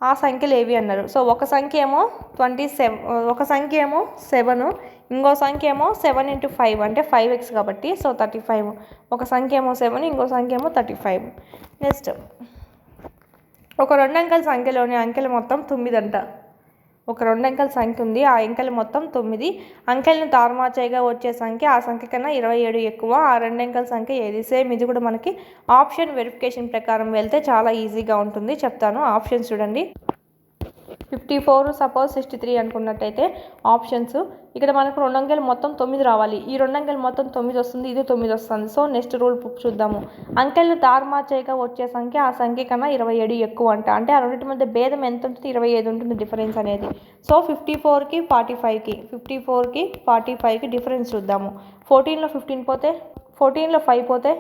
ఆ సంఖ్యలు ఏవి అన్నారు. సో ఒక సంఖ్య ఏమో 27, ఒక సంఖ్య ఏమో 7, ఇంకో సంఖ్య ఏమో 7 × 5 అంటే 5x కాబట్టి సో 35. ఒక సంఖ్య ఏమో 7, ఇంకో సంఖ్య ఏమో 35. నెక్స్ట్ ఒక 2 అంకెల సంఖ్యలోని అంకెలు మొత్తం 9 అంట. ఒక 2 అంకెల సంఖ్య ఉంది, ఆ అంకెలు మొత్తం 9. అంకెలను తారుమార్చేయగా వచ్చే సంఖ్య ఆ సంఖ్య కన్నా 27 ఎక్కువ. ఆ 2 అంకెల సంఖ్య ఏది? సేమ్ ఇది కూడా మనకి ఆప్షన్ వెరిఫికేషన్ ప్రకారం వెళ్తే చాలా ఈజీగా ఉంటుంది, చెప్తాను. ఆప్షన్స్ చూడండి. 54 సపోజ్ 63 అనుకున్నట్టయితే ఆప్షన్స్ ఇక్కడ మనకు 2 అంకెలు మొత్తం 9 రావాలి. ఈ 2 అంకెలు మొత్తం 9 వస్తుంది, ఇది 9 వస్తుంది. సో నెక్స్ట్ రూల్ చూద్దాము. అంకెలను తారుమార్చేయగా వచ్చే సంఖ్య ఆ సంఖ్య కన్నా 27 ఎక్కువ అంట. అంటే ఆ రెండింటి మధ్య భేదం ఎంత ఉంటుంది? 25 ఉంటుంది డిఫరెన్స్ అనేది. సో 54కి 45కి 45కి డిఫరెన్స్ చూద్దాము. 14లో 15 పోతే 14లో 5 పోతే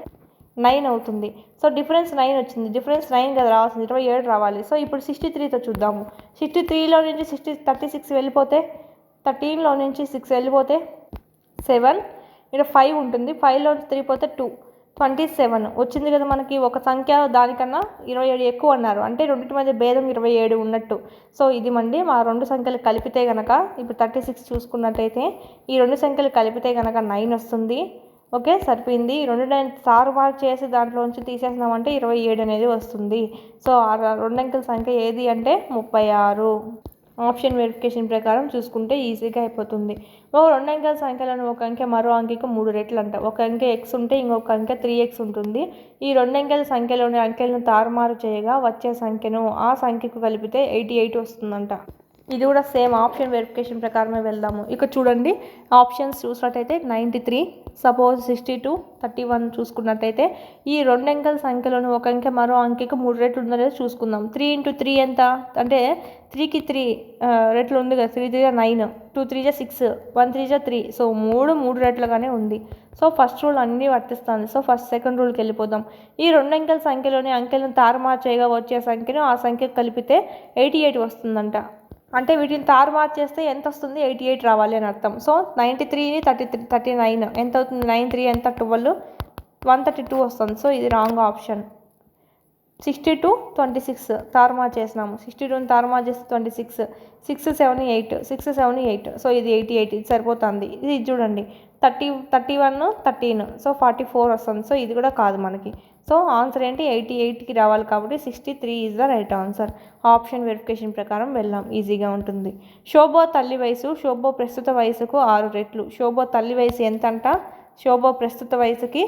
9 అవుతుంది. సో డిఫరెన్స్ 9 వచ్చింది. డిఫరెన్స్ 9 కదా రావాల్సింది, 27 రావాలి. సో ఇప్పుడు 63తో చూద్దాము. 63లో నుంచి 36 వెళ్ళిపోతే 13లో నుంచి 6 వెళ్ళిపోతే 7. ఇక్కడ 5 ఉంటుంది. 5లో నుంచి 3 పోతే 2, 27 వచ్చింది కదా మనకి. ఒక సంఖ్య దానికన్నా 27 ఎక్కువ అన్నారు, అంటే రెండింటి మధ్య భేదం 27 ఉన్నట్టు. సో ఇది మండి మా 2 సంఖ్యలు కలిపితే కనుక, ఇప్పుడు 36 చూసుకున్నట్టయితే ఈ 2 సంఖ్యలు కలిపితే కనుక 9 వస్తుంది. ఓకే, సరిపోయింది. 2 తారుమారు చేసి దాంట్లోంచి తీసేసినామంటే 27 అనేది వస్తుంది. సో ఆ 2 అంకెల సంఖ్య ఏది అంటే 36. ఆప్షన్ వెరిఫికేషన్ ప్రకారం చూసుకుంటే ఈజీగా అయిపోతుంది. ఒక 2 అంకెల సంఖ్యలను ఒక అంకె మరో అంకెకు 3 రెట్లు అంట. ఒక అంకె x ఉంటే ఇంకొక అంకె 3x ఉంటుంది. ఈ 2 అంకెల సంఖ్యలోని అంకెలను తారుమారు చేయగా వచ్చే సంఖ్యను ఆ సంఖ్యకు కలిపితే 88 వస్తుందంట. ఇది కూడా సేమ్ ఆప్షన్ వెరిఫికేషన్ ప్రకారమే వెళ్దాము. ఇక్కడ చూడండి, ఆప్షన్స్ చూసినట్టయితే 93 సపోజ్ 62 31 చూసుకున్నట్టయితే ఈ 2 అంకెల సంఖ్యలోని ఒక అంకె మరో అంకెకు 3 రెట్లు ఉందో లేదో చూసుకుందాం. 3 × 3 ఎంత అంటే 3కి 3 రెట్లు ఉంది కదా. 3 3 9, 2 3 6, 1 3 3. సో 3 రెట్లుగానే ఉంది. సో ఫస్ట్ రూల్ అన్నీ వర్తిస్తుంది. సో సెకండ్ రూల్కి వెళ్ళిపోదాం. ఈ 2 అంకెల సంఖ్యలోని అంకెలను తారుమారు చేయగా వచ్చే సంఖ్యను ఆ సంఖ్యకు కలిపితే 88 వస్తుందంట. అంటే వీటిని తారుమారు చేస్తే ఎంత వస్తుంది 88 రావాలి అని అర్థం. సో 93ని 39 ఎంత అవుతుంది 93 ఎంత 12 132 వస్తుంది. సో ఇది రాంగ్ ఆప్షన్. 62 26 తారుమారు చేసినాము. 62ని తారుమారు చేస్తే 26 6 7 8 6 7 8 సో ఇది 88 ఇది సరిపోతుంది. ఇది చూడండి 31 13 సో 44 వస్తుంది. సో ఇది కూడా కాదు మనకి. సో ఆన్సర్ ఏంటి 88కి రావాలి కాబట్టి 63 is the right answer. Option verification ప్రకారం వెళ్ళాం, ఈజీగా ఉంటుంది. శోభో తల్లి వయసు శోభో ప్రస్తుత వయసుకు 6 రెట్లు. శోభో తల్లి వయసు ఎంత అంట? శోభో ప్రస్తుత వయసుకి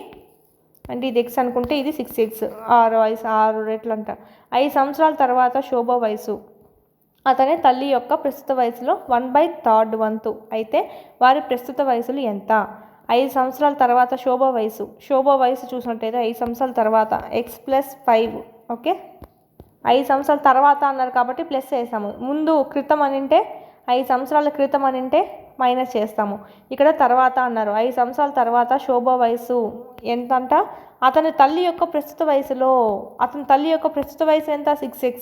అంటే ఇది ఎక్స్ అనుకుంటే ఇది 6x 6 రెట్లు అంట. 5 సంవత్సరాల తర్వాత శోభ వయసు అతని తల్లి యొక్క ప్రస్తుత వయసులో 1/3 వంతు అయితే వారి ప్రస్తుత వయసులు ఎంత? 5 సంవత్సరాల తర్వాత శోభ వయసు చూసినట్టయితే 5 సంవత్సరాల తర్వాత x+5 ఓకే. 5 సంవత్సరాల తర్వాత అన్నారు కాబట్టి ప్లస్ వేసాము. ముందు క్రితం అని అంటే 5 సంవత్సరాల క్రితం అని అంటే మైనస్ చేస్తాము. ఇక్కడ తర్వాత అన్నారు. 5 సంవత్సరాల తర్వాత శోభ వయసు ఎంతంట? అతని తల్లి యొక్క ప్రస్తుత వయసులో అతని తల్లి యొక్క ప్రస్తుత వయసు ఎంత? 6x.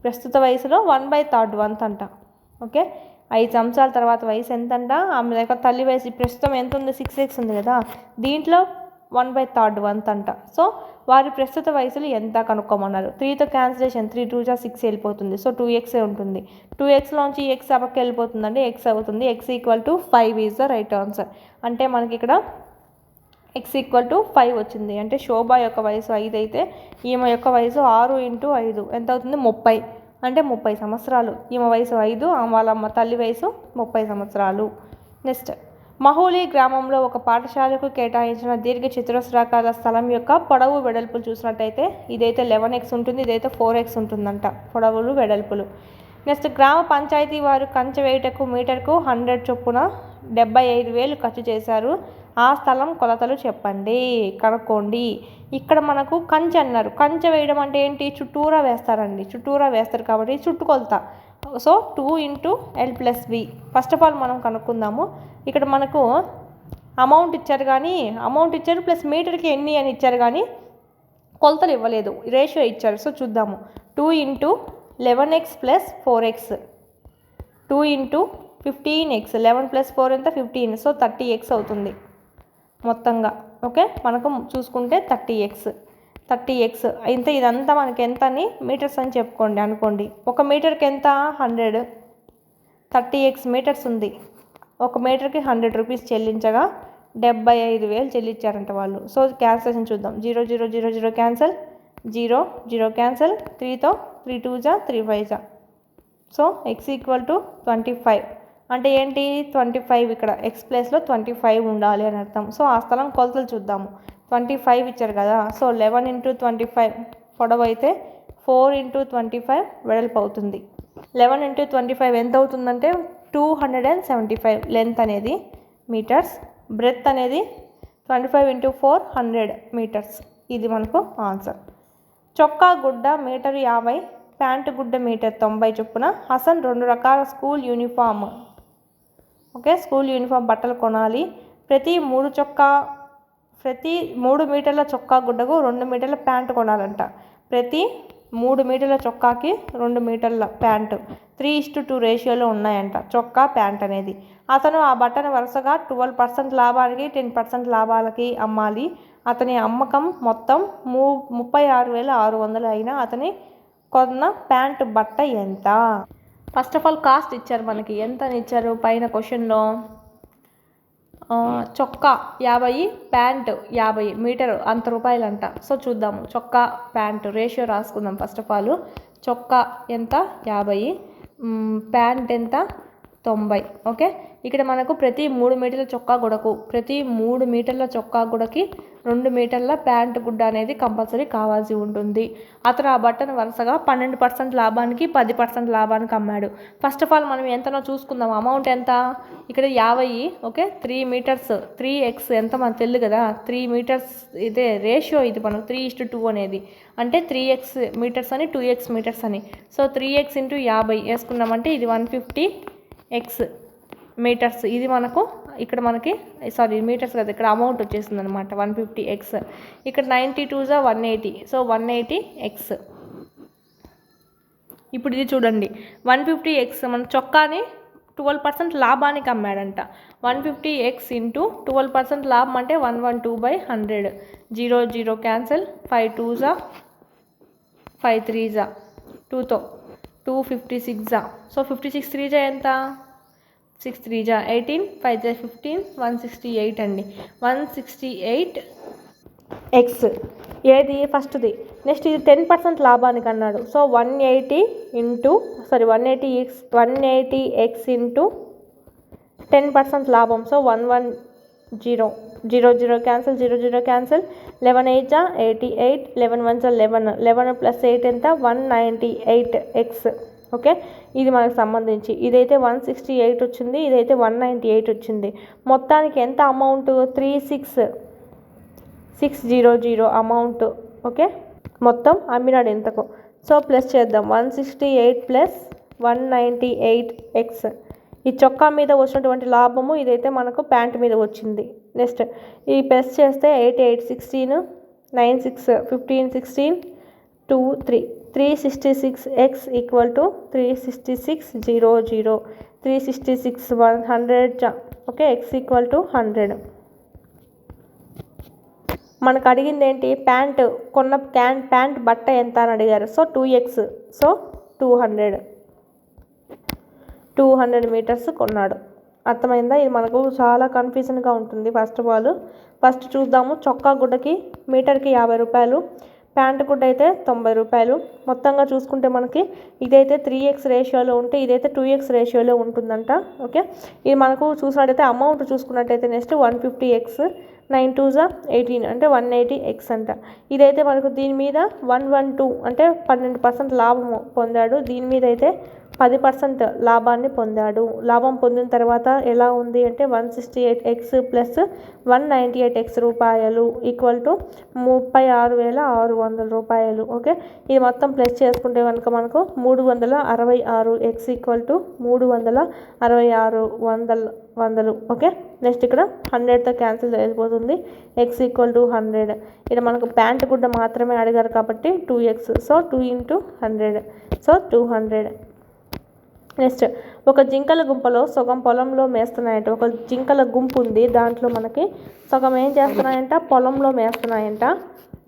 ప్రస్తుత వయసులో 1/3 వంతు అంట. ఓకే. 5 సంవత్సరాల తర్వాత వయసు ఎంతంట? ఆమె యొక్క తల్లి వయసు ప్రస్తుతం ఎంత ఉంది? 6x ఉంది కదా, దీంట్లో 1/3 వంతు అంట. సో వారి ప్రస్తుత వయసులు ఎంత కనుక్కోమన్నారు. 3తో క్యాన్సిలేషన్ 3 2 6 వెళ్ళిపోతుంది. సో 2x ఉంటుంది. 2xలోంచి x అపక్క వెళ్ళిపోతుందండి, x అవుతుంది. x = 5 is the right answer. అంటే మనకి ఇక్కడ x = 5 వచ్చింది. అంటే శోభ యొక్క వయసు 5 అయితే ఈమె యొక్క వయసు 6 × 5 ఎంత అవుతుంది? 30. అంటే 30 సంవత్సరాలు. ఈమె వయసు 5, వాళ్ళ తల్లి వయసు 30 సంవత్సరాలు. నెక్స్ట్, మహూలి గ్రామంలో ఒక పాఠశాలకు కేటాయించిన దీర్ఘ చతురస్రాకార స్థలం యొక్క పొడవు వెడల్పులు చూసినట్టయితే ఇదైతే 11x ఉంటుంది, ఇదైతే 4x ఉంటుందంట పొడవులు వెడల్పులు. నెక్స్ట్, గ్రామ పంచాయతీ వారు కంచె వేయుటకు మీటర్కు 100 చొప్పున 75,000 ఖర్చు చేశారు. ఆ స్థలం కొలతలు చెప్పండి, కనుక్కోండి. ఇక్కడ మనకు కంచె అన్నారు. కంచె వేయడం అంటే ఏంటి? చుట్టూరా వేస్తారండి, చుట్టూరా వేస్తారు కాబట్టి చుట్టుకొలత. So 2 × L+V. First of all మనం కనుక్కుందాము. ఇక్కడ మనకు అమౌంట్ ఇచ్చారు ప్లస్ మీటర్కి ఎన్ని అని ఇచ్చారు కానీ కొలతలు ఇవ్వలేదు, రేషియో ఇచ్చారు. సో చూద్దాము. 2 × 11x + 4x 2 × 15x 11 + 4 ఎంత? 15. సో 30x అవుతుంది మొత్తంగా. ఓకే, మనకు చూసుకుంటే 30x ఇంత. ఇదంతా మనకి ఎంత అని మీటర్స్ అని అనుకోండి. ఒక మీటర్కి ఎంత? 100. 30x మీటర్స్ ఉంది. ఒక మీటర్కి 100 రూపీస్ చెల్లించగా 75,000 చెల్లించారంట వాళ్ళు. సో క్యాన్సిలేషన్ చూద్దాం. 0 0 0 0 క్యాన్సల్, 0 0 క్యాన్సల్, 3తో 3 2 3 5. So x = 25. అంటే ఏంటి? 25. ఇక్కడ x ప్లేస్లో 25 ఉండాలి అని అర్థం. సో ఆ స్థలం కొలతలు చూద్దాము. 25 ఇచ్చారు కదా. సో 11 × 25 పొడవు అయితే 4 × 25 వెడల్పు అవుతుంది. 11 × 25 ఎంత అవుతుందంటే 275 లెంత్ అనేది మీటర్స్, బ్రెత్ అనేది 25 × 4 100 మీటర్స్. ఇది మనకు ఆన్సర్. చొక్కా గుడ్డ మీటర్ 50, ప్యాంటు గుడ్డ మీటర్ 90 చొప్పున హసన్ 2 రకాల స్కూల్ యూనిఫామ్ బట్టలు కొనాలి. ప్రతి 3 మీటర్ల చొక్కా గుడ్డకు 2 మీటర్ల ప్యాంటు కొనాలంట. ప్రతి 3 మీటర్ల చొక్కాకి 2 మీటర్ల ప్యాంటు 3:2 రేషియోలో ఉన్నాయంట చొక్కా ప్యాంట్ అనేది. అతను ఆ బట్టను వరుసగా 12% లాభానికి 10% లాభాలకి అమ్మాలి. అతని అమ్మకం మొత్తం 36,600 అయినా అతని కొన్న ప్యాంటు బట్ట ఎంత? ఫస్ట్ ఆఫ్ ఆల్ కాస్ట్ ఇచ్చారు మనకి. ఎంత అని ఇచ్చారు పైన క్వశ్చన్లో? చొక్కా 50, ప్యాంట్ 50, మీటరు అంత రూపాయలు అంట. సో చూద్దాము. చొక్కా ప్యాంటు రేషియో రాసుకుందాం. ఫస్ట్ ఆఫ్ ఆల్ చొక్కా ఎంత? 50, ప్యాంట్ ఎంత? 90. ఓకే, ఇక్కడ మనకు ప్రతి 3 మీటర్ల చొక్కా గుడకి 2 మీటర్ల ప్యాంటు గుడ్డ అనేది కంపల్సరీ కావాల్సి ఉంటుంది. అతను ఆ బట్టను వరుసగా 12% లాభానికి 10% లాభానికి అమ్మాడు. ఫస్ట్ ఆఫ్ ఆల్ మనం ఎంతనో చూసుకుందాం. అమౌంట్ ఎంత? ఇక్కడ 50. ఓకే, 3 మీటర్స్ 3x ఎంత మనకు తెలుసు కదా. 3 మీటర్స్ ఇదే రేషియో, ఇది మనకు 3:2 అనేది. అంటే 3x మీటర్స్ అని 2x మీటర్స్ అని. సో 3x × 50 వేసుకున్నామంటే ఇది 150x మీటర్స్. ఇది మనకు ఇక్కడ మనకి మీటర్స్ కదా, ఇక్కడ అమౌంట్ వచ్చేసింది అనమాట 150x. ఇక్కడ 90 2 180. So 180x. ఇప్పుడు ఇది చూడండి 150x మన చొక్కాని 12% లాభానికి అమ్మాడంట. 150x ఇంటూ 12% లాభం అంటే 112/100. 0 0 క్యాన్సిల్, 5 2s 5 3s 2తో 256. సో 56 3 ఎంత, 6 3 18, 5 15, 168 అండి. 168x ఏది ఫస్ట్ది. నెక్స్ట్ ఇది 10% లాభానికి అన్నాడు. సో 180x ఇంటూ 10% లాభం. సో 110, 0 0 క్యాన్సిల్, 0 0 క్యాన్సిల్, 11 8 88, 11 1 11, 11 + 8 ఎంత, 198x. ఓకే, ఇది మనకు సంబంధించి ఇదైతే 168 వచ్చింది, ఇదైతే 198 వచ్చింది. మొత్తానికి ఎంత అమౌంట్, 3600 అమౌంట్. ఓకే, మొత్తం అమ్మినాడు ఎంతకు. సో ప్లస్ చేద్దాం, 168 + 198x. ఈ చొక్కా మీద వచ్చినటువంటి లాభము ఇదైతే మనకు ప్యాంట్ మీద వచ్చింది. నెక్స్ట్ ఈ ప్లస్ చేస్తే 8 8 16, 9 6 15 16, 2 3 366x = 366 0 0 366 100. Okay, x = 100. మనకు అడిగింది ఏంటి, ప్యాంట్ కొన్న ప్యాంట్ బట్ట ఎంత అని అడిగారు. సో 2x, సో 200 మీటర్స్ కొన్నాడు. అర్థమైందా? ఇది మనకు చాలా కన్ఫ్యూజన్గా ఉంటుంది. ఫస్ట్ చూద్దాము. చొక్కా గుడ్డకి మీటర్కి 50 రూపాయలు, ప్యాంట్ గుడ్డ అయితే 90 రూపాయలు. మొత్తంగా చూసుకుంటే మనకి ఇదైతే 3x రేషియోలో ఉంటే ఇదైతే 2x రేషియోలో ఉంటుందంట. ఓకే, ఇది మనకు చూసినట్టయితే అమౌంట్ చూసుకున్నట్టయితే నెక్స్ట్ 150x 9 2s 18 అంటే 180x అంట. ఇదైతే మనకు దీని మీద 112 అంటే 12% లాభము పొందాడు. దీని మీద అయితే 10% లాభాన్ని పొందాడు. లాభం పొందిన తర్వాత ఎలా ఉంది అంటే 168x + 198x రూపాయలు = 36,600 రూపాయలు. ఓకే, ఇది మొత్తం ప్లస్ చేసుకుంటే కనుక మనకు 366x = 366,100. ఓకే, నెక్స్ట్ ఇక్కడ 100తో క్యాన్సిల్ అయిపోతుంది. x = 100. ఇక్కడ మనకు ప్యాంట్ గుడ్డ మాత్రమే అడిగారు కాబట్టి 2x, సో 2 × 100, సో 200. నెక్స్ట్ ఒక జింకల గుంపలో సగం పొలంలో మేస్తున్నాయంట. ఒక జింకల గుంపు ఉంది, దాంట్లో మనకి సగం ఏం చేస్తున్నాయంట, పొలంలో మేస్తున్నాయంట.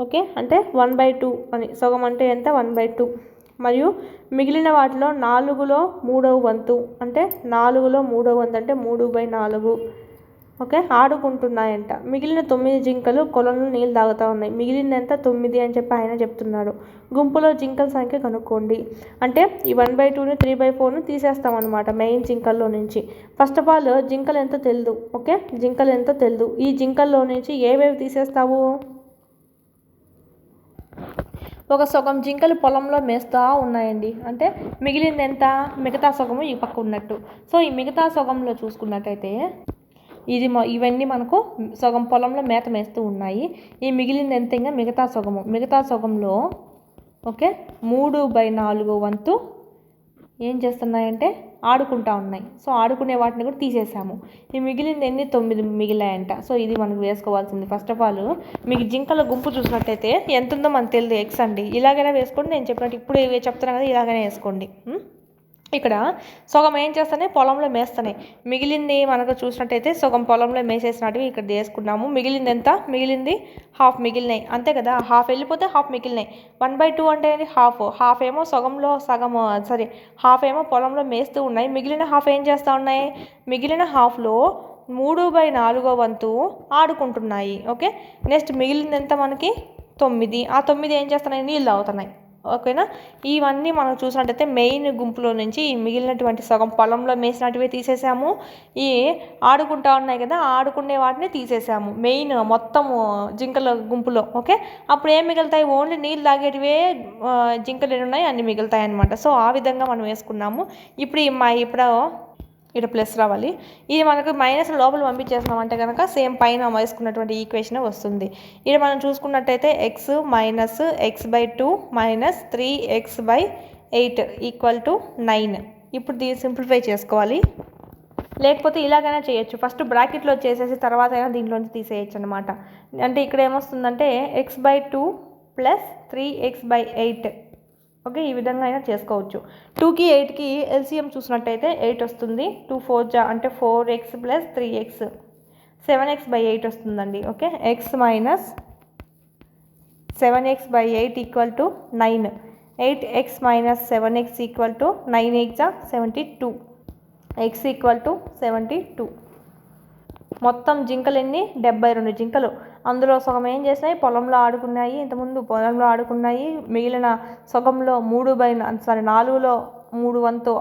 ఓకే, అంటే 1/2 అని. సగం అంటే ఎంత, 1/2. మరియు మిగిలిన వాటిలో 4లో 1/3 వంతు అంటే 4లో 1/3 వంతు అంటే 3/4. ఓకే, ఆడుకుంటున్నాయంట. మిగిలిన 9 జింకలు కొలంలో నీళ్ళు తాగుతూ ఉన్నాయి. మిగిలింది ఎంత, 9 అని చెప్పి ఆయన చెప్తున్నాడు. గుంపులో జింకల సంఖ్య కనుక్కోండి. అంటే ఈ 1/2ని 3/4ని తీసేస్తామన్నమాట మెయిన్ జింకల్లో నుంచి. ఫస్ట్ ఆఫ్ ఆల్ జింకలు ఎంతో తెలియదు. ఓకే, జింకలు ఎంతో తెలియదు. ఈ జింకల్లో నుంచి ఏవేవి తీసేస్తావు, ఒక సగం జింకలు పొలంలో మేస్తూ ఉన్నాయండి. అంటే మిగిలింది ఎంత, మిగతా సగము ఈ పక్క ఉన్నట్టు. సో ఈ మిగతా సగంలో చూసుకున్నట్టయితే ఇవన్నీ మనకు సగం పొలంలో మేత మేస్తూ ఉన్నాయి. ఈ మిగిలింది ఎంత, ఇంకా మిగతా సగంలో ఓకే 3/4 వంతు ఏం చేస్తున్నాయంటే ఆడుకుంటా ఉన్నాయి. సో ఆడుకునే వాటిని కూడా తీసేసాము. ఈ మిగిలింది ఎన్ని, 9 మిగిలాయంట. సో ఇది మనకు వేసుకోవాల్సింది. ఫస్ట్ ఆఫ్ ఆల్ మీకు జింకల గుంపు చూసినట్టయితే ఎంత ఉందో మనకు తెలియదు, x అండి. ఇలాగైనా వేసుకోండి, నేను చెప్పినట్టు ఇప్పుడు చెప్తున్నాను కదా ఇలాగైనా వేసుకోండి. ఇక్కడ సగం ఏం చేస్తానే పొలంలో మేస్తాయి. మిగిలింది మనకు చూసినట్టయితే సగం పొలంలో మేసేసినట్టువి ఇక్కడ వేసుకున్నాము. మిగిలింది ఎంత, మిగిలింది హాఫ్ మిగిలినాయి, అంతే కదా. హాఫ్ వెళ్ళిపోతే హాఫ్ మిగిలినాయి. 1/2 అంటే హాఫ్ ఏమో హాఫ్ ఏమో పొలంలో మేస్తూ ఉన్నాయి. మిగిలిన హాఫ్ ఏం చేస్తూ ఉన్నాయి, మిగిలిన హాఫ్లో 3/4 వంతు ఆడుకుంటున్నాయి. ఓకే, నెక్స్ట్ మిగిలింది ఎంత మనకి 9. ఆ 9 ఏం చేస్తున్నాయి, నీళ్ళు తాగుతున్నాయి. ఓకేనా, ఇవన్నీ మనం చూసినట్టయితే మెయిన్ గుంపులో నుంచి ఈ మిగిలినటువంటి సగం పొలంలో మేసినట్టువే తీసేసాము. ఈ ఆడుకుంటా ఉన్నాయి కదా, ఆడుకునే వాటిని తీసేసాము మెయిన్ మొత్తము జింకల గుంపులో. ఓకే, అప్పుడు ఏం మిగులుతాయి, ఓన్లీ నీళ్ళు తాగేటివే జింకలు ఎన్ని ఉన్నాయి అన్ని మిగులుతాయి అనమాట. సో ఆ విధంగా మనం వేసుకున్నాము. ఇప్పుడు ఇక్కడ ప్లస్ రావాలి. ఇది మనకు మైనస్ లోపల పంపించేస్తున్నాం అంటే కనుక సేమ్ పైన వేసుకున్నటువంటి ఈక్వేషన్ వస్తుంది. ఇది మనం చూసుకున్నట్టయితే x minus x/2 minus 3x/8 = 9. ఇప్పుడు దీన్ని సింప్లిఫై చేసుకోవాలి, లేకపోతే ఇలాగైనా చేయొచ్చు. ఫస్ట్ బ్రాకెట్లో చేసేసి తర్వాత అయినా దీంట్లోంచి తీసేయచ్చు అనమాట. అంటే ఇక్కడ ఏమొస్తుందంటే x/2 + 3x/8 ఓకే, ఈ విధంగా అయినా చేసుకోవచ్చు. 2కి 8కి ఎల్సిఎం చూసినట్టయితే 8 వస్తుంది. 2 4 జా అంటే 4x + 3x 7x/8 వస్తుందండి. Okay, x minus 7x/8 = 9. 8x - 7x = 9 8 72. x = 72. మొత్తం జింకలు ఎన్ని? 72 జింకలు. అందులో సగం ఏం చేసినాయి? పొలంలో ఆడుకున్నాయి. ఇంతకుముందు పొలంలో ఆడుకున్నాయి. మిగిలిన సగంలో 4/3 3 వంతు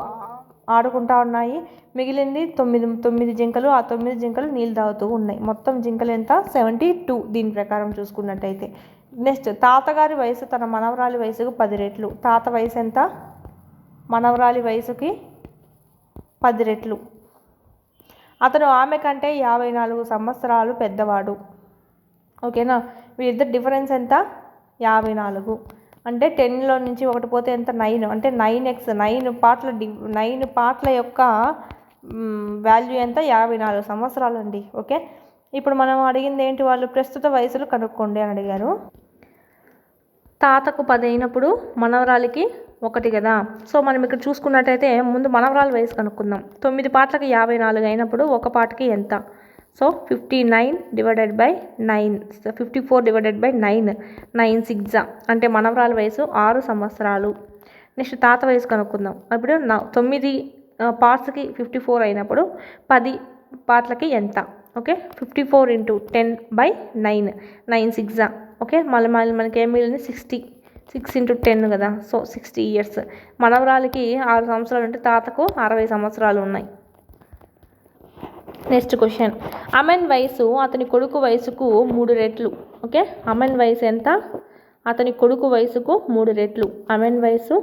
ఆడుకుంటా ఉన్నాయి. మిగిలింది 9 జింకలు. ఆ 9 జింకలు నీళ్ళు తాగుతూ ఉన్నాయి. మొత్తం జింకలు ఎంత? 72 దీని ప్రకారం చూసుకున్నట్టయితే. నెక్స్ట్, తాతగారి వయసు తన మనవరాలి వయసుకు 10 రెట్లు. తాత వయసు ఎంత? మనవరాలి వయసుకి 10 రెట్లు. అతను ఆమె కంటే 54 సంవత్సరాలు పెద్దవాడు. ఓకేనా, వీరిద్దరు డిఫరెన్స్ ఎంత? 54. అంటే 10లో నుంచి 1 పోతే ఎంత? 9. అంటే 9x 9 పార్ట్ల యొక్క వాల్యూ ఎంత? 54 సంవత్సరాలు అండి. ఓకే, ఇప్పుడు మనం అడిగింది ఏంటి? వాళ్ళు ప్రస్తుత వయసులు కనుక్కోండి అని అడిగారు. తాతకు 10 అయినప్పుడు మనవరాలికి 1 కదా. సో మనం ఇక్కడ చూసుకున్నట్టయితే ముందు మనవరాలి వయసు కనుక్కుందాం. 9 పార్ట్లకి 54 అయినప్పుడు ఒక పార్ట్కి ఎంత? సో 59 / 9 54 / 9 9 6 అంటే మనవరాలి వయసు 6 సంవత్సరాలు. నెక్స్ట్, తాత వయసు కనుక్కుందాం. ఇప్పుడు 9 పార్ట్స్కి 54 అయినప్పుడు 10 పార్ట్లకి ఎంత? ఓకే, 54 × 10/9 9 6 ఓకే, మళ్ళీ మనకి ఏం మిగిలింది? 60 6 × 10 కదా. So 60 years. మనవరాలికి 6 సంవత్సరాలు ఉంటే తాతకు 60 సంవత్సరాలు ఉన్నాయి. నెక్స్ట్ క్వశ్చన్, అమెన్ వయసు అతని కొడుకు వయసుకు 3 రెట్లు. ఓకే, అమెన్ వయసు ఎంత? అతని కొడుకు వయసుకు 3 రెట్లు. అమెన్ వయసు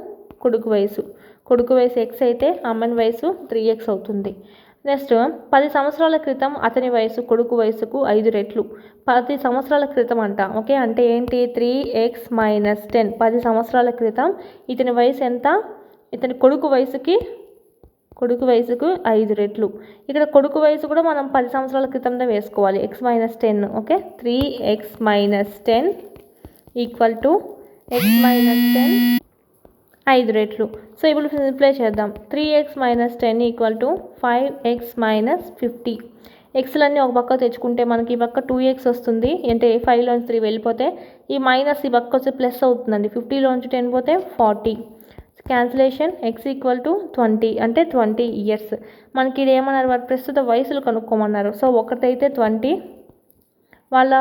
కొడుకు వయసు x అయితే అమెన్ వయసు 3x అవుతుంది. నెక్స్ట్, 10 సంవత్సరాల క్రితం అతని వయసు కొడుకు వయసుకు 5 రెట్లు. 10 సంవత్సరాల క్రితం అంట. ఓకే, అంటే ఏంటి? 3x - 10. 10 సంవత్సరాల క్రితం ఇతని వయసు ఎంత? ఇతని కొడుకు వయసుకు 5 రెట్లు. ఇక్కడ కొడుకు వయసు కూడా మనం 10 సంవత్సరాల క్రితంలో వేసుకోవాలి. x - 10. ఓకే, 3x - 10 = x - 10 5 రెట్లు. సో ఇప్పుడు సింప్లిఫై చేద్దాం. 3x - 10 = 5x - 50. ఎక్స్లన్నీ ఒక పక్క తెచ్చుకుంటే మనకి ఈ పక్క 2x వస్తుంది. అంటే 5లోంచి 3 వెళ్ళిపోతే ఈ మైనస్ ఈ పక్క వచ్చి ప్లస్ అవుతుందండి. 50లోంచి 10 పోతే 40. క్యాన్సిలేషన్. x = 20 అంటే 20 ఇయర్స్. మనకి ఇది ఏమన్నారు? వారి ప్రస్తుత వయసులు కనుక్కోమన్నారు. సో ఒకటైతే 20, వాళ్ళ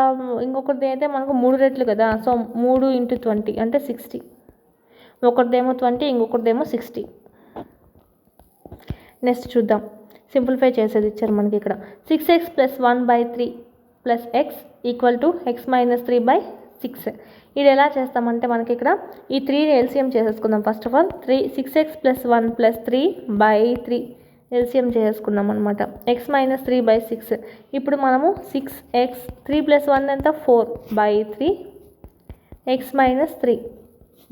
ఇంకొకటి అయితే మనకు 3 రెట్లు కదా. సో 3 × 20 అంటే 60. ఒకటిదేమో 20, ఇంకొకటిదేమో 60. నెక్స్ట్ చూద్దాం. సింప్లిఫై చేసేది ఇచ్చారు మనకి ఇక్కడ. 6x + 1/3 + x = x - 3/6. ఇది ఎలా చేస్తామంటే మనకి ఇక్కడ ఈ 3ని ఎల్సిఎం చేసేసుకుందాం. First of all 6x + 1 + 3/3 LCM చేసేసుకున్నాం అనమాట. x - 3/6. ఇప్పుడు మనము 6x 3 + 1 ఎంత? 4/3 x -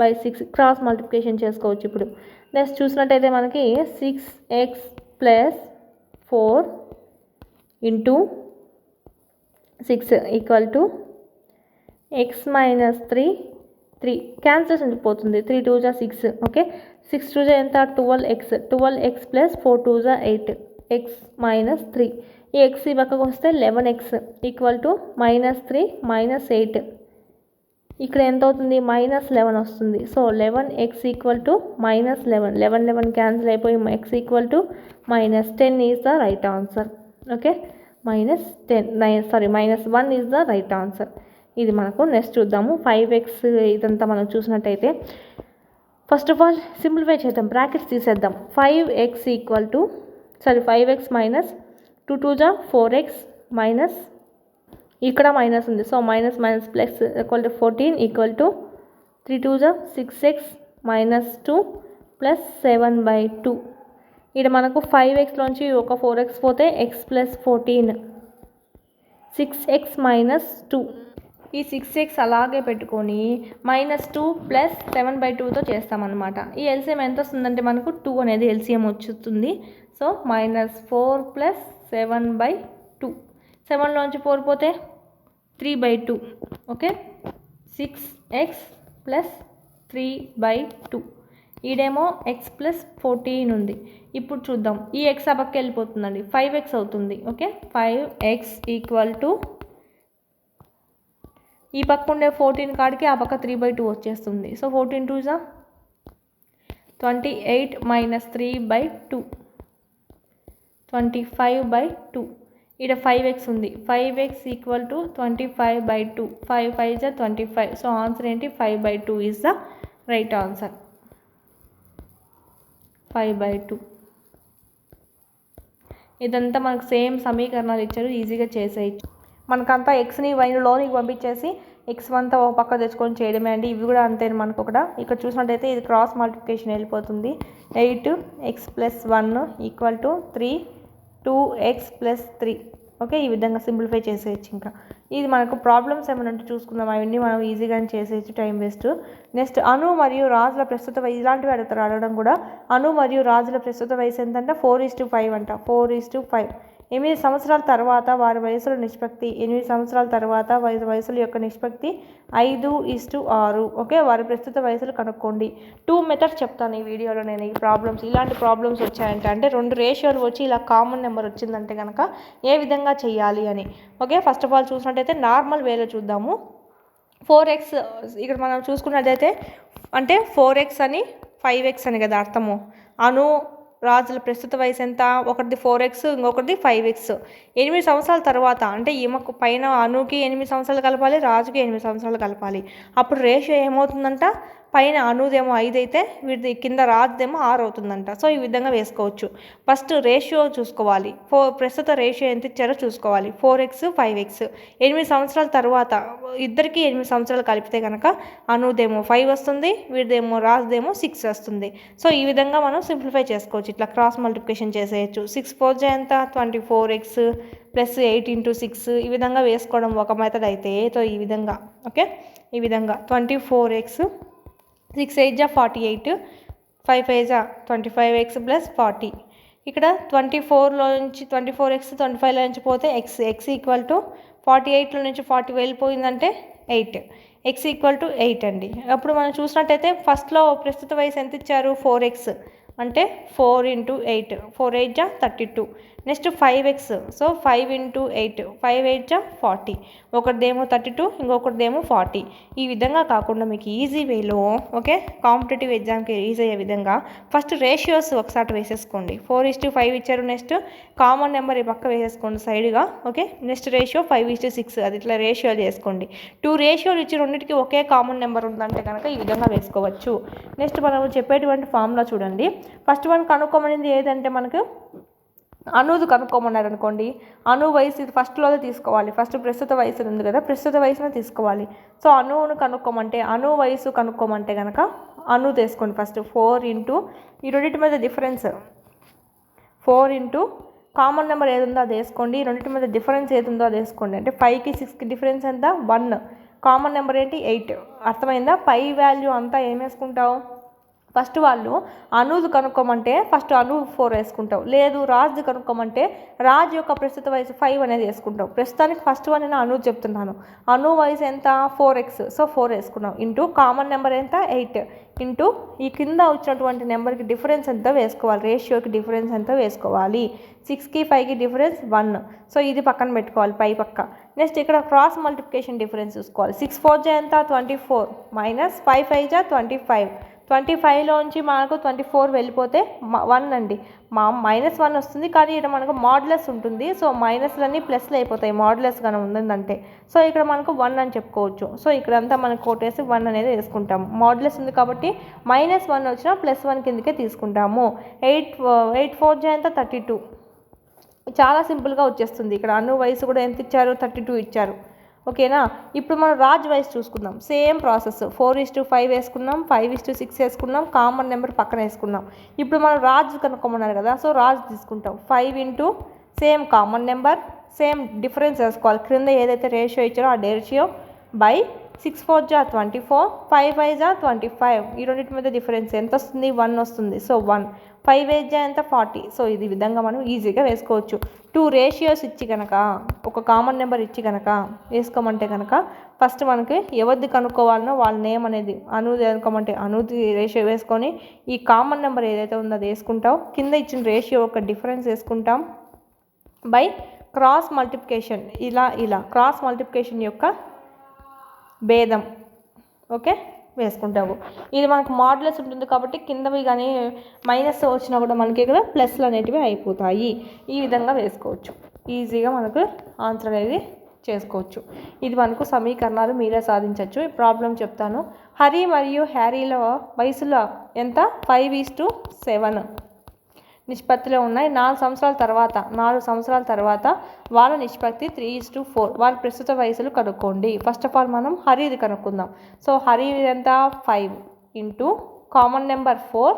3/6 క్రాస్ మల్టిప్లికేషన్ చేసుకోవచ్చు ఇప్పుడు. నెక్స్ట్ చూసినట్టయితే మనకి 6x + 4 × 6 = x - 3 క్యాన్సిలేషన్ పోతుంది. 3 2 = 6. ఓకే, 6 2 ఎంత? 12x 12x + 4 2 = 8 x - 3. ఈ x ఈ పక్కకు వస్తే 11x = -3 -8. ఇక్కడ ఎంత అవుతుంది? -11 వస్తుంది. So 11x = -11. 11 క్యాన్సిల్ అయిపోయి x = -10 is the right answer. Okay, -1 is the right answer. ఇది మనకు. నెక్స్ట్ చూద్దాము. 5x ఇదంతా మనం చూసినట్టయితే ఫస్ట్ ఆఫ్ ఆల్ సింప్లిఫై చేద్దాం. బ్రాకెట్స్ తీసేద్దాం. 5x -2 2 = 4x మైనస్ ఇక్కడ మైనస్ ఉంది. So minus plus = 14 = 3 2 = 6x -2 + 7/2. ఇక్కడ మనకు 5xలోంచి ఒక 4x పోతే x + 14 6x - 2. ఈ 6x అలాగే పెట్టుకొని -2 + 7/2తో చేస్తామన్నమాట. ఈ ఎల్సిఎం ఎంత వస్తుందంటే మనకు 2 అనేది ఎల్సిఎం వచ్చేస్తుంది. సో -4 + 7/2. 7లోంచి 4 పోతే 3/2. ఓకే, 6x + 3/2 ఈడేమో ఎక్స్ ప్లస్ 14 ఉంది. ఇప్పుడు చూద్దాం, ఈ ఎక్స్ ఆ పక్క వెళ్ళిపోతుందండి, 5x అవుతుంది. ఓకే, 5x ఈక్వల్ టు ఈ పక్క ఉండే 14 కాడికి ఆ పక్క 3/2 వచ్చేస్తుంది. సో 14 2 జా 28 మైనస్ 3/2 25/2. ఇక్కడ 5x ఉంది, 5x ఈక్వల్ టు 25/2, 5 5 జా 25. సో ఆన్సర్ ఏంటి, 5/2 ఈజ్ ద రైట్ ఆన్సర్. 5/2. ఇదంతా మనకు సేమ్ సమీకరణాలు ఇచ్చారు, ఈజీగా చేసేయచ్చు. మనకంతా ఎక్స్ని వైని లోనికి పంపించేసి ఎక్స్ అంతా ఒక పక్క తెచ్చుకొని చేయడమే అండి. ఇవి కూడా అంతే మనకు కూడా. ఇక్కడ చూసినట్టయితే ఇది క్రాస్ మల్టిప్లికేషన్ వెళ్ళిపోతుంది. 8x + 1 equal to 3 2x + 3. Okay, ఈ విధంగా సింప్లిఫై చేసేయచ్చు. ఇంకా ఇది మనకు ప్రాబ్లమ్స్ ఏమైనా చూసుకుందాం, అవన్నీ మనం ఈజీగానే చేసేయచ్చు, టైం వేస్ట్. నెక్స్ట్ అణు మరియు రాజుల ప్రస్తుత వయసు, ఇలాంటివి అడగడం కూడా. అణు మరియు రాజుల ప్రస్తుత వయసు ఎంతంటే 4:5 అంట. 4:5. 8 సంవత్సరాల తర్వాత వారి వయసుల నిష్పత్తి, 8 సంవత్సరాల తర్వాత వయసుల యొక్క నిష్పత్తి 5:6. ఓకే, వారి ప్రస్తుత వయసులు కనుక్కోండి. 2 మెథడ్స్ చెప్తాను ఈ వీడియోలో నేను. ఈ ప్రాబ్లమ్స్, ఇలాంటి ప్రాబ్లమ్స్ వచ్చాయంటే, అంటే 2 రేషియోలు వచ్చి ఇలా కామన్ నెంబర్ వచ్చిందంటే కనుక ఏ విధంగా చేయాలి అని. ఓకే, ఫస్ట్ ఆఫ్ ఆల్ చూసినట్టయితే నార్మల్ వేలో చూద్దాము. 4x ఇక్కడ మనం చూసుకున్నట్టయితే అంటే 4x అని 5x అని కదా అర్థము. అను రాజుల ప్రస్తుత వయసు ఎంత, ఒకటిది 4x ఇంకొకటిది 5x. 8 సంవత్సరాల తర్వాత అంటే ఈమెకు పైన అనుకి 8 సంవత్సరాలు కలపాలి, రాజుకి 8 సంవత్సరాలు కలపాలి. అప్పుడు రేషియో ఏమవుతుందంట, పైన అనుదేమో 5 అయితే వీటిది కింద రాజుదేమో 6 అవుతుందంట. సో ఈ విధంగా వేసుకోవచ్చు. ఫస్ట్ రేషియో చూసుకోవాలి, ప్రస్తుత రేషియో ఎంత ఇచ్చారో చూసుకోవాలి. 4x 5x. 8 సంవత్సరాల తర్వాత ఇద్దరికి 8 సంవత్సరాలు కలిపితే కనుక అనుదేమో 5 వస్తుంది, వీడిదేమో రాజుదేమో 6 వస్తుంది. సో ఈ విధంగా మనం సింప్లిఫై చేసుకోవచ్చు, ఇట్లా క్రాస్ మల్టిప్లికేషన్ చేసేయచ్చు. 6 4 ఎంత 24x + 8 × 6 ఈ విధంగా వేసుకోవడం ఒక మెథడ్ అయితే. సో ఈ విధంగా ఓకే, ఈ విధంగా 24x 6 8 జా 48, 5 5 జా 25x + 40. ఇక్కడ 24లో నుంచి 24x 25లో నుంచి పోతే x ఈక్వల్ టు 48లో నుంచి 40 వెళ్ళిపోయిందంటే 8, x ఈక్వల్ టు 8 అండి. అప్పుడు మనం చూసినట్టయితే ఫస్ట్లో ప్రస్తుత వయసు ఎంత ఇచ్చారు, 4x అంటే 4 × 8, 4 8 జా 32. నెక్స్ట్ 5x, సో 5 × 8, 5 8 జా 40. ఒకటిదేమో 32 ఇంకొకటిదేమో 40. ఈ విధంగా కాకుండా మీకు ఈజీ వేలో ఓకే, కాంపిటేటివ్ ఎగ్జామ్కి ఈజీ అయ్యే విధంగా ఫస్ట్ రేషియోస్ ఒకసారి వేసేసుకోండి. 4:5 ఇచ్చారు, నెక్స్ట్ కామన్ నెంబర్ ఈ పక్క వేసేసుకోండి సైడ్గా. ఓకే, నెక్స్ట్ రేషియో 5:6, అది ఇట్లా రేషియో చేసుకోండి. 2 రేషియోలు ఇచ్చి రెండింటికి ఒకే కామన్ నెంబర్ ఉందంటే కనుక ఈ విధంగా వేసుకోవచ్చు. నెక్స్ట్ మనం చెప్పేటువంటి ఫార్ములా చూడండి. ఫస్ట్ వన్ కనుక్కోమనింది ఏదంటే మనకు అనుది కనుక్కోమన్నారు అనుకోండి. అను వయసు ఇది ఫస్ట్లోనే తీసుకోవాలి. ఫస్ట్ ప్రస్తుత వయసు ఉంది కదా, ప్రస్తుత వయసును తీసుకోవాలి. సో అణువును కనుక్కోమంటే, అణు వయసు కనుక్కోమంటే కనుక అణు తీసుకోండి. ఫస్ట్ 4 × ఈ రెండింటి మీద డిఫరెన్స్ 4 × కామన్ నెంబర్ ఏది ఉందో అది వేసుకోండి. రెండింటి మీద డిఫరెన్స్ ఏది ఉందో అది వేసుకోండి. అంటే 5కి 6కి డిఫరెన్స్ ఎంత 1, కామన్ నెంబర్ ఏంటి 8. అర్థమైందా? పై వాల్యూ అంతా ఏం వేసుకుంటావు, ఫస్ట్ వాళ్ళు అనుది కనుక్కోమంటే ఫస్ట్ అను 4 వేసుకుంటావు. లేదు రాజు కనుక్కోమంటే రాజు యొక్క ప్రస్తుత వయసు 5 అనేది వేసుకుంటావు. ప్రస్తుతానికి ఫస్ట్ వన్ నేను అను చెప్తున్నాను. అను వయసు ఎంత 4x, సో 4 వేసుకున్నావు. ఇంటూ కామన్ నెంబర్ ఎంత 8, ఇంటూ ఈ కింద వచ్చినటువంటి నెంబర్కి డిఫరెన్స్ ఎంత వేసుకోవాలి, రేషియోకి డిఫరెన్స్ ఎంత వేసుకోవాలి. 6కి 5కి డిఫరెన్స్ 1, సో ఇది పక్కన పెట్టుకోవాలి పై పక్క. నెక్స్ట్ ఇక్కడ క్రాస్ మల్టిప్లికేషన్ డిఫరెన్స్ చూసుకోవాలి. 6 4 జా ఎంత 24 మైనస్ 5 5 జా 25. 25లోంచి మనకు 24 వెళ్ళిపోతే 1 అండి, -1 వస్తుంది. కానీ ఇక్కడ మనకు మాడ్యులస్ ఉంటుంది. సో మైనస్లన్నీ ప్లస్లు అయిపోతాయి మాడ్యులస్ కానీ ఉందంటే. సో ఇక్కడ మనకు 1 అని చెప్పుకోవచ్చు. సో ఇక్కడంతా మనకు కొట్టేసి 1 అనేది వేసుకుంటాము. మాడ్యులస్ ఉంది కాబట్టి -1 వచ్చినా +1 కిందకే తీసుకుంటాము. 8 4 జా ఎంత 32. చాలా సింపుల్గా వచ్చేస్తుంది. ఇక్కడ అను వయసు కూడా ఎంత ఇచ్చారు 32 ఇచ్చారు. ఓకేనా? ఇప్పుడు మనం రాజ్ వయసు చూసుకుందాం. సేమ్ ప్రాసెస్ 4:5 వేసుకున్నాం, 5:6 వేసుకున్నాం, కామన్ నెంబర్ పక్కన వేసుకున్నాం. ఇప్పుడు మనం రాజ్ కనుక్కోమన్నారు కదా, సో రాజ్ తీసుకుంటాం. 5 × same common number same difference వేసుకోవాలి. క్రింద ఏదైతే రేషియో ఇచ్చారో ఆ రేషియో బై 6 4 జా 24, 5 5 జా 25. ఈ రెండింటి మీద డిఫరెన్స్ ఎంత వస్తుంది 1 వస్తుంది. సో 1, 5 8 జా ఎంత 40. సో ఇది విధంగా మనం ఈజీగా వేసుకోవచ్చు. 2 రేషియోస్ ఇచ్చి కనుక ఒక కామన్ నెంబర్ ఇచ్చి కనుక వేసుకోమంటే కనుక ఫస్ట్ మనకి ఎవరిది కనుక్కోవాలనో వాళ్ళ నేమ్ అనేది అనుది అనుకోమంటే అనుది రేషియో వేసుకొని ఈ కామన్ నెంబర్ ఏదైతే ఉందో అది వేసుకుంటాం, కింద ఇచ్చిన రేషియో ఒక డిఫరెన్స్ వేసుకుంటాం బై క్రాస్ మల్టిప్లికేషన్, ఇలా క్రాస్ మల్టిప్లికేషన్ యొక్క భేదం ఓకే వేసుకుంటాము. ఇది మనకు మాడ్యులస్ ఉంటుంది కాబట్టి కిందవి కానీ మైనస్ వచ్చినా కూడా మనకి ఇక్కడ ప్లస్లు అనేటివి అయిపోతాయి. ఈ విధంగా వేసుకోవచ్చు, ఈజీగా మనకు ఆన్సర్ అనేది చేసుకోవచ్చు. ఇది మనకు సమీకరణాలు మీరే సాధించవచ్చు. ప్రాబ్లం చెప్తాను. హరి మరియు హ్యారీల వయసులో ఎంత 5:7 నిష్పత్తిలో ఉన్నాయి. 4 సంవత్సరాల తర్వాత వాళ్ళ నిష్పత్తి 3:4. వాళ్ళ ప్రస్తుత వయసులు కనుక్కోండి. ఫస్ట్ ఆఫ్ ఆల్ మనం హరిది కనుక్కుందాం. సో హరి ఎంత 5 ఇంటూ కామన్ నెంబర్ 4,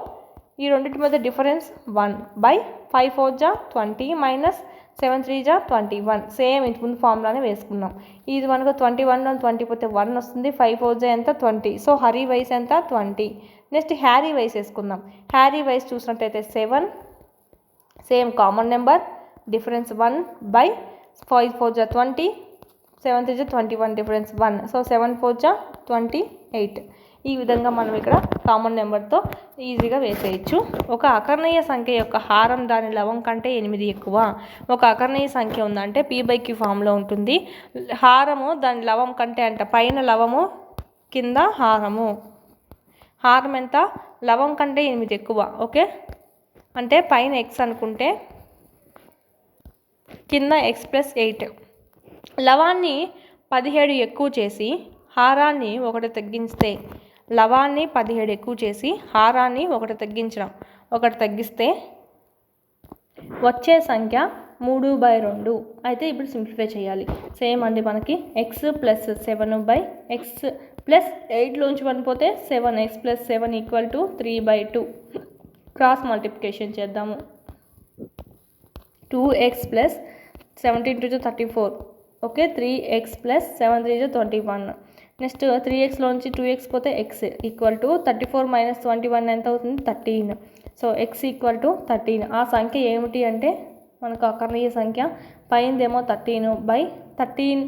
ఈ రెండింటి మధ్య డిఫరెన్స్ 1 బై 5 4 జా 20 మైనస్ 7 3 జా 21. సేమ్ ఇంటి ముందు ఫార్ములానే వేసుకున్నాం. ఇది మనకు 21 20 పోతే 1 వస్తుంది. 5 4 జా ఎంత 20. సో హరి వయసు ఎంత 20. నెక్స్ట్ హ్యారీ వయసు వేసుకుందాం. హ్యారీ వయసు చూసినట్టయితే 7, same common number, difference 1 by 5 4 జా 20, 7 3 జా 21, డిఫరెన్స్ 1. సో 7 4 జా 28. ఈ విధంగా మనం ఇక్కడ కామన్ నెంబర్తో ఈజీగా వేసేయచ్చు. ఒక అకర్ణీయ సంఖ్య యొక్క హారం దాని లవం కంటే 8 ఎక్కువ. ఒక అకర్ణీయ సంఖ్య ఉందంటే P/Q ఫామ్లో ఉంటుంది. హారము దాని లవం కంటే అంట పైన లవము కింద హారము. హారం ఎంత లవం కంటే 8 ఎక్కువ. ఓకే, అంటే పైన x అనుకుంటే కింద x+8. లవాన్ని 17 ఎక్కువ చేసి హారాన్ని 1 తగ్గిస్తే, లవాన్ని 17 ఎక్కువ చేసి హారాన్ని 1 తగ్గించడం, 1 తగ్గిస్తే వచ్చే సంఖ్య 3/2. అయితే ఇప్పుడు సింప్లిఫై చేయాలి. సేమ్ అండి, మనకి x+7/x+8లోంచి 1 పోతే 7x+7 = 3/2. క్రాస్ మల్టిప్లికేషన్ చేద్దాము. 2x + 17 × 2 = 34. Okay, 3x + 7 3 = 21. Next 3xలోంచి 2x పోతే x = 34 - 21 ఎంత అవుతుంది 13. So x = 13. ఆ సంఖ్య ఏమిటి అంటే మనకు అకర్ణీయ సంఖ్య పైనదేమో 13/13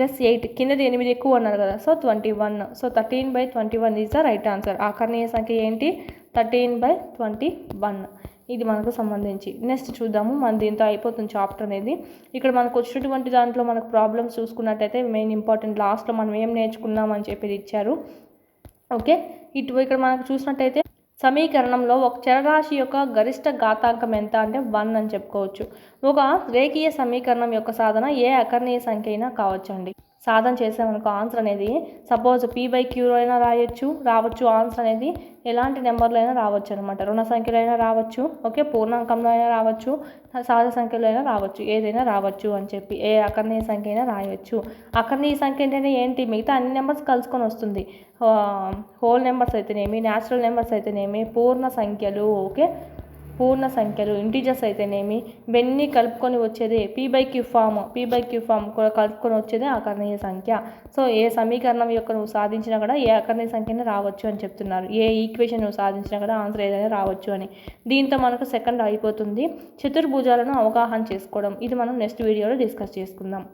+ 8, కిందది 8 ఎక్కువ అన్నారు కదా, so 21. So 13/21 is the right answer. అకర్ణీయ సంఖ్య ఏంటి 13/21. ఇది మనకు సంబంధించి. నెక్స్ట్ చూద్దాము, మన దీంతో అయిపోతుంది చాప్టర్ అనేది. ఇక్కడ మనకు వచ్చినటువంటి దాంట్లో మనకు ప్రాబ్లమ్స్ చూసుకున్నట్టయితే మెయిన్ ఇంపార్టెంట్ లాస్ట్లో మనం ఏం నేర్చుకున్నామని చెప్పి ఇచ్చారు. ఓకే, ఇక్కడ మనకు చూసినట్టయితే సమీకరణంలో ఒక చరరాశి యొక్క గరిష్ట ఘాతాంకం ఎంత అంటే 1 అని చెప్పుకోవచ్చు. ఒక రేఖీయ సమీకరణం యొక్క సాధన ఏ అకర్ణీయ సంఖ్య అయినా కావచ్చండి. సాధన చేసామనుకో ఆన్సర్ అనేది సపోజ్ P/Qలో అయినా రావచ్చు. ఆన్సర్ అనేది ఎలాంటి నెంబర్లో అయినా రావచ్చు అనమాట. రుణ సంఖ్యలో అయినా రావచ్చు, ఓకే, పూర్ణాంకంలో అయినా రావచ్చు, సహజ సంఖ్యలో అయినా రావచ్చు, ఏదైనా రావచ్చు అని చెప్పి ఏ అకర్ణీయ సంఖ్య అయినా రాయవచ్చు. అకర్ణీయ సంఖ్య అంటే ఏంటి, మిగతా అన్ని నెంబర్స్ కలుసుకొని వస్తుంది. హోల్ నెంబర్స్ అయితేనేమి, న్యాచురల్ నెంబర్స్ అయితేనేమి, పూర్ణ సంఖ్యలు, ఓకే, పూర్ణ సంఖ్యలు, ఇంటీజర్స్ అయితేనేమి, ఇవన్నీ కలుపుకొని వచ్చేది P/Q ఫామ్ కూడా కలుపుకొని వచ్చేది అకర్ణీయ సంఖ్య. సో ఏ సమీకరణం యొక్క నువ్వు సాధించినా కూడా ఏ అకర్ణీయ సంఖ్యనే రావచ్చు అని చెప్తున్నారు. ఏ ఈక్వేషన్ నువ్వు సాధించినా కూడా ఆన్సర్ ఏదైనా రావచ్చు అని. దీంతో మనకు సెకండ్ అయిపోతుంది. చతుర్భుజాలను అవగాహన చేసుకోవడం, ఇది మనం నెక్స్ట్ వీడియోలో డిస్కస్ చేసుకుందాం.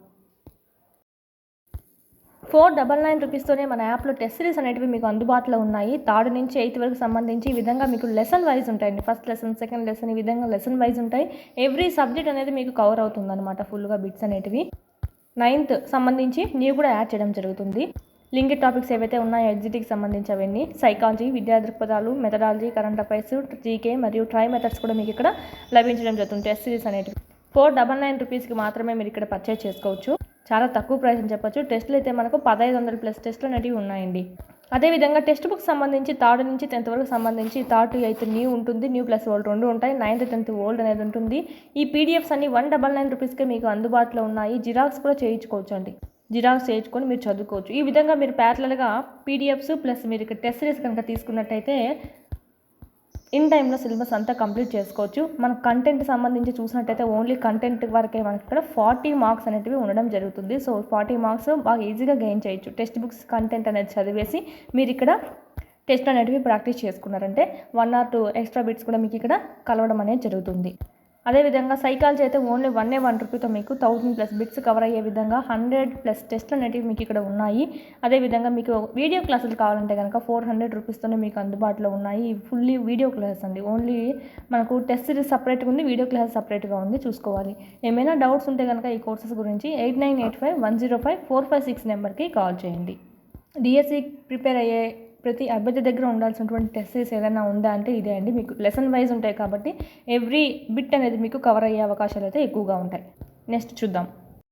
499 రూపీస్తోనే మన యాప్లో టెస్ట్ సిరీస్ అనేటివి మీకు అందుబాటులో ఉన్నాయి. 3rd నుంచి 8th వరకు సంబంధించి ఈ విధంగా మీకు లెసన్ వైజ్ ఉంటాయండి. ఫస్ట్ లెసన్, సెకండ్ లెసన్, ఈ విధంగా లెసన్ వైజ్ ఉంటాయి. ఎవ్రీ సబ్జెక్ట్ అనేది మీకు కవర్ అవుతుంది అనమాట, ఫుల్గా బిట్స్ అనేటివి. 9th సంబంధించి న్యూ కూడా యాడ్ చేయడం జరుగుతుంది. లింక్డ్ టాపిక్స్ ఏవైతే ఉన్నాయో ఎగ్జిట్కి సంబంధించి అవన్నీ, సైకాలజీ, విద్యా దృక్పథాలు, మెథడాలజీ, కరెంట్ అఫైర్స్, జీకే మరియు ట్రై మెథడ్స్ కూడా మీకు ఇక్కడ లభించడం జరుగుతుంది. టెస్ట్ సిరీస్ అనేటివి 499 రూపీస్కి మాత్రమే మీరు ఇక్కడ పర్చేజ్ చేసుకోవచ్చు. చాలా తక్కువ ప్రైస్ అని చెప్పొచ్చు. టెస్టులు అయితే మనకు 1500+ టెస్టులు అనేవి ఉన్నాయండి. అదేవిధంగా టెక్స్ట్ బుక్ సంబంధించి 3rd నుంచి 10th వరకు సంబంధించి 3rd to 8th న్యూ ఉంటుంది, న్యూ ప్లస్ ఓల్డ్ 2 ఉంటాయి. 9th 10th ఓల్డ్ అనేది ఉంటుంది. ఈ పీడిఎఫ్స్ అన్ని 199 రూపీస్కే మీకు అందుబాటులో ఉన్నాయి. జిరాక్స్ కూడా చేయించుకోవచ్చు అండి. జిరాక్స్ చేయించుకొని మీరు చదువుకోవచ్చు. ఈ విధంగా మీరు ప్యారలల్గా పీడిఎఫ్స్ ప్లస్ మీరు ఇక్కడ టెస్ట్ సిరీస్ కనుక తీసుకున్నట్టయితే ఇన్ టైంలో సిలబస్ అంతా కంప్లీట్ చేసుకోవచ్చు. మన కంటెంట్ సంబంధించి చూసినట్టయితే ఓన్లీ కంటెంట్ వరకే మనకి ఇక్కడ 40 మార్క్స్ అనేటివి ఉండడం జరుగుతుంది. సో 40 మార్క్స్ బాగా ఈజీగా గెయిన్ చేయొచ్చు. టెక్స్ట్ బుక్స్ కంటెంట్ అనేది చదివేసి మీరు ఇక్కడ టెస్ట్ అనేటివి ప్రాక్టీస్ చేసుకున్నారంటే 1 or 2 ఎక్స్ట్రా బిట్స్ కూడా మీకు ఇక్కడ కలవడం అనేది జరుగుతుంది. అదేవిధంగా సైకాలజీ అయితే ఓన్లీ 1 రూపీతో మీకు 1000+ బిట్స్ కవర్ అయ్యే విధంగా 100+ టెస్ట్లు అనేటివి మీకు ఇక్కడ ఉన్నాయి. అదేవిధంగా మీకు వీడియో క్లాసులు కావాలంటే కనుక 400 రూపీస్తోనే మీకు అందుబాటులో ఉన్నాయి. ఫుల్లీ వీడియో క్లాస్ అండి. ఓన్లీ మనకు టెస్ట్ సిరీస్ సపరేట్గా ఉంది, వీడియో క్లాస్ సపరేట్గా ఉంది, చూసుకోవాలి. ఏమైనా డౌట్స్ ఉంటే కనుక ఈ కోర్సెస్ గురించి 8985105456 నెంబర్కి కాల్ చేయండి. డిఎస్సి ప్రిపేర్ అయ్యే ప్రతి అభ్యర్థి దగ్గర ఉండాల్సినటువంటి టెస్ట్ సిరీస్ ఏదైనా ఉందా అంటే ఇదే అండి. మీకు లెసన్ వైజ్ ఉంటాయి కాబట్టి ఎవ్రీ బిట్ అనేది మీకు కవర్ అయ్యే అవకాశాలు అయితే ఎక్కువగా ఉంటాయి. నెక్స్ట్ చూద్దాం.